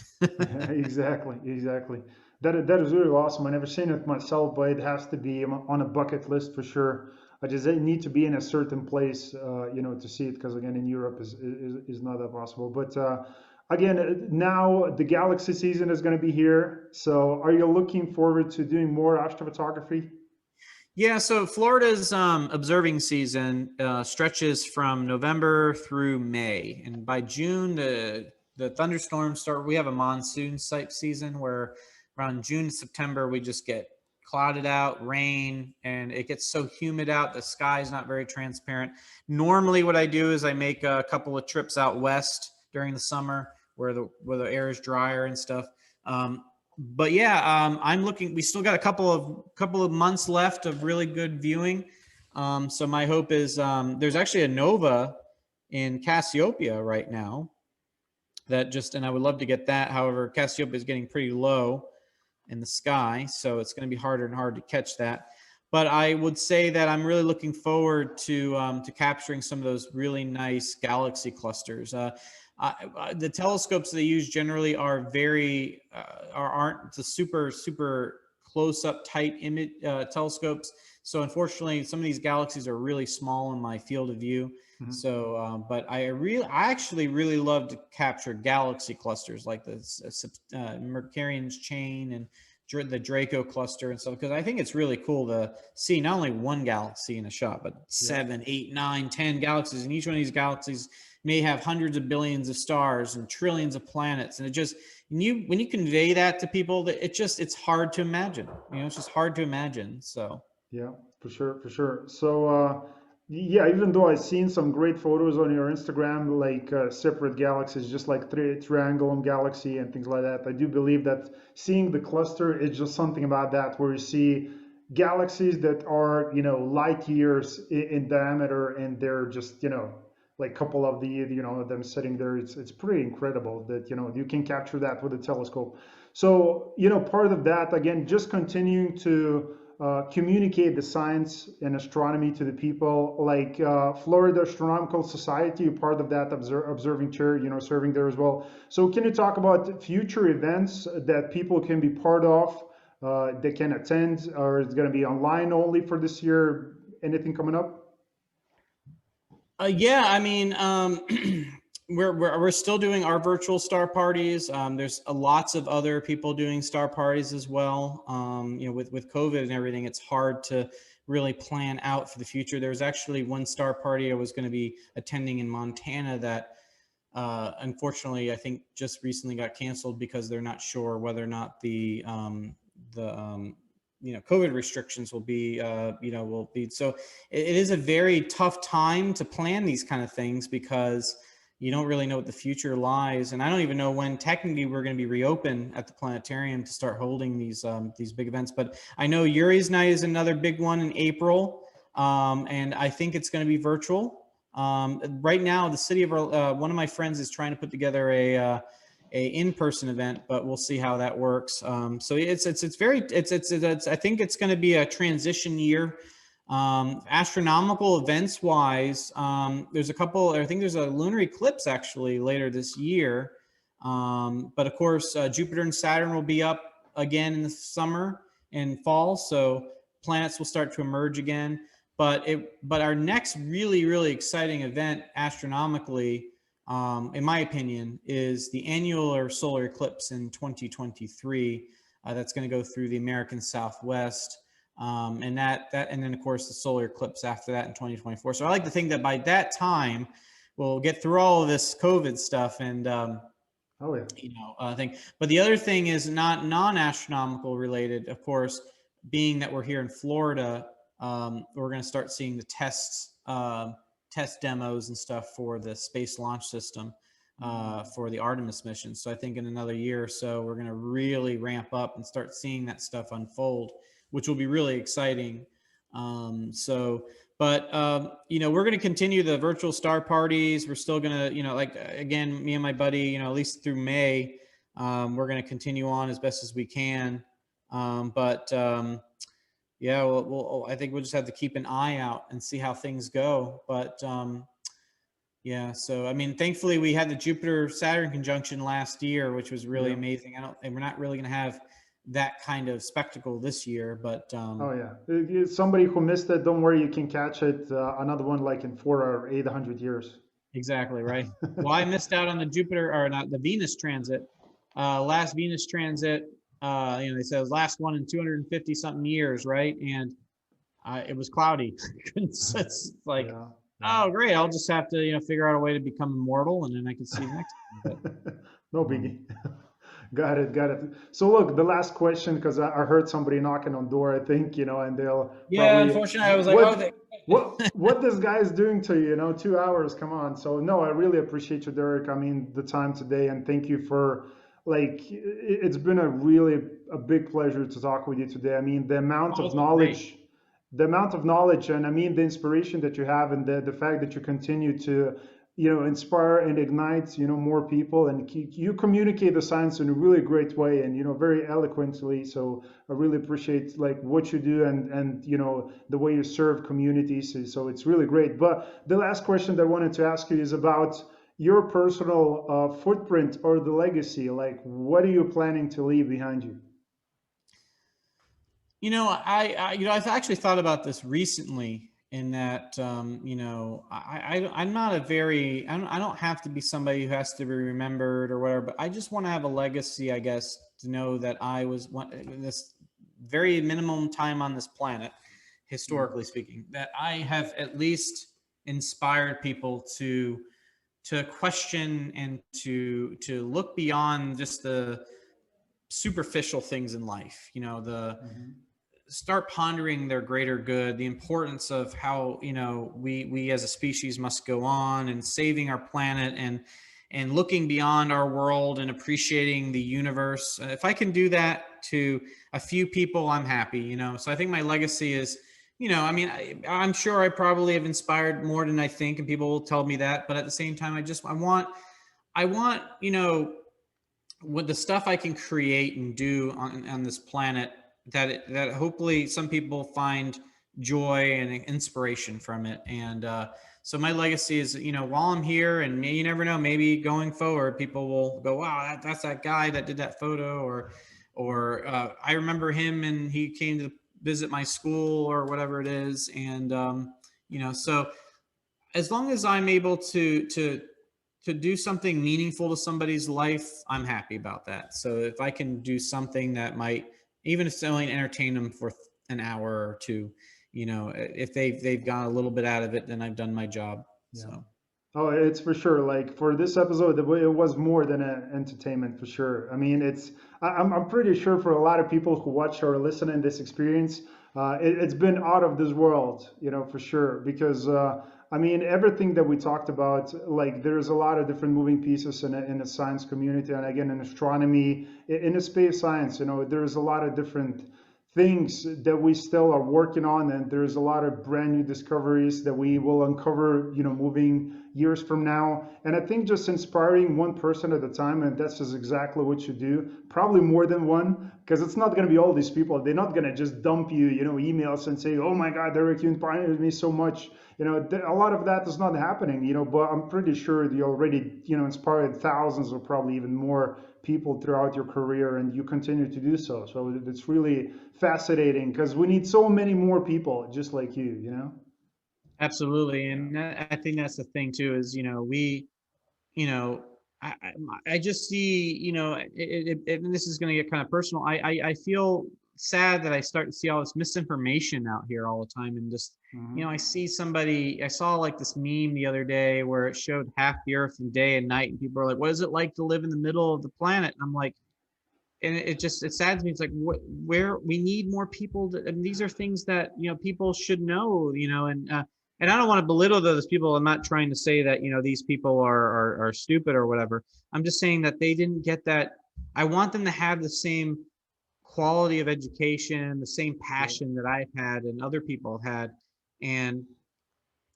Exactly, exactly. That is really awesome. I never seen it myself, but it has to be on a bucket list for sure. I just need to be in a certain place, you know, to see it, because again, in Europe is not that possible. But again, now the galaxy season is going to be here. So, are you looking forward to doing more astrophotography? Yeah, so Florida's observing season stretches from November through May, and by June the thunderstorms start. We have a monsoon type season where around June to September we just get clouded out, rain, and it gets so humid out. The sky is not very transparent. Normally, what I do is I make a couple of trips out west during the summer where the air is drier and stuff. Um, but yeah, I'm looking. We still got a couple of months left of really good viewing. So my hope is there's actually a nova in Cassiopeia right now that just, and I would love to get that. However, Cassiopeia is getting pretty low in the sky, so it's going to be harder and harder to catch that. But I would say that I'm really looking forward to capturing some of those really nice galaxy clusters. The telescopes they use generally are very aren't the super close up tight image telescopes. So unfortunately, some of these galaxies are really small in my field of view. Mhm. So, but I actually really love to capture galaxy clusters like the Mercurian's chain and the Draco cluster and stuff, because I think it's really cool to see not only one galaxy in a shot, but Yeah. 7, 8, 9, 10 galaxies, and each one of these galaxies may have hundreds of billions of stars and trillions of planets, and it just when you convey that to people, that it's hard to imagine. You know, it's just hard to imagine. So. Yeah, for sure, for sure. So, yeah, even though I've seen some great photos on your Instagram, like separate galaxies, just like triangle galaxy and things like that, I do believe that seeing the cluster is just something about that, where you see galaxies that are, you know, light years in diameter, and they're just, you know, like a couple of you know, them sitting there. It's pretty incredible that, you know, you can capture that with a telescope. So, you know, part of that, again, just continuing to communicate the science and astronomy to the people, like Florida Astronomical Society, you're part of that observing chair, you know, serving there as well. So can you talk about future events that people can be part of, they can attend, or it's going to be online only for this year? Anything coming up? Yeah, I mean, we're still doing our virtual star parties. There's lots of other people doing star parties as well. You know, with COVID and everything, it's hard to really plan out for the future. There's actually one star party I was going to be attending in Montana that, unfortunately, I think just recently got canceled because they're not sure whether or not the you know, COVID restrictions will be you know, will be. So it is a very tough time to plan these kind of things because you don't really know what the future lies. And I don't even know when technically we're going to be reopened at the planetarium to start holding these big events. But I know Yuri's Night is another big one in April, and I think it's going to be virtual. Right now, the city of one of my friends is trying to put together a in-person event, but we'll see how that works. So it's I think it's going to be a transition year. Astronomical events wise, there's a couple, I think there's a lunar eclipse actually later this year. But of course, Jupiter and Saturn will be up again in the summer and fall. So planets will start to emerge again. But our next really, really exciting event astronomically, in my opinion, is the annular solar eclipse in 2023. That's going to go through the American Southwest. And then of course the solar eclipse after that in 2024. So I like to think that by that time we'll get through all of this COVID stuff and I think. But the other thing is not non-astronomical related, of course, being that we're here in Florida. We're going to start seeing the test demos and stuff for the Space Launch System for the Artemis mission. So I think in another year or so we're going to really ramp up and start seeing that stuff unfold, which will be really exciting. But we're going to continue the virtual star parties. We're still going to, like, again, me and my buddy, at least through May, we're going to continue on as best as we can. Yeah, I think we'll just have to keep an eye out and see how things go. But yeah, so I mean, thankfully we had the Jupiter-Saturn conjunction last year, which was really amazing. And we're not really going to have that kind of spectacle this year, but somebody who missed it, don't worry, you can catch it, another one like in 400 or 800 years. Exactly right. Well, I missed out on the Jupiter, or not, the Venus transit. Last Venus transit, they said it was last one in 250 something years, right? And it was cloudy. It's like, oh great, I'll just have to figure out a way to become immortal, and then I can see you next time. But, no biggie. Got it. So look, the last question, because I heard somebody knocking on door, I think, and they'll unfortunately I was like, what this guy is doing to you, 2 hours, come on. So no, I really appreciate you, Derek. I mean, the time today, and thank you for, it's been a big pleasure to talk with you today. I mean, the amount of knowledge, and I mean, the inspiration that you have, and the fact that you continue to inspire and ignite, more people, and you communicate the science in a really great way, and, very eloquently. So I really appreciate what you do, and the way you serve communities. So it's really great. But the last question that I wanted to ask you is about your personal footprint or the legacy. What are you planning to leave behind you? I've actually thought about this recently, in that, I'm not I don't have to be somebody who has to be remembered or whatever, but I just want to have a legacy, I guess, to know that I was this very minimum time on this planet, historically speaking, that I have at least inspired people to question and to look beyond just the superficial things in life, start pondering their greater good, the importance of how, we as a species must go on and saving our planet, and looking beyond our world and appreciating the universe. If I can do that to a few people, I'm happy, So I think my legacy is, I'm sure I probably have inspired more than I think, and people will tell me that, but at the same time, I want, with the stuff I can create and do on this planet, that hopefully some people find joy and inspiration from it. And so my legacy is, while I'm here, and you never know, maybe going forward, people will go, wow, that's that guy that did that photo, or I remember him and he came to visit my school, or whatever it is. And so as long as I'm able to do something meaningful to somebody's life, I'm happy about that. So if I can do something that might, even if it's only entertain them for an hour or two, if they've got a little bit out of it, then I've done my job. Yeah. So. Oh, it's for sure. For this episode, it was more than an entertainment, for sure. I mean, I'm pretty sure for a lot of people who watch or listen in this experience, it's been out of this world, for sure. Because I mean, everything that we talked about, like there's a lot of different moving pieces in the science community, and again in astronomy, in the space science, there's a lot of different things that we still are working on, and there's a lot of brand new discoveries that we will uncover, moving years from now. And I think just inspiring one person at a time, and that's just exactly what you do. Probably more than one, because it's not going to be all these people. They're not going to just dump you, emails and say, "Oh my God, Derek, you inspired me so much." A lot of that is not happening, but I'm pretty sure you already, inspired thousands or probably even more people throughout your career, and you continue to do so. So it's really fascinating because we need so many more people just like you. Absolutely. Yeah. And I think that's the thing too, is, you know, I just see, and this is going to get kind of personal. I feel sad that I start to see all this misinformation out here all the time. And just, Hmm. I saw like this meme the other day where it showed half the earth in day and night. And people are like, what is it like to live in the middle of the planet? And I'm like, and it saddens me. It's like, where we need more people and these are things that, people should know, and I don't want to belittle those people. I'm not trying to say that, these people are stupid or whatever. I'm just saying that they didn't get that. I want them to have the same quality of education, the same Yeah. passion that I've had and other people have had. And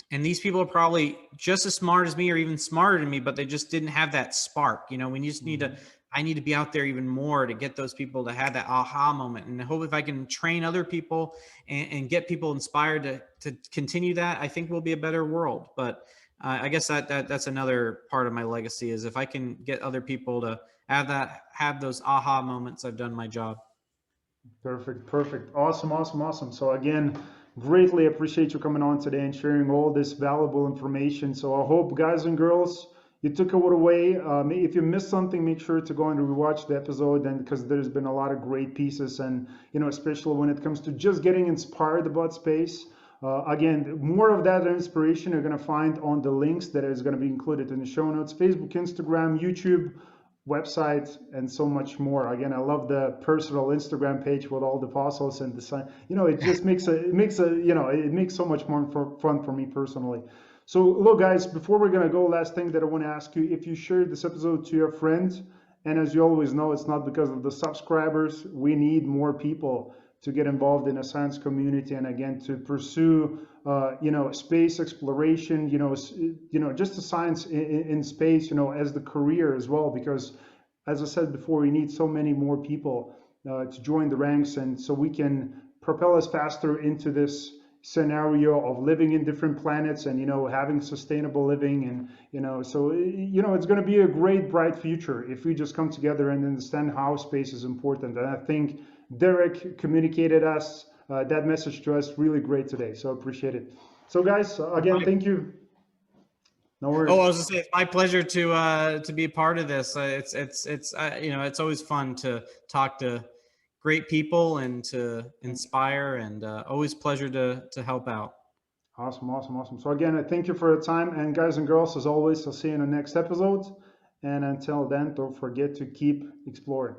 these people are probably just as smart as me or even smarter than me, but they just didn't have that spark. We just need to, Hmm. I need to be out there even more to get those people to have that aha moment. And I hope if I can train other people and get people inspired to continue that, I think we'll be a better world. But I guess that's another part of my legacy, is if I can get other people to have those aha moments, I've done my job. Perfect, perfect. Awesome, awesome, awesome. So again, greatly appreciate you coming on today and sharing all this valuable information. So I hope, guys and girls, you took it away. If you missed something, make sure to go and rewatch the episode, and because there's been a lot of great pieces, and especially when it comes to just getting inspired about space. Again, more of that inspiration you're going to find on the links that is going to be included in the show notes: Facebook, Instagram, YouTube, website, and so much more. Again, I love the personal Instagram page with all the fossils and the sign. It just makes so much more fun for me personally. So look, guys, before we're gonna go, last thing that I want to ask you: if you shared this episode to your friends, and as you always know, it's not because of the subscribers. We need more people to get involved in a science community, and again to pursue space exploration, just the science in space, as the career as well, because as I said before, we need so many more people to join the ranks, and so we can propel us faster into this scenario of living in different planets, and having sustainable living, and so it's going to be a great bright future if we just come together and understand how space is important. And I think Derek communicated us that message to us really great today, so appreciate it. So guys, again, thank you. No Oh, worries. I was just saying, it's my pleasure to be a part of this. It's always fun to talk to great people and to inspire, and always pleasure to help out. Awesome, awesome, awesome. So again, I thank you for your time, and guys and girls, as always, I'll see you in the next episode. And until then, don't forget to keep exploring.